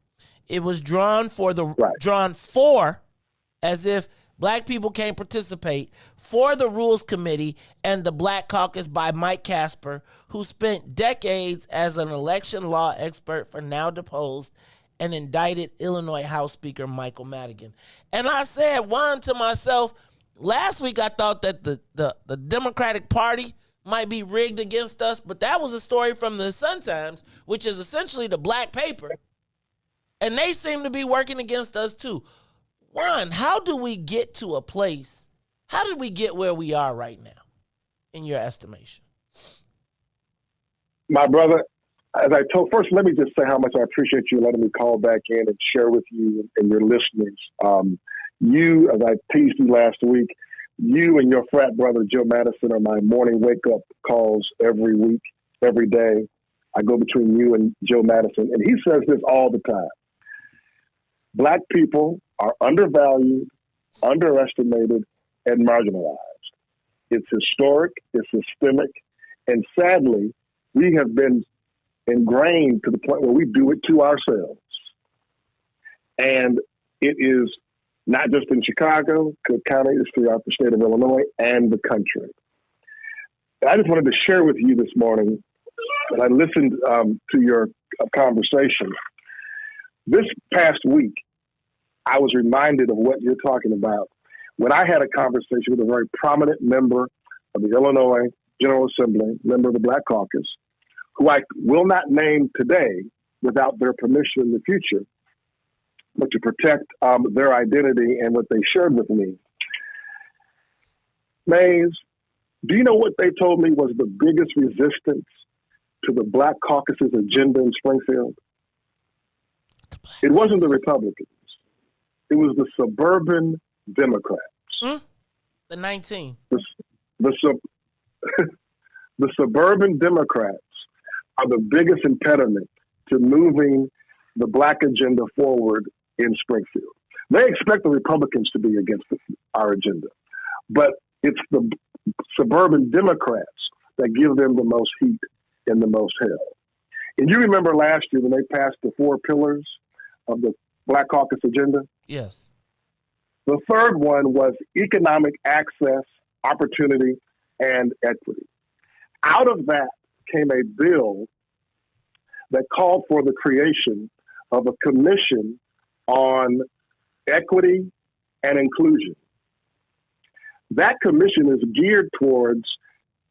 Speaker 3: It was drawn for, as if black people can't participate, for the Rules Committee and the Black Caucus by Mike Casper, who spent decades as an election law expert for now deposed and indicted Illinois House Speaker Michael Madigan. And I said, Juan, to myself, last week I thought that the Democratic Party might be rigged against us, but that was a story from the Sun-Times, which is essentially the black paper, and they seem to be working against us too. Juan, how do we get to a place, how did we get where we are right now, in your estimation?
Speaker 9: My brother, as I told, first, let me just say how much I appreciate you letting me call back in and share with you and your listeners. You, as I teased you last week, you and your frat brother, Joe Madison, are my morning wake-up calls every week, every day. I go between you and Joe Madison, and he says this all the time. Black people are undervalued, underestimated, and marginalized. It's historic, it's systemic, and sadly, we have been ingrained to the point where we do it to ourselves. And it is not just in Chicago, Cook County, it's throughout the state of Illinois and the country. I just wanted to share with you this morning, and I listened to your conversation. This past week, I was reminded of what you're talking about
Speaker 12: when I had a conversation with a very prominent member of the Illinois General Assembly, member of the Black Caucus, who I will not name today without their permission in the future, but to protect their identity and what they shared with me. Mays, do you know what they told me was the biggest resistance to the Black Caucus's agenda in Springfield? It wasn't the Republicans. It was the suburban Democrats.
Speaker 3: The 19.
Speaker 12: The suburban Democrats are the biggest impediment to moving the Black agenda forward in Springfield. They expect the Republicans to be against our agenda, but it's the suburban Democrats that give them the most heat and the most hell. And you remember last year when they passed the 4 pillars of the Black Caucus agenda?
Speaker 3: Yes.
Speaker 12: The third one was economic access, opportunity, and equity. Out of that came a bill that called for the creation of a commission on equity and inclusion. That commission is geared towards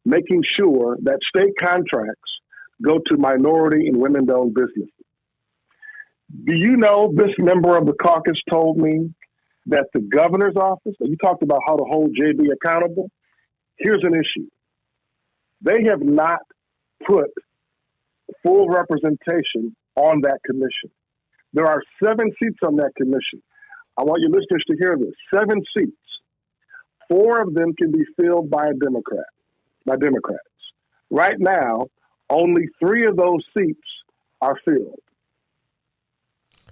Speaker 12: making sure that state contracts go to minority and women-owned businesses. Do you know this member of the caucus told me that the governor's office, you talked about how to hold JB accountable. Here's an issue. They have not put full representation on that commission. There are 7 seats on that commission. I want your listeners to hear this. 7 seats. 4 of them can be filled by Democrats. Right now, only 3 of those seats are filled.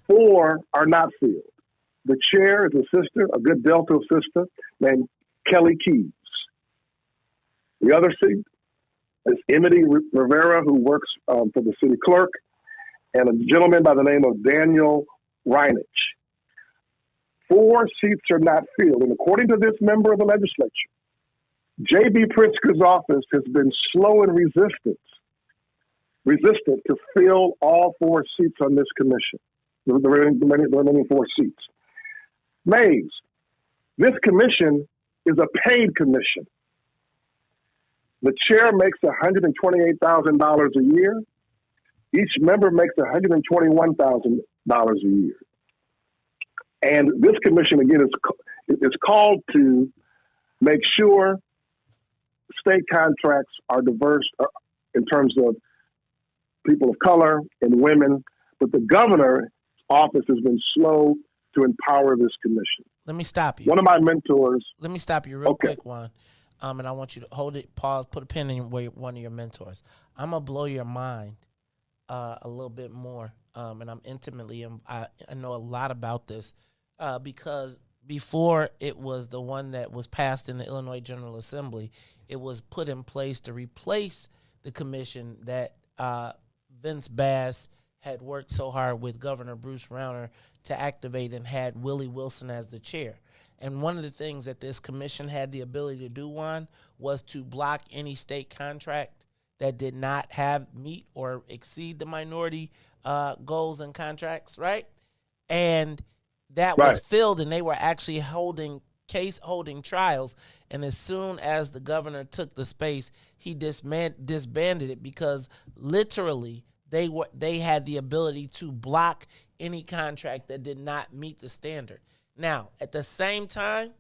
Speaker 12: 4 are not filled. The chair is a sister, a good Delta sister, named Kelly Keys. The other seat is Emily Rivera, who works for the city clerk, and a gentleman by the name of Daniel Reinich. 4 seats are not filled. And according to this member of the legislature, J.B. Pritzker's office has been slow and resistant to fill all 4 seats on this commission, the remaining 4 seats. Mays, this commission is a paid commission. The chair makes $128,000 a year. Each member makes $121,000 a year. And this commission, again, is called to make sure state contracts are diverse in terms of people of color and women. But the governor's office has been slow to empower this commission.
Speaker 3: Let me stop you.
Speaker 12: One of my mentors.
Speaker 3: Let me stop you real quick, Juan. And I want you to hold it, pause, put a pin in one of your mentors. I'm going to blow your mind a little bit more. And I'm intimately, I know a lot about this because before it was the one that was passed in the Illinois General Assembly, it was put in place to replace the commission that Vince Bass had worked so hard with Governor Bruce Rauner to activate and had Willie Wilson as the chair. And one of the things that this commission had the ability to do, Juan, was to block any state contract that did not meet or exceed the minority goals and contracts, right? And that was filled, and they were actually holding trials. And as soon as the governor took the space, he disbanded it because literally they had the ability to block any contract that did not meet the standard. Now, at the same time,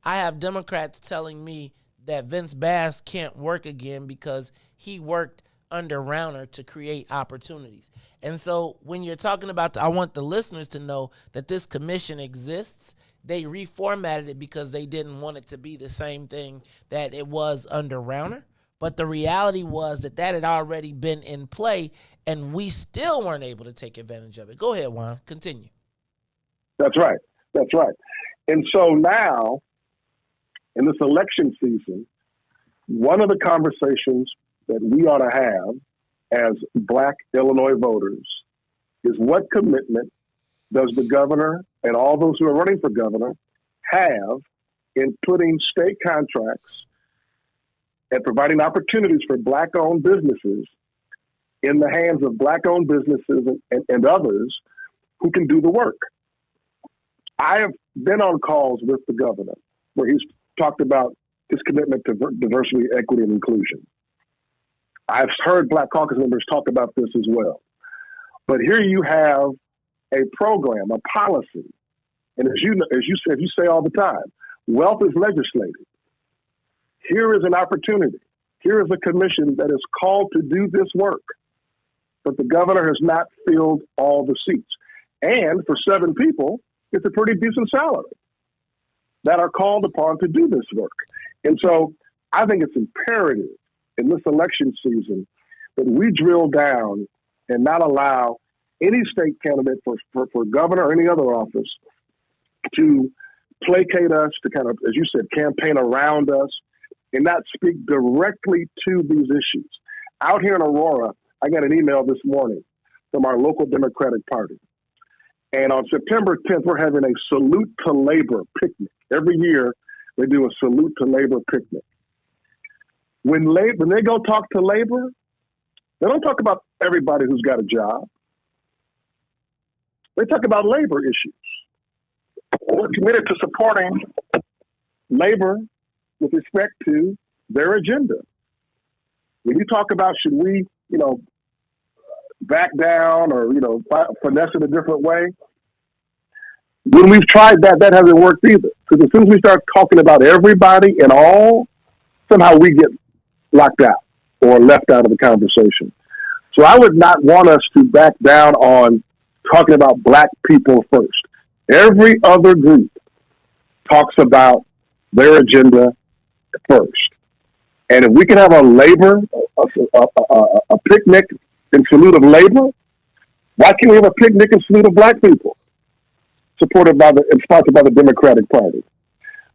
Speaker 3: I have Democrats telling me that Vince Bass can't work again because he worked under Rauner to create opportunities. And so when you're talking about, I want the listeners to know that this commission exists. They reformatted it because they didn't want it to be the same thing that it was under Rauner. But the reality was that had already been in play, and we still weren't able to take advantage of it. Go ahead, Juan. Continue.
Speaker 12: That's right. That's right. And so now, in this election season, one of the conversations that we ought to have as Black Illinois voters is what commitment does the governor and all those who are running for governor have in putting state contracts and providing opportunities for Black-owned businesses in the hands of Black-owned businesses and others who can do the work. I have been on calls with the governor where he's talked about his commitment to diversity, equity, and inclusion. I've heard Black Caucus members talk about this as well. But here you have a program, a policy, and as you say all the time, wealth is legislated. Here is an opportunity. Here is a commission that is called to do this work, but the governor has not filled all the seats. And for 7 people, it's a pretty decent salary that are called upon to do this work. And so I think it's imperative in this election season that we drill down and not allow any state candidate for governor or any other office to placate us, to kind of, as you said, campaign around us and not speak directly to these issues. Out here in Aurora, I got an email this morning from our local Democratic Party. And on September 10th, we're having a Salute to Labor picnic. Every year, they do a Salute to Labor picnic. When they go talk to labor, they don't talk about everybody who's got a job. They talk about labor issues. We're committed to supporting labor with respect to their agenda. When you talk about should we, back down or, finesse it a different way, when we've tried that, that hasn't worked either. Because as soon as we start talking about everybody and all, somehow we get locked out or left out of the conversation. So I would not want us to back down on talking about Black people first. Every other group talks about their agenda first. And if we can have a labor, a picnic in salute of labor, why can't we have a picnic in salute of Black people? Supported by and sponsored by the Democratic Party.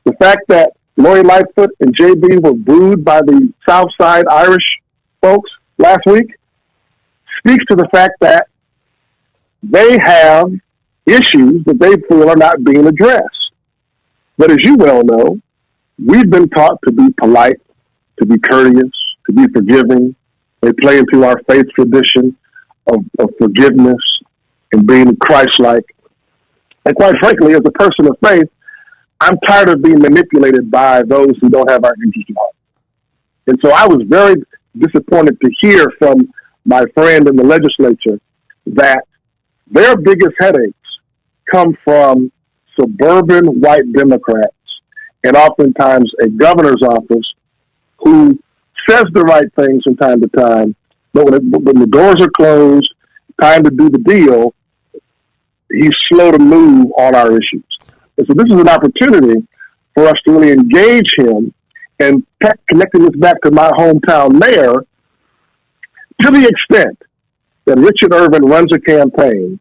Speaker 12: The fact that Lori Lightfoot and JB were booed by the Southside Irish folks last week speaks to the fact that they have issues that they feel are not being addressed. But as you well know, we've been taught to be polite, to be courteous, to be forgiving. They play into our faith tradition of forgiveness and being Christ-like. And quite frankly, as a person of faith, I'm tired of being manipulated by those who don't have our interest in heart. And so I was very disappointed to hear from my friend in the legislature that their biggest headaches come from suburban white Democrats and oftentimes a governor's office who says the right things from time to time, but when the doors are closed, time to do the deal, he's slow to move on our issues. And so this is an opportunity for us to really engage him and connecting this back to my hometown mayor to the extent that Richard Irvin runs a campaign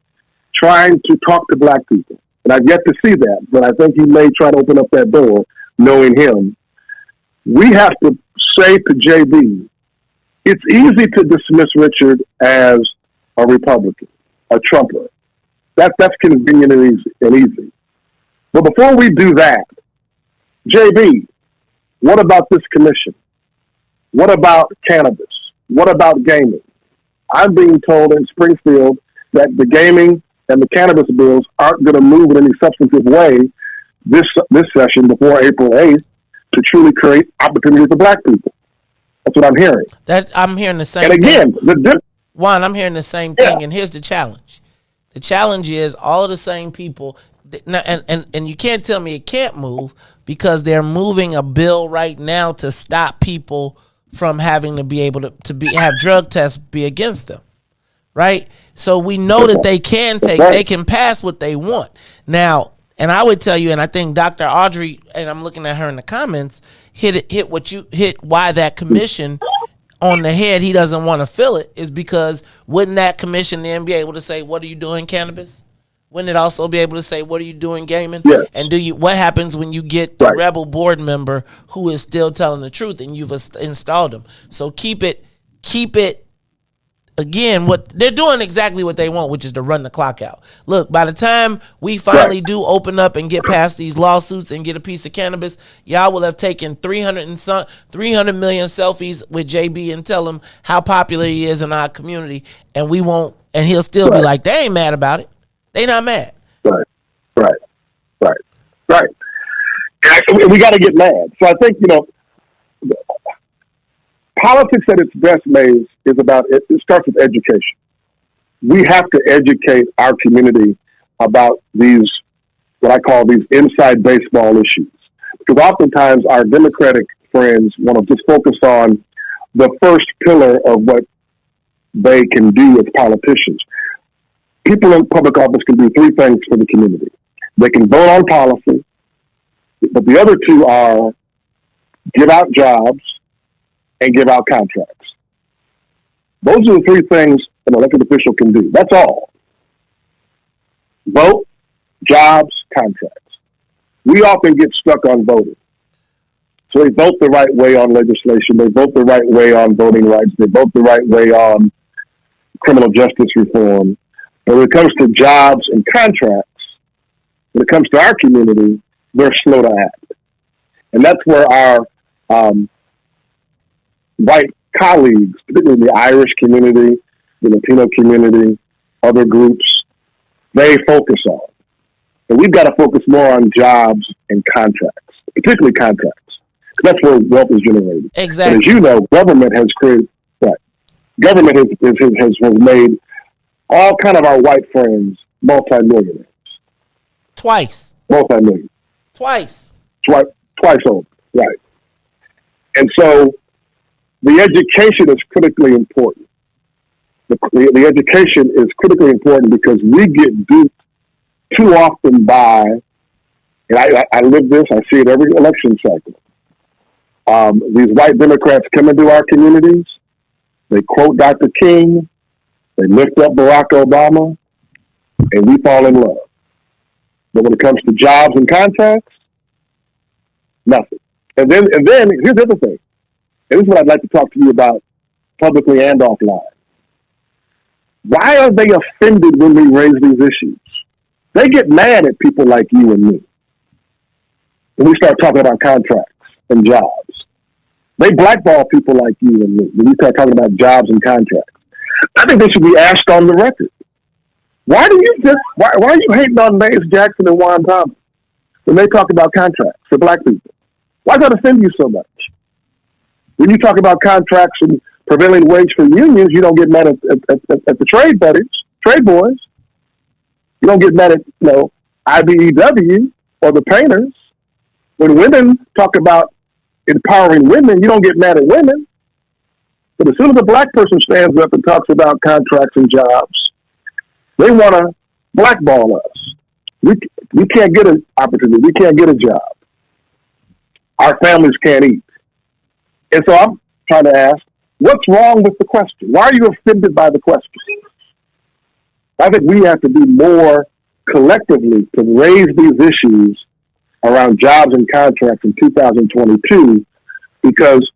Speaker 12: trying to talk to Black people. And I've yet to see that, but I think he may try to open up that door, knowing him. We have to say to JB, it's easy to dismiss Richard as a Republican, a Trumper. That's convenient and easy. But before we do that, JB, what about this commission? What about cannabis? What about gaming? I'm being told in Springfield that the gaming and the cannabis bills aren't going to move in any substantive way this session before April 8th to truly create opportunity for Black people. That's what I'm hearing.
Speaker 3: I'm hearing the same
Speaker 12: thing. And again,
Speaker 3: Juan, I'm hearing the same thing, and here's the challenge. The challenge is all of the same people, and you can't tell me it can't move because they're moving a bill right now to stop people from having to be able to have drug tests be against them, right? So we know that they can pass what they want. Now, and I would tell you, and I think Dr. Audrey, and I'm looking at her in the comments, hit why that commission on the head, he doesn't want to fill it, is because wouldn't that commission then be able to say, what are you doing, cannabis? Wouldn't it also be able to say, what are you doing, gaming?
Speaker 12: Yes.
Speaker 3: And what happens when you get the rebel board member who is still telling the truth and you've installed them? So keep it, again, what they're doing exactly what they want, which is to run the clock out. Look, by the time we finally do open up and get past these lawsuits and get a piece of cannabis, y'all will have taken 300 million selfies with JB and tell him how popular he is in our community, and we won't, and he'll still be like, they ain't mad about it. They not mad.
Speaker 12: Right. Right. And we got to get mad. So I think, politics at its best, Maze, is about, it starts with education. We have to educate our community about these, what I call these inside baseball issues. Because oftentimes our Democratic friends want to just focus on the first pillar of what they can do as politicians. People in public office can do three things for the community. They can vote on policy, but the other two are give out jobs and give out contracts. Those are the three things an elected official can do. That's all. Vote, jobs, contracts. We often get stuck on voting. So they vote the right way on legislation. They vote the right way on voting rights. They vote the right way on criminal justice reform. But when it comes to jobs and contracts, when it comes to our community, they're slow to act. And that's where our white colleagues, particularly the Irish community, the Latino community, other groups, they focus on. And we've got to focus more on jobs and contracts, particularly contracts. That's where wealth is generated.
Speaker 7: Exactly.
Speaker 12: And as you know, government has created, right? Government has made all kind of our white friends multimillionaires.
Speaker 7: Twice.
Speaker 12: Multimillionaires.
Speaker 7: Twice over, right? And so the education is critically important. The education is critically important because we get duped too often by, and I live this, I see it every election cycle. These white Democrats come into our communities, they quote Dr. King, they lift up Barack Obama, and we fall in love. But when it comes to jobs and contracts, nothing. And then here's the other thing. And this is what I'd like to talk to you about publicly and offline. Why are they offended when we raise these issues? They get mad at people like you and me when we start talking about contracts and jobs. They blackball people like you and me when we start talking about jobs and contracts. I think they should be asked on the record. Why are you hating on Mays Jackson and Juan Thomas when they talk about contracts for black people? Why does that offend you so much? When you talk about contracts and prevailing wage for unions, you don't get mad at the trade buddies, trade boys. You don't get mad at IBEW or the painters. When women talk about empowering women, you don't get mad at women. But as soon as a black person stands up and talks about contracts and jobs, they want to blackball us. We can't get an opportunity. We can't get a job. Our families can't eat. And so I'm trying to ask, what's wrong with the question? Why are you offended by the question? I think we have to do more collectively to raise these issues around jobs and contracts in 2022, because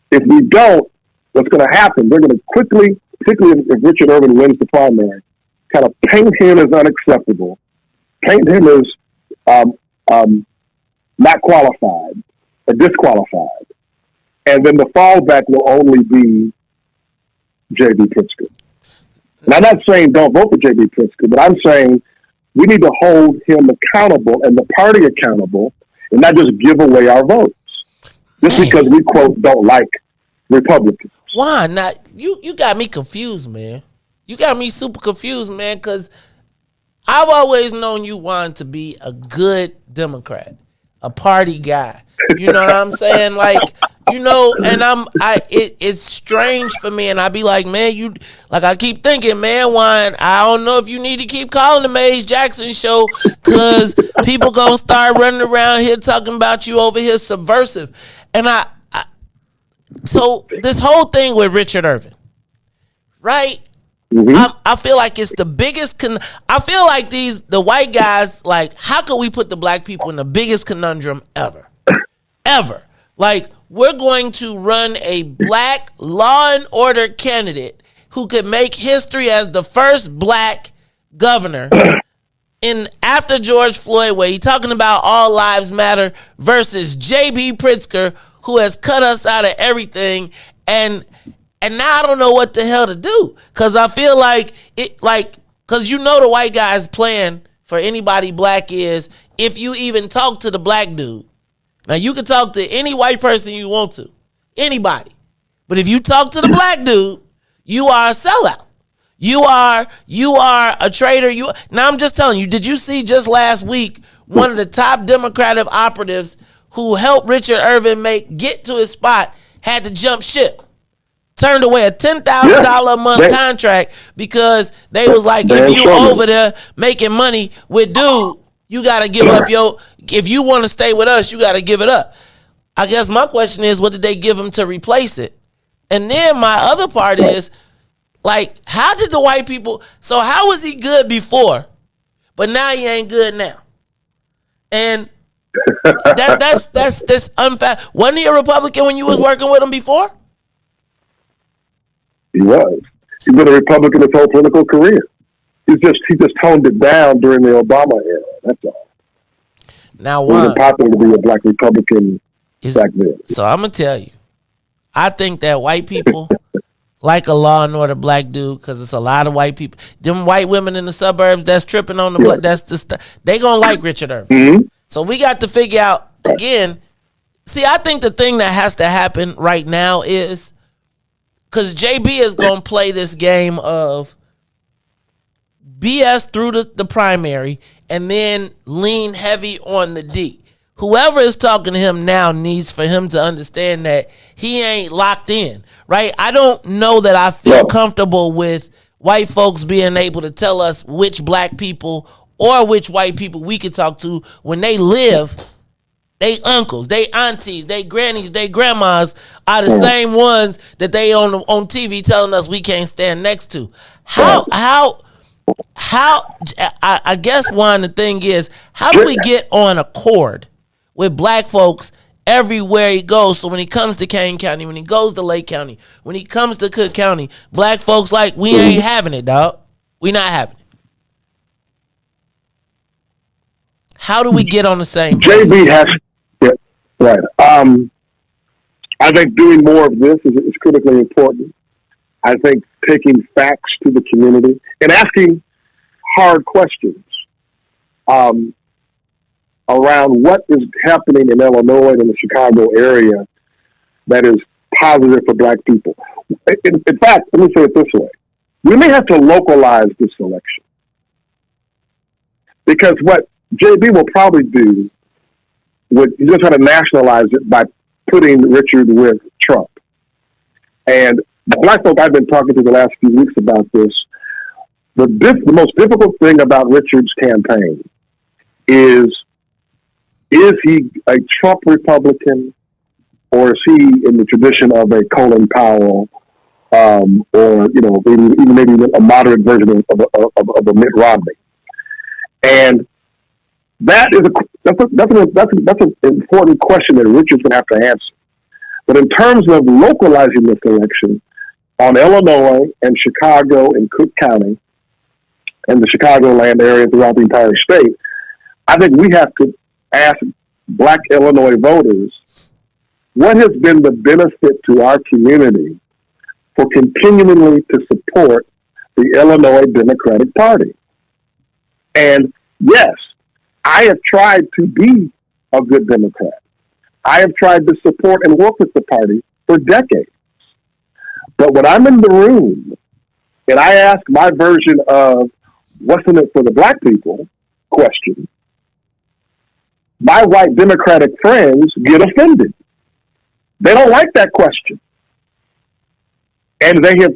Speaker 7: if we don't, what's going to happen, they're going to quickly, particularly if Richard Irvin wins the primary, kind of paint him as unacceptable, paint him as not qualified or disqualified. And then the fallback will only be J.B. Pritzker. And I'm not saying don't vote for J.B. Pritzker, but I'm saying we need to hold him accountable and the party accountable and not just give away our votes. Just because we, quote, don't like Republicans. Why not? You got me confused, man. You got me super confused, man, because I've always known you, Juan, to be a good Democrat, a party guy. You know what I'm saying? Like, and it's strange for me, and I be like, man, I keep thinking, man, Juan, I don't know if you need to keep calling the Mays Jackson show, because people gonna start running around here talking about you over here subversive. And so this whole thing with Richard Irvin, right? Mm-hmm. I feel like it's the biggest. I feel like the white guys, like, how can we put the black people in the biggest conundrum ever? Ever. Like, we're going to run a black law and order candidate who could make history as the first black governor after George Floyd, where he's talking about all lives matter, versus J.B. Pritzker, who has cut us out of everything. And now I don't know what the hell to do. Because I feel like because the white guy's plan for anybody black is, if you even talk to the black dude, now you can talk to any white person you want to, anybody. But if you talk to the black dude, you are a sellout. You are a traitor. Now I'm just telling you, did you see just last week one of the top Democratic operatives who helped Richard Irvin get to his spot had to jump ship? Turned away a $10,000 a month contract because they was like, if you over there making money with dude, you got to give up if you want to stay with us, you got to give it up. I guess my question is, what did they give him to replace it? And then my other part is, like, how did the white people, so how was he good before, but now he ain't good now? And that's unfair. Wasn't he a Republican when you was working with him before?
Speaker 12: He was. He's been a Republican his whole political career. He just toned it down during the Obama era. That's all.
Speaker 7: Now,
Speaker 12: it wasn't popular to be a black Republican back then. So
Speaker 7: I'm gonna tell you, I think that white people like a Law and Order black dude because it's a lot of white people. Them white women in the suburbs that's tripping on the black. That's the stuff they gonna like Richard Irvin. Mm-hmm. So we got to figure out again. See, I think the thing that has to happen right now is because JB is gonna play this game of BS through the primary and then lean heavy on the D. Whoever is talking to him now needs for him to understand that he ain't locked in, right? I don't know that I feel comfortable with white folks being able to tell us which black people or which white people we could talk to when they live. They uncles, they aunties, they grannies, they grandmas are the same ones that they on TV telling us we can't stand next to. How I guess one, the thing is, how do we get on accord with black folks everywhere he goes? So when he comes to Kane County, when he goes to Lake County, when he comes to Cook County, black folks like, we ain't having it, dog. We not having it. How do we get on the same page?
Speaker 12: JB has, right. I think doing more of this is critically important. I think taking facts to the community and asking hard questions around what is happening in Illinois and the Chicago area that is positive for black people. In fact, let me say it this way. We may have to localize this election because what JB will probably do would just try to nationalize it by putting Richard with Trump. And the black folk I've been talking to the last few weeks about this, the most difficult thing about Richard's campaign is he a Trump Republican or is he in the tradition of a Colin Powell or maybe a moderate version of a Mitt Romney? And that's an important question that Richard's going to have to answer. But in terms of localizing this election on Illinois and Chicago and Cook County and the Chicagoland area throughout the entire state, I think we have to ask black Illinois voters, what has been the benefit to our community for continually to support the Illinois Democratic Party? And yes, I have tried to be a good Democrat. I have tried to support and work with the party for decades. But when I'm in the room and I ask my version of what's in it for the black people question, my white Democratic friends get offended. They don't like that question. And they have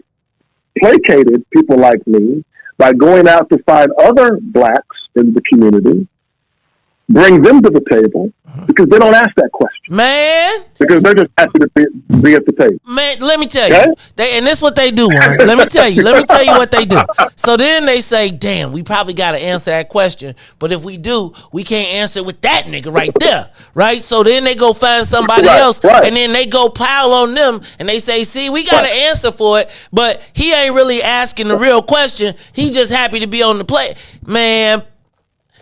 Speaker 12: placated people like me by going out to find other blacks in the community, bring them to the table, because they don't ask that question.
Speaker 7: Man.
Speaker 12: Because they're just happy to be at the table.
Speaker 7: Man, let me tell you. And this is what they do, Juan. Let me tell you what they do. So then they say, damn, we probably got to answer that question. But if we do, we can't answer with that nigga right there. Right? So then they go find somebody else. Right. And then they go pile on them. And they say, see, we got to answer for it. But he ain't really asking the real question. He just happy to be on the play. Man,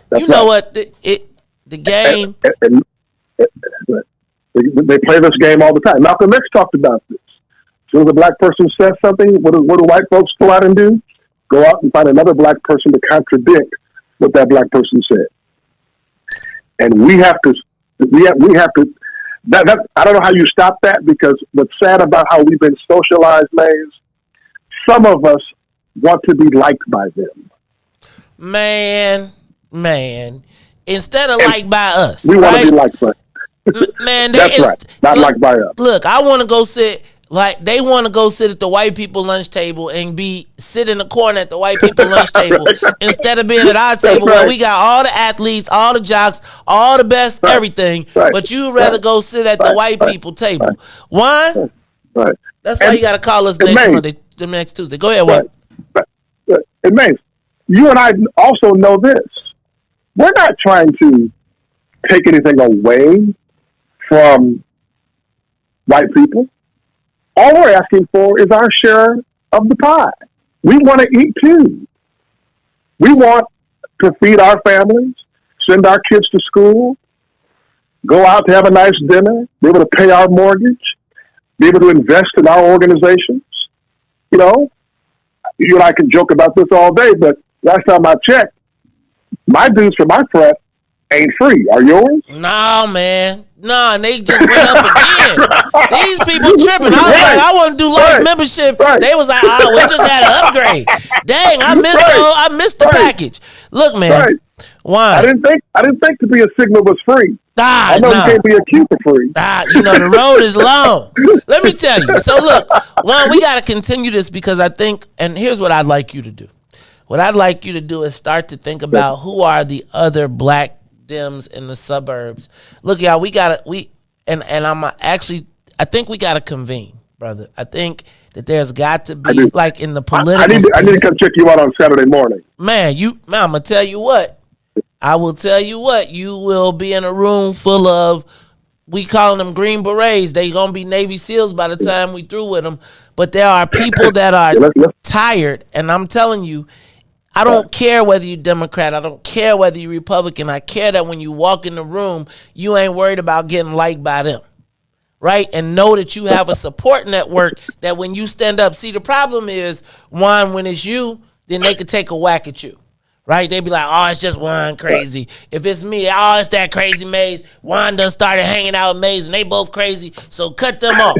Speaker 7: that's you know what? The game.
Speaker 12: They play this game all the time. Malcolm X talked about this. As soon as a black person says something, what do white folks go out and do? Go out and find another black person to contradict what that black person said. and we have to. That I don't know how you stop that, because what's sad about how we've been socialized, Maze, some of us want to be liked by them.
Speaker 7: Man, instead of liked by us,
Speaker 12: we want to be liked by.
Speaker 7: Man,
Speaker 12: that's right. Not liked by us.
Speaker 7: Look, I want to go sit. Like, they want to go sit at the white people lunch table and sit in the corner at the white people lunch table instead of being at our table where we got all the athletes, all the jocks, all the best everything, but you'd rather go sit at the white people table. Juan?
Speaker 12: Right.
Speaker 7: That's why you got to call us next Tuesday. Go ahead, Juan.
Speaker 12: And Mace, you and I also know this. We're not trying to take anything away from white people. All we're asking for is our share of the pie. We want to eat too. We want to feed our families, send our kids to school, go out to have a nice dinner, be able to pay our mortgage, be able to invest in our organizations. You know, you and I can joke about this all day, but last time I checked, my dues for my prep ain't free. Are yours?
Speaker 7: No, man. No, and they just went up again. These people tripping. I was like, I want to do life membership. They was like, oh, we just had an upgrade. Dang, I missed the package. Look, man. Why?
Speaker 12: I didn't think to be a Sigma was free. I know you can't be a Q for free.
Speaker 7: You know, the road is long. Let me tell you. So look, Juan, we got to continue this, because I think, and here's what I'd like you to do. What I'd like you to do is start to think about who are the other black Dems in the suburbs. Look, y'all, I think we gotta convene, brother. I think that there's got to be, like, in the political
Speaker 12: I need to come check you out on Saturday morning.
Speaker 7: Man, I'm gonna tell you what. I will tell you what. You will be in a room full of, we calling them Green Berets. They gonna be Navy SEALs by the time we through with them. But there are people that are tired, and I'm telling you, I don't care whether you're Democrat. I don't care whether you're Republican. I care that when you walk in the room, you ain't worried about getting liked by them, right? And know that you have a support network that when you stand up. See, the problem is, Juan, when it's you, then they could take a whack at you, right? They be like, oh, it's just Juan crazy. If it's me, oh, it's that crazy Maze. Juan done started hanging out with Maze, and they both crazy, so cut them off.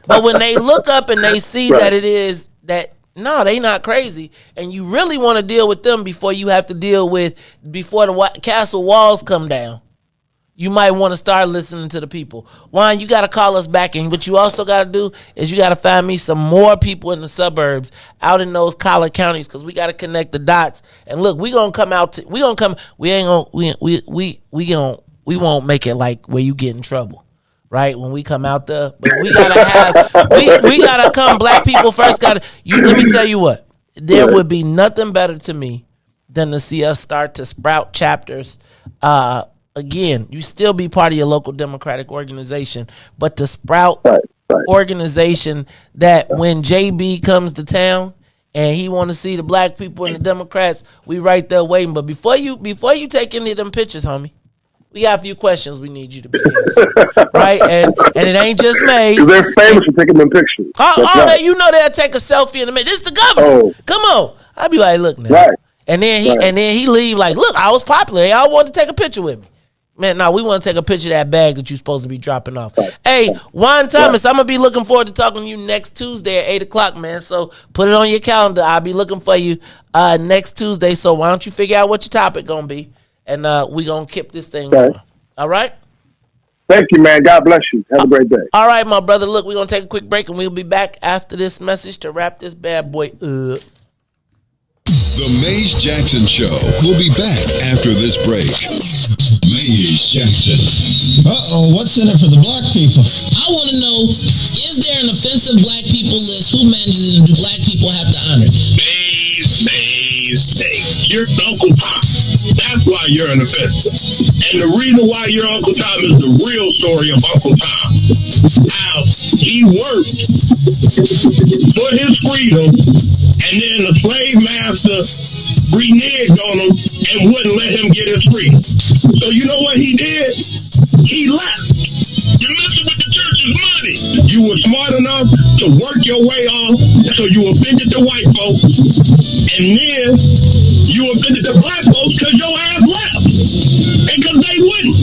Speaker 7: But when they look up and they see that it is that, no, they not crazy, and you really want to deal with them before you have to deal with, before the castle walls come down, you might want to start listening to the people. Juan, you got to call us back, and what you also got to do is you got to find me some more people in the suburbs, out in those collar counties, because we got to connect the dots. And look, we gonna come out. We won't make it like where you get in trouble. Right, when we come out there, but we gotta come. Black people first. Let me tell you what. There would be nothing better to me than to see us start to sprout chapters. Again, you still be part of your local Democratic organization, but to sprout organization that when JB comes to town and he want to see the black people and the Democrats, we right there waiting. But before you take any of them pictures, homie, we got a few questions we need you to be answering, right? And it ain't just Maze.
Speaker 12: Because they're famous for taking them pictures.
Speaker 7: You know they'll take a selfie in a minute. This is the governor. Come on. I'd be like, look now.
Speaker 12: Right.
Speaker 7: And then he leave like, look, I was popular. Y'all wanted to take a picture with me. Man, no, we want to take a picture of that bag that you're supposed to be dropping off. Right. Hey, Juan Thomas, I'm going to be looking forward to talking to you next Tuesday at 8 o'clock, man. So put it on your calendar. I'll be looking for you next Tuesday. So why don't you figure out what your topic going to be? And we're going to keep this thing going. All right?
Speaker 12: Thank you, man. God bless you. Have a great day.
Speaker 7: All right, my brother. Look, we're going to take a quick break, and we'll be back after this message to wrap this bad boy up.
Speaker 1: The Maze Jackson Show will be back after this break. Maze Jackson.
Speaker 5: Uh-oh, what's in it for the black people?
Speaker 3: I want to know, is there an offensive black people list? Who manages it, and do black people have to honor it?
Speaker 13: Maze. You're Uncle Tom. That's why you're an offensive. And the reason why you're Uncle Tom is the real story of Uncle Tom. How he worked for his freedom, and then the slave master reneged on him and wouldn't let him get his freedom. So you know what he did? He left. You're messing with the church's money. You were smart enough to work your way off, so you offended the white folks, and then you offended the black folks because your ass left. And because they they wouldn't.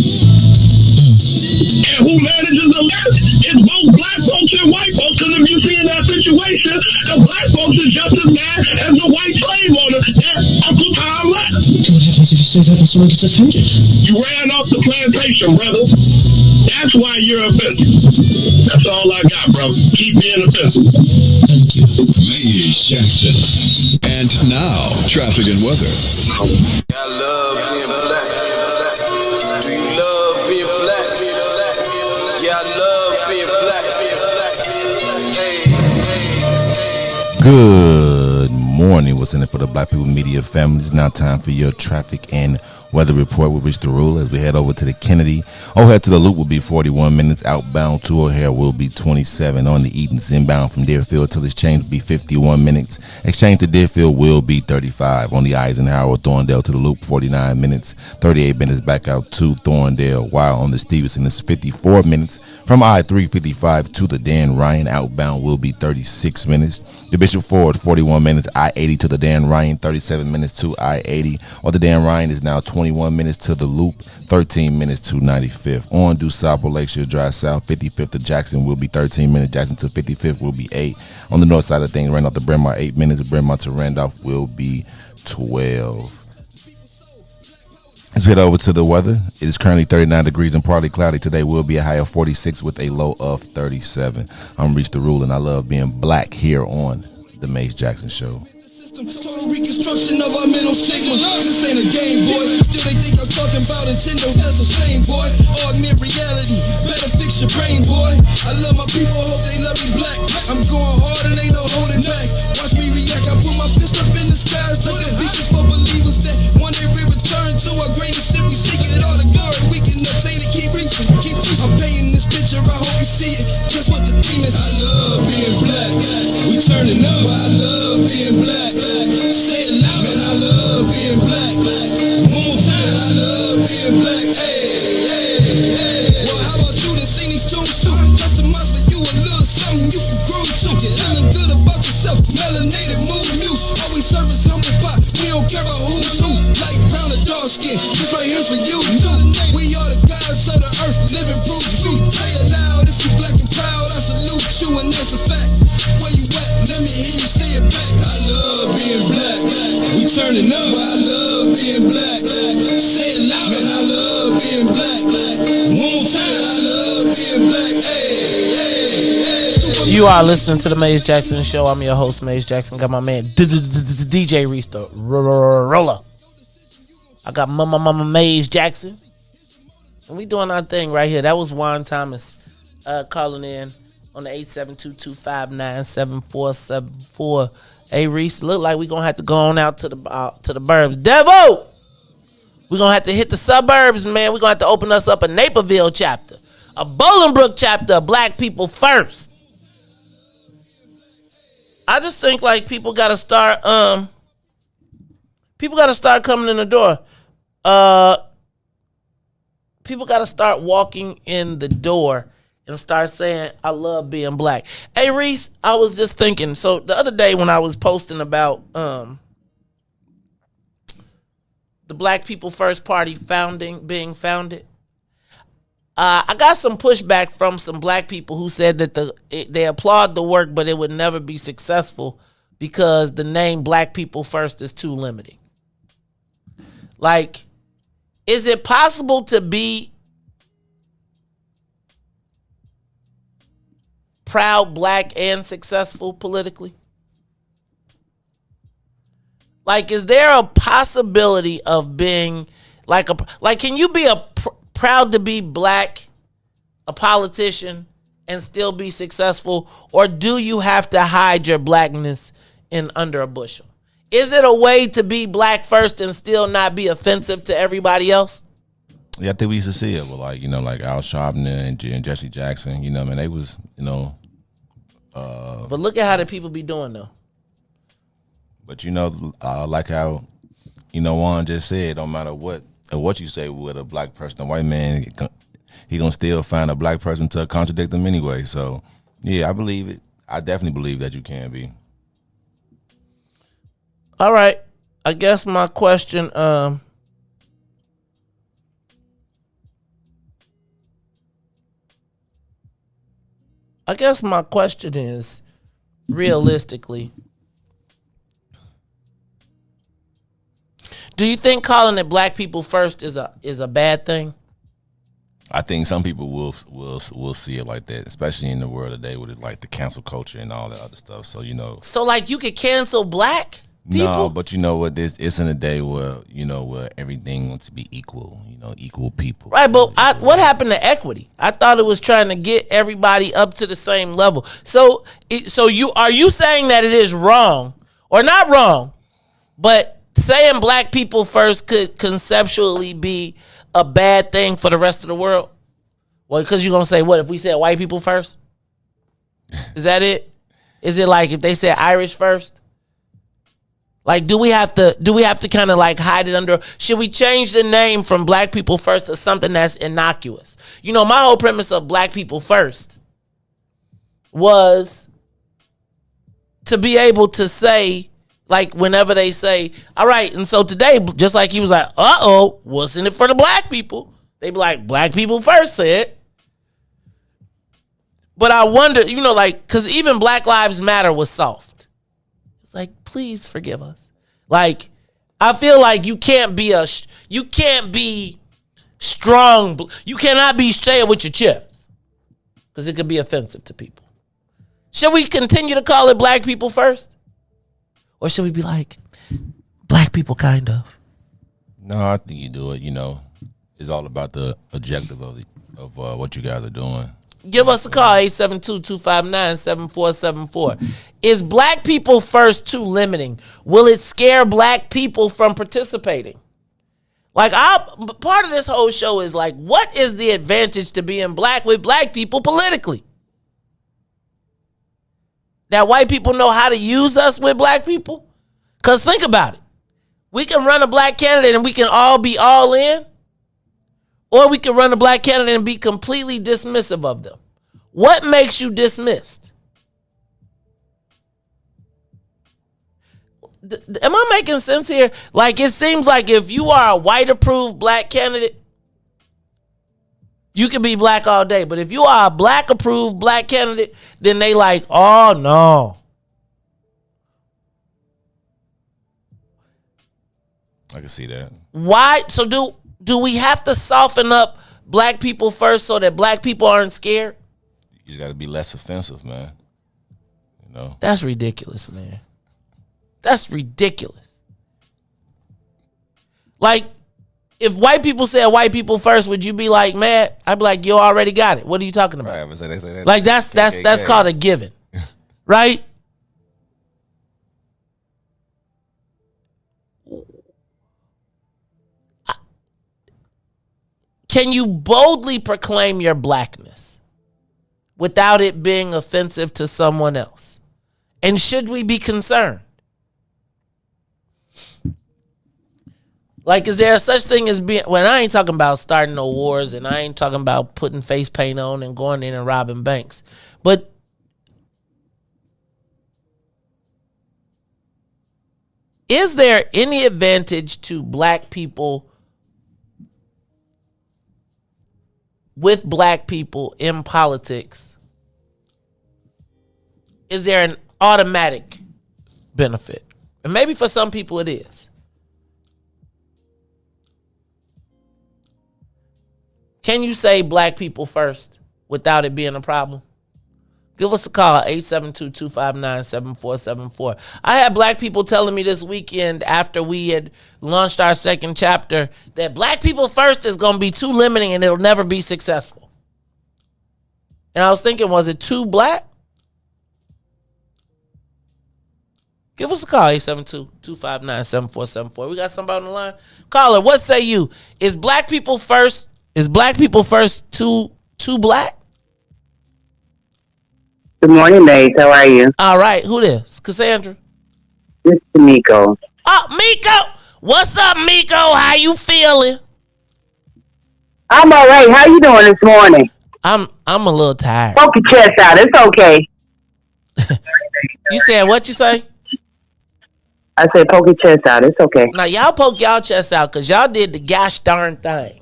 Speaker 13: And who manages the left is both black folks and white folks. And if you see in that situation, the black folks is just as bad as the white slave owners that Uncle Tom left.
Speaker 5: What happens if you say that and someone gets offended?
Speaker 13: You ran off the plantation, brother. That's why you're offensive. That's all I got, brother. Keep being offensive.
Speaker 5: Thank you.
Speaker 1: Maze Jackson. And now, traffic and weather.
Speaker 4: I love being black. Do you love being black? Yeah, I love being black. Hey.
Speaker 7: Good morning. What's in it for the Black People Media family? It's now time for your traffic and weather report with Rich the Rule as we head over to the Kennedy. Overhead to the Loop will be 41 minutes. Outbound to O'Hare will be 27. On the Edens inbound from Deerfield to Exchange will be 51 minutes. Exchange to Deerfield will be 35. On the Eisenhower, Thorndale to the Loop, 49 minutes. 38 minutes back out to Thorndale. While on the Stevenson, it's 54 minutes. From I-355 to the Dan Ryan, outbound will be 36 minutes. The Bishop Ford, 41 minutes. I-80 to the Dan Ryan, 37 minutes to I-80. Or the Dan Ryan is now 21 minutes to the Loop, 13 minutes to 95th. On due south, Lakeshore Drive South, 55th to Jackson will be 13 minutes. Jackson to 55th will be 8. On the north side of things, Randolph to Bryn Mawr, 8 minutes. Bryn Mawr to Randolph will be 12. Let's head over to the weather. It is currently 39 degrees and partly cloudy. Today will be a high of 46 with a low of 37. I'm Reach the Rule, and I love being black here on the Maze Jackson Show.
Speaker 4: Total reconstruction of our mental stigma. This ain't a game, boy. Still they think I'm talking about Nintendo's, that's a shame, boy. Augment reality, better fix your brain, boy. I love my people, hope they love me black. I'm going hard and ain't no holding back. Watch me react, I put my fist up in the skies like a beacon for believers that one day we return to our greatest shit. We seek it, all the glory we can obtain and keep reaching. I'm painting this picture, I hope you see it. Just what the theme is. I love being black. We turning up, I love being black. Say it loud, man, I love being black. One more time, I love being black. Hey. Well, how about you to sing these tunes too? Customize for you a little something you can groove to. Feeling good about yourself, melanated, mood muse. Always service humble pie, we don't care about who's who. Light brown or dark skin, this right here's for you too. We are the gods of the earth, living proof truth. Say it loud if you black and proud, I salute you and that's a fact. Where you at? Let me hear you say it back. I love being black. We turning up. I love being black. Say it loud. Man, I love being black. One more time. I love being black. Hey.
Speaker 3: You are listening to the Maze Jackson Show. I'm your host, Maze Jackson. Got my man DJ Riis, the roller. I got Mama Maze Jackson. And we doing our thing right here. That was Juan Thomas calling in on the 872-259-7474. Hey, Riis, look like we're going to have to go on out to the burbs. Devo! We're going to have to hit the suburbs, man. We're going to have to open us up a Naperville chapter, a Bolingbrook chapter of Black People First. I just think, like, people got to start coming in the door. People got to start walking in the door and start saying, I love being black. Hey, Riis, I was just thinking, so the other day when I was posting about the Black People First Party being founded, I got some pushback from some black people who said that they applaud the work, but it would never be successful because the name Black People First is too limiting. Like, is it possible to be proud, black, and successful politically? Like, is there a possibility of being can you be proud to be black, a politician, and still be successful? Or do you have to hide your blackness under a bushel? Is it a way to be black first and still not be offensive to everybody else?
Speaker 7: Yeah, I think we used to see it with like Al Sharpton and Jesse Jackson. Man, they was,
Speaker 3: but look at how the people be doing though.
Speaker 7: But like how, Juan just said, no matter what you say with a black person, a white man, he gonna still find a black person to contradict them anyway. So yeah, I believe it. I definitely believe that you can be.
Speaker 3: All right. I guess my question, I guess my question is, realistically, do you think calling it black people first is a bad thing?
Speaker 7: I think some people will see it like that, especially in the world today with it, like the cancel culture and all that other stuff. So
Speaker 3: So like you could cancel black people?
Speaker 7: No, but you know what? It's in a day where where everything wants to be equal. Equal people.
Speaker 3: Right, but what happened to equity? I thought it was trying to get everybody up to the same level. So are you saying that it is wrong or not wrong, but saying black people first could conceptually be a bad thing for the rest of the world? Well, because you're going to say, what if we said white people first? Is that it? Is it like if they said Irish first? Like, do we have to kind of like hide it under? Should we change the name from black people first to something that's innocuous? My whole premise of black people first was to be able to say, like, whenever they say, all right, and so today, just like he was like, what's in it for the black people? They be like, black people first said. But I wonder, because even Black Lives Matter was soft. It's like, please forgive us. Like, I feel like you can't be strong. You cannot be saying with your chest because it could be offensive to people. Should we continue to call it black people first? Or should we be like, black people kind of?
Speaker 7: No, I think you do it. It's all about the objective of what you guys are doing.
Speaker 3: Give us a call, 872-259-7474. Is black people first too limiting? Will it scare black people from participating? Like, part of this whole show is like, what is the advantage to being black with black people politically? That white people know how to use us with black people? Because think about it. We can run a black candidate and we can all be all in. Or we can run a black candidate and be completely dismissive of them. What makes you dismissed? Am I making sense here? Like, it seems like if you are a white-approved black candidate, you can be black all day. But if you are a black-approved black candidate, then they like, oh, no.
Speaker 7: I can see that.
Speaker 3: Why? So do we have to soften up black people first so that black people aren't scared?
Speaker 7: You got to be less offensive, man.
Speaker 3: That's ridiculous, man. That's ridiculous. Like, if white people said white people first, would you be like, mad? I'd be like, you already got it. What are you talking about?
Speaker 7: Right, they say that.
Speaker 3: Like, that's called a given. Right? Can you boldly proclaim your blackness without it being offensive to someone else? And should we be concerned? Like, is there such thing as being... Well, I ain't talking about starting no wars, and I ain't talking about putting face paint on and going in and robbing banks. But is there any advantage to black people with black people in politics? Is there an automatic benefit? And maybe for some people it is. Can you say black people first without it being a problem? Give us a call at 872-259-7474. I had black people telling me this weekend after we had launched our second chapter that black people first is going to be too limiting and it'll never be successful. And I was thinking, was it too black? Give us a call, 872-259-7474. We got somebody on the line. Caller, what say you? Is black people first too black?
Speaker 14: Good morning, babes. How are you?
Speaker 3: All right. Who this? Cassandra?
Speaker 14: This is Miko.
Speaker 3: Oh, Miko. What's up, Miko? How you feeling?
Speaker 14: I'm all right. How you doing this morning?
Speaker 3: I'm a little tired.
Speaker 14: Poke your chest out. It's okay.
Speaker 3: You said what you say?
Speaker 14: I said poke your chest out. It's okay.
Speaker 3: Now, y'all poke y'all chest out because y'all did the gosh darn thing.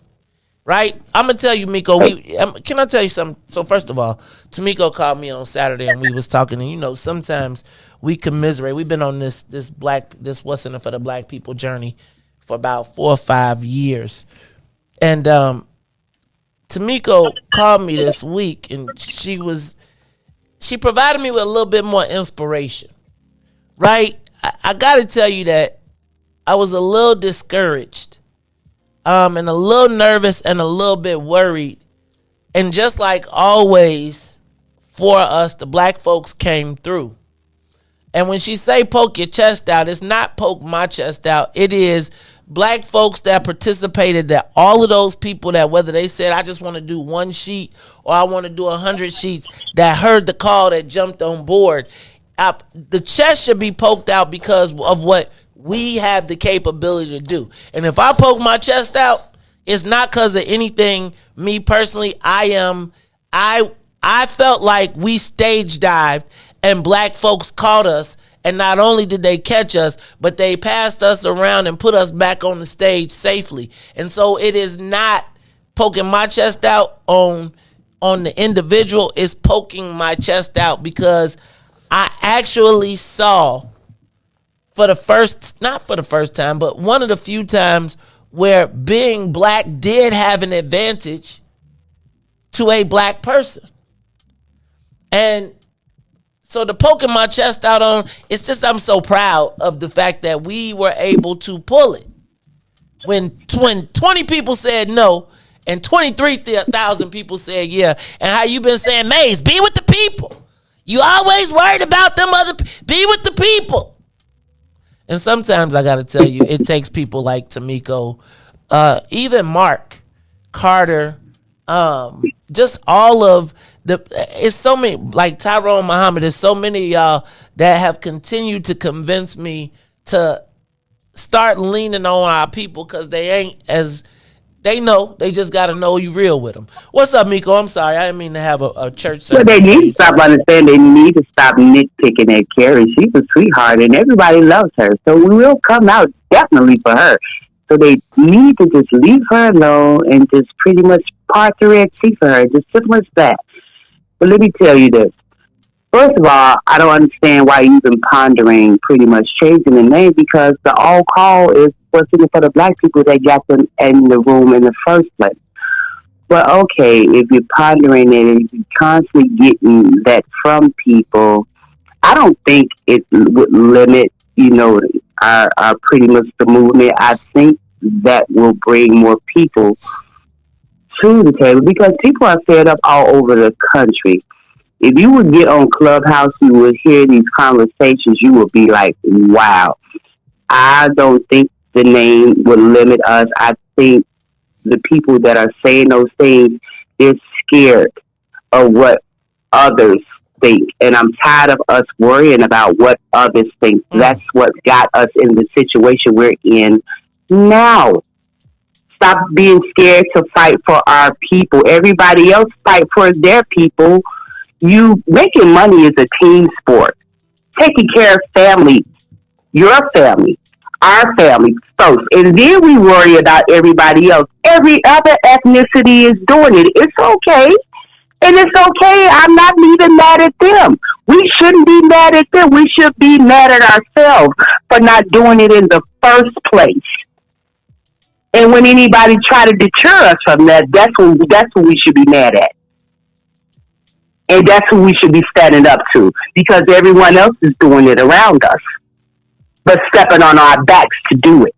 Speaker 7: right? I'm gonna tell you, Miko. Can I tell you something? So first of all, Tamiko called me on Saturday and we was talking, and you know, sometimes we commiserate. We've been on this what's in it for the black people journey for about 4 or 5 years, and Tamiko called me this week, and she provided me with a little bit more inspiration, right? I got to tell you that I was a little discouraged, and a little nervous and a little bit worried. And just like always for us, the black folks came through. And when she say poke your chest out, it's not poke my chest out. It is black folks that participated, that all of those people that whether they said, I just want to do 1 sheet or I want to do 100 sheets, that heard the call, that jumped on board. The chest should be poked out because of what we have the capability to do. And if I poke my chest out, it's not because of anything me personally. I felt like we stage dived and black folks caught us. And not only did they catch us, but they passed us around and put us back on the stage safely. And so it is not poking my chest out on the individual. It's poking my chest out because I actually saw not for the first time, but one of the few times where being black did have an advantage to a black person. And so the poking my chest out on, it's just I'm so proud of the fact that we were able to pull it. When 20 people said no and 23,000 people said yeah. And how you been saying, Maze, be with the people. You always worried about them be with the people. And sometimes I got to tell you, it takes people like Tamiko, even Mark, Carter, just all of it's so many, like Tyrone Muhammad, there's so many of y'all that have continued to convince me to start leaning on our people because they ain't as, they know, they just got to know you real with them. What's up, Miko? I'm sorry, I didn't mean to have a church service.
Speaker 14: Well, they need to stop understanding. They need to stop nitpicking at Carrie. She's a sweetheart, and everybody loves her. So we will come out definitely for her. So they need to just leave her alone and just pretty much part the Red Sea for her. Just simple as that. But let me tell you this. First of all, I don't understand why you've been pondering pretty much changing the name, because the all call is what's in it for the black people that got them in the room in the first place. But okay, if you're pondering it and you're constantly getting that from people, I don't think it would limit, our pretty much the movement. I think that will bring more people to the table because people are fed up all over the country. If you would get on Clubhouse, you would hear these conversations, you would be like, wow. I don't think the name would limit us. I think the people that are saying those things, they're scared of what others think. And I'm tired of us worrying about what others think. That's what got us in the situation we're in now. Stop being scared to fight for our people. Everybody else fight for their people. You making money is a team sport. Taking care of family, your family, our family first. And then we worry about everybody else. Every other ethnicity is doing it. It's okay. And it's okay. I'm not even mad at them. We shouldn't be mad at them. We should be mad at ourselves for not doing it in the first place. And when anybody try to deter us from that, that's what we should be mad at. And that's who we should be standing up to, because everyone else is doing it around us, but stepping on our backs to do it.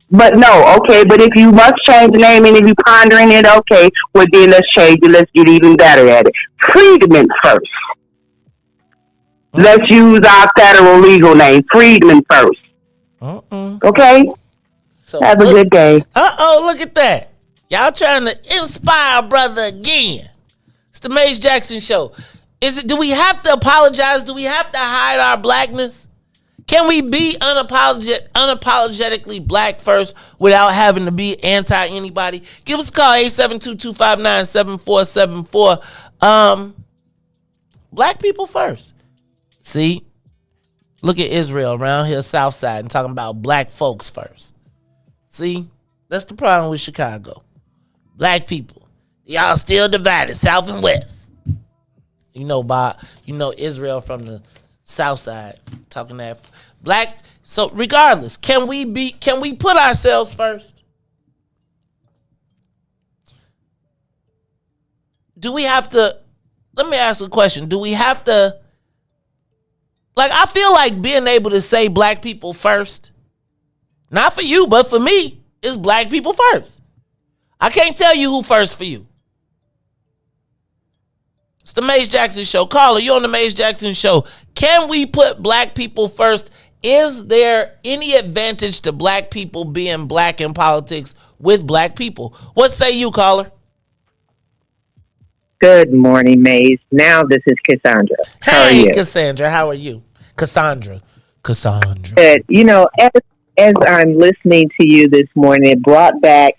Speaker 14: But no, okay, but if you must change the name and if you're pondering it, okay, well then let's change it. Let's get even better at it. Freedman first. Let's use our federal legal name, Freedman first. Okay? So have a good day.
Speaker 7: Look at that. Y'all trying to inspire a brother again. It's the Maze Jackson Show. Do we have to apologize? Do we have to hide our blackness? Can we be unapologetically black first without having to be anti anybody? Give us a call, 872-259-7474. Black people first. See? Look at Israel around here, South Side, and talking about black folks first. See? That's the problem with Chicago. Black people, y'all still divided, South and West. Israel from the South side talking that black. So regardless, can we put ourselves first? Do we have to? Let me ask a question. Do we have to? Like, I feel like being able to say black people first, not for you, but for me, is black people first. I can't tell you who first for you. It's the Mace Jackson Show. Caller, you on the Mace Jackson Show. Can we put black people first? Is there any advantage to black people being black in politics with black people? What say you, caller?
Speaker 15: Good morning, Maze. Now this is Cassandra. How are you?
Speaker 7: Cassandra, how are you? Cassandra.
Speaker 15: Good. As I'm listening to you this morning, it brought back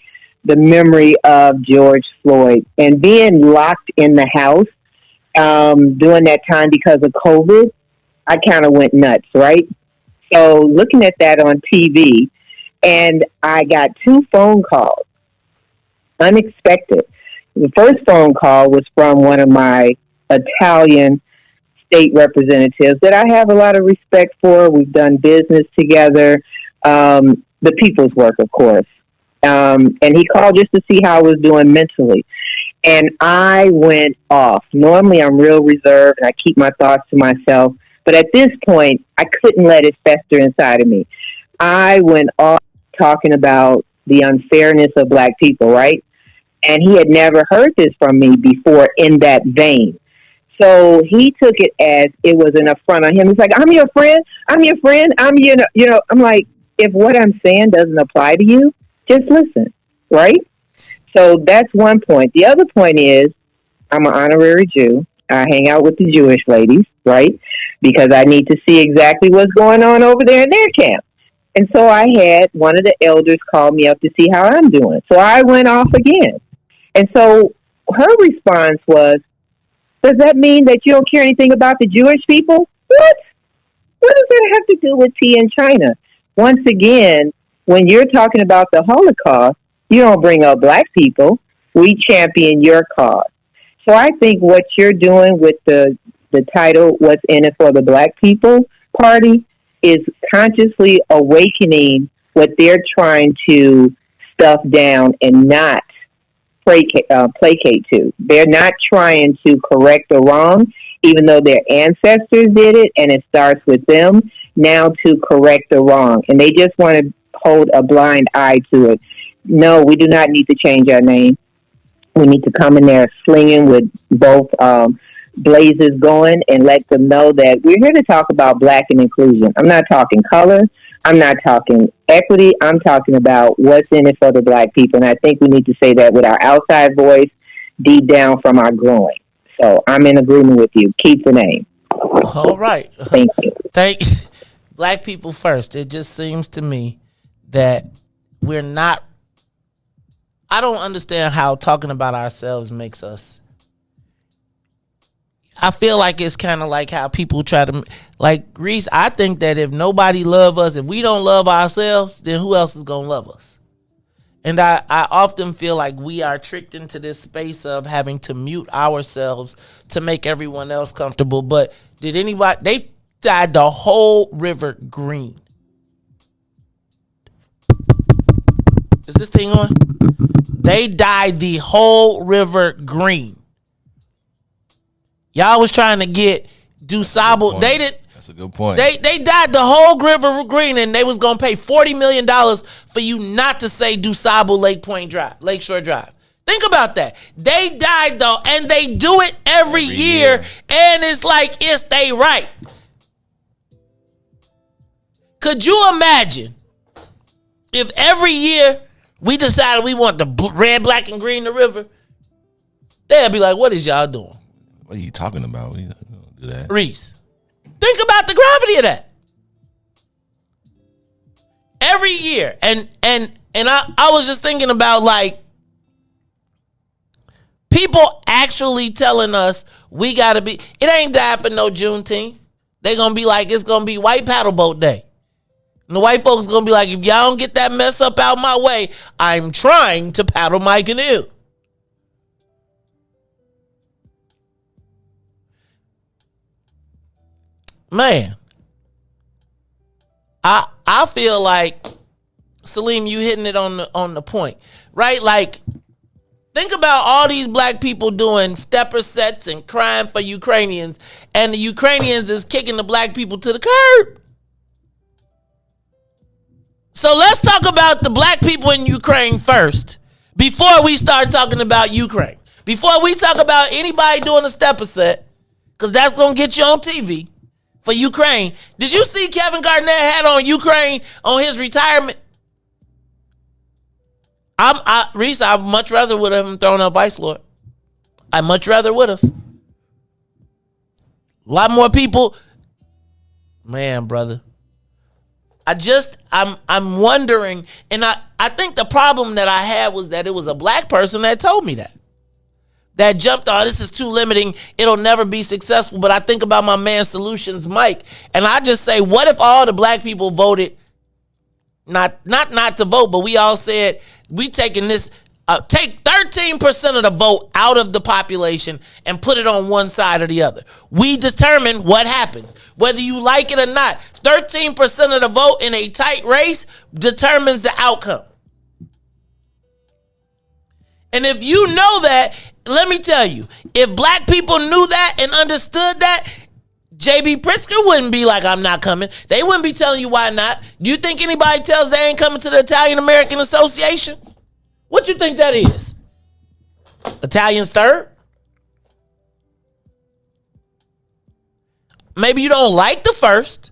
Speaker 15: the memory of George Floyd and being locked in the house during that time because of COVID. I kind of went nuts, right? So looking at that on TV, and I got 2 phone calls, unexpected. The first phone call was from one of my Italian state representatives that I have a lot of respect for. We've done business together, the people's work, of course. And he called just to see how I was doing mentally. And I went off. Normally I'm real reserved and I keep my thoughts to myself. But at this point, I couldn't let it fester inside of me. I went off talking about the unfairness of black people, right? And he had never heard this from me before in that vein. So he took it as it was an affront on him. He's like, I'm your friend. I'm like, if what I'm saying doesn't apply to you, just listen, right? So that's one point. The other point is I'm an honorary Jew. I hang out with the Jewish ladies, right? Because I need to see exactly what's going on over there in their camp. And so I had one of the elders call me up to see how I'm doing. So I went off again. And so her response was, does that mean that you don't care anything about the Jewish people? What? What does that have to do with tea in China? Once again, when you're talking about the Holocaust, you don't bring up black people. We champion your cause. So I think what you're doing with the title, What's in It for the Black People Party, is consciously awakening what they're trying to stuff down and not placate to. They're not trying to correct the wrong, even though their ancestors did it and it starts with them, now to correct the wrong. And they just want to hold a blind eye to it. No, we do not need to change our name. We need to come in there slinging with both blazes going and let them know that we're here to talk about black and inclusion. I'm not talking color. I'm not talking equity. I'm talking about what's in it for the black people. And I think we need to say that with our outside voice, deep down from our growing. So I'm in agreement with you. Keep the name.
Speaker 7: All right.
Speaker 15: Thank you.
Speaker 7: Black people first. It just seems to me that we're not. I don't understand how talking about ourselves makes us. I feel like it's kind of like how people try to, like Riis, I think that if nobody love us, if we don't love ourselves, then who else is going to love us? And I often feel like we are tricked into this space of having to mute ourselves to make everyone else comfortable. But did anybody, they dyed the whole river green. Is this thing on? They dyed the whole river green. Y'all was trying to do Sabo. They did.
Speaker 16: That's a good point.
Speaker 7: They dyed the whole river green, and they was gonna pay $40 million for you not to say DuSable Lakeshore Drive. Think about that. They died though, and they do it every year, and it's like it's they right. Could you imagine if every year we decided we want the red, black, and green the river? They'll be like, "What is y'all doing?
Speaker 16: What are you talking about? You don't do that."
Speaker 7: Riis, think about the gravity of that. Every year. And I was just thinking about, like, people actually telling us we gotta be, it ain't died for no Juneteenth. They gonna be like, it's gonna be white paddle boat day. And the white folks gonna be like, if y'all don't get that mess up out my way, I'm trying to paddle my canoe.
Speaker 3: Man, I feel like, Salim, you hitting it on the point, right? Like, think about all these black people doing stepper sets and crying for Ukrainians, and the Ukrainians is kicking the black people to the curb. So let's talk about the black people in Ukraine first, before we start talking about Ukraine. Before we talk about anybody doing a stepper set, because that's going to get you on TV for Ukraine. Did you see Kevin Garnett had on Ukraine on his retirement? Riis, I much rather would have him thrown up Vice Lord. I much rather would have. A lot more people. Man, brother. I'm wondering, and I think the problem that I had was that it was a black person that told me that. That jumped on, this is too limiting, it'll never be successful. But I think about my man Solutions Mike, and I just say, what if all the black people voted, not to vote, but we all said, we taking this, take 13% of the vote out of the population and put it on one side or the other. We determine what happens. Whether you like it or not, 13% of the vote in a tight race determines the outcome. And if you know that, let me tell you, if black people knew that and understood that, J.B. Pritzker wouldn't be like, I'm not coming. They wouldn't be telling you why not. Do you think anybody tells they ain't coming to the Italian American Association? What you think that is? Italians third? Maybe you don't like the first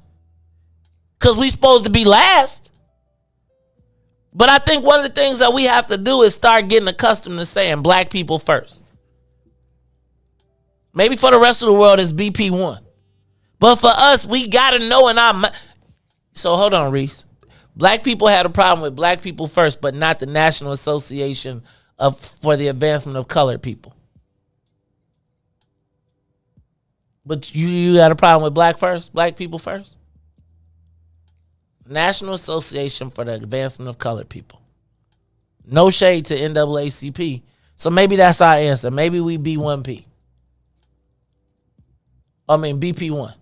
Speaker 3: because we supposed to be last. But I think one of the things that we have to do is start getting accustomed to saying black people first. Maybe for the rest of the world it's BP1. But for us, we got to know in our mind. So hold on, Riis. Black people had a problem with black people first, but not the National Association for the Advancement of Colored People. But you got a problem with black people first? National Association for the Advancement of Colored People. No shade to NAACP. So maybe that's our answer. Maybe we B1P. BP1.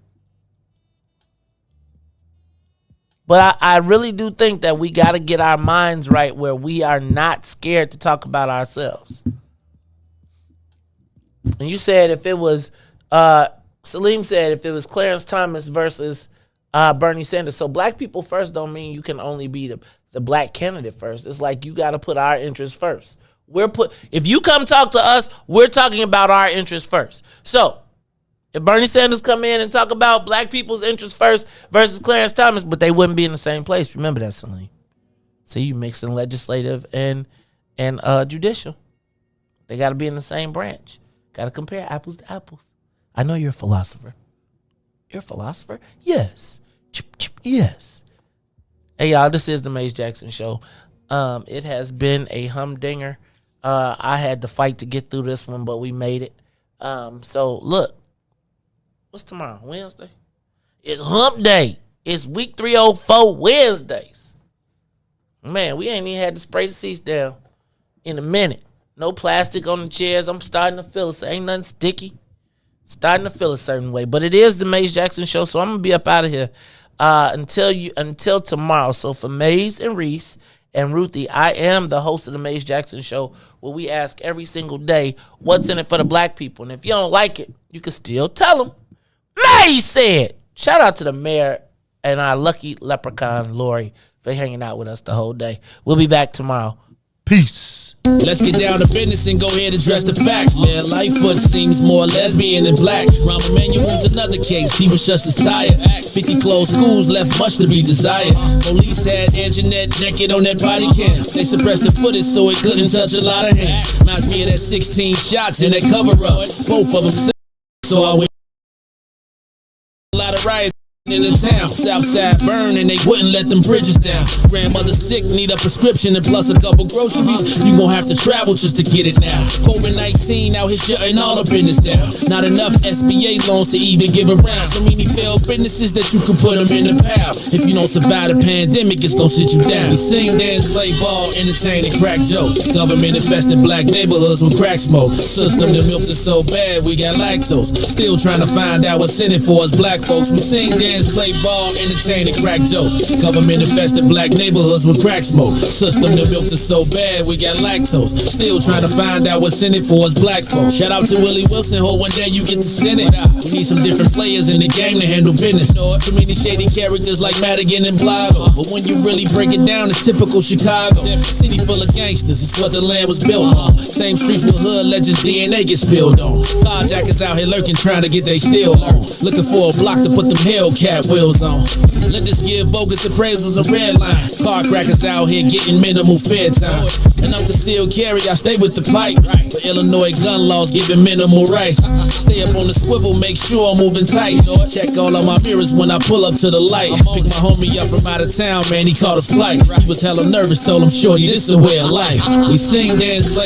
Speaker 3: But I really do think that we got to get our minds right where we are not scared to talk about ourselves. And you said if it was, Salim said if it was Clarence Thomas versus Bernie Sanders. So black people first don't mean you can only be the black candidate first. It's like you got to put our interests first. If you come talk to us, we're talking about our interests first. So if Bernie Sanders come in and talk about black people's interests first versus Clarence Thomas, but they wouldn't be in the same place. Remember that, Salim. See, you mixing legislative and judicial. They got to be in the same branch. Got to compare apples to apples. I know you're a philosopher. You're a philosopher? Yes. Yes. Hey, y'all, this is the Maze Jackson Show. It has been a humdinger. I had to fight to get through this one, but we made it. So, look. What's tomorrow? Wednesday? It's hump day. It's week 304 Wednesdays. Man, we ain't even had to spray the seats down in a minute. No plastic on the chairs. I'm starting to feel it. So ain't nothing sticky. Starting to feel a certain way. But it is the Maze Jackson Show, so I'm going to be up out of here until tomorrow. So for Maze and Riis and Ruthie, I am the host of the Maze Jackson Show, where we ask every single day what's in it for the black people. And if you don't like it, you can still tell them. Maze said. Shout out to the mayor and our lucky leprechaun, Lori, for hanging out with us the whole day. We'll be back tomorrow. Peace.
Speaker 6: Let's get down to business and go ahead and address the facts, man. Lightfoot seems more lesbian than black. Rahm Emanuel's another case. He was just as tired. Act 50 closed schools left much to be desired. Police had Anjanette naked on that body cam. They suppressed the footage so it couldn't touch a lot of hands. Reminds me of that 16 shots in that cover up. Both of them so I went. A lot of riots in the town, Southside burn and they wouldn't let them bridges down. Grandmother sick, need a prescription and plus a couple groceries. You gon' have to travel just to get it now. COVID-19 out here shutting all the business down. Not enough SBA loans to even give around. So many failed businesses that you can put them in the pile. If you don't survive the pandemic, it's gon' sit you down. We sing, dance, play ball, entertain and crack jokes. Government infested black neighborhoods with crack smoke. System that milked us so bad we got lactose. Still trying to find out what's in it for us black folks. We sing, dance, play ball, entertain and crack jokes. Government infested black neighborhoods with crack smoke. System that milked us so bad we got lactose. Still trying to find out what's in it for us black folks. Shout out to Willie Wilson, hope one day you get to send it. We need some different players in the game to handle business. Too many shady characters like Madigan and Blago. But when you really break it down, it's typical Chicago. City full of gangsters, it's what the land was built on. Same streets with hood legends, DNA get spilled on. Carjackers out here lurking, trying to get they steal on. Looking for a block to put them Hellcat wheels on. Let us give bogus appraisals a red line. Car crackers out here getting minimal fair time. And I'm concealed carry, I stay with the pipe. But Illinois gun laws giving minimal rights. Stay up on the swivel, make sure I'm moving tight. Check all of my mirrors when I pull up to the light. Pick my homie up from out of town, man, he caught a flight. He was hella nervous, told him, shorty, this a way of life. We sing, dance, play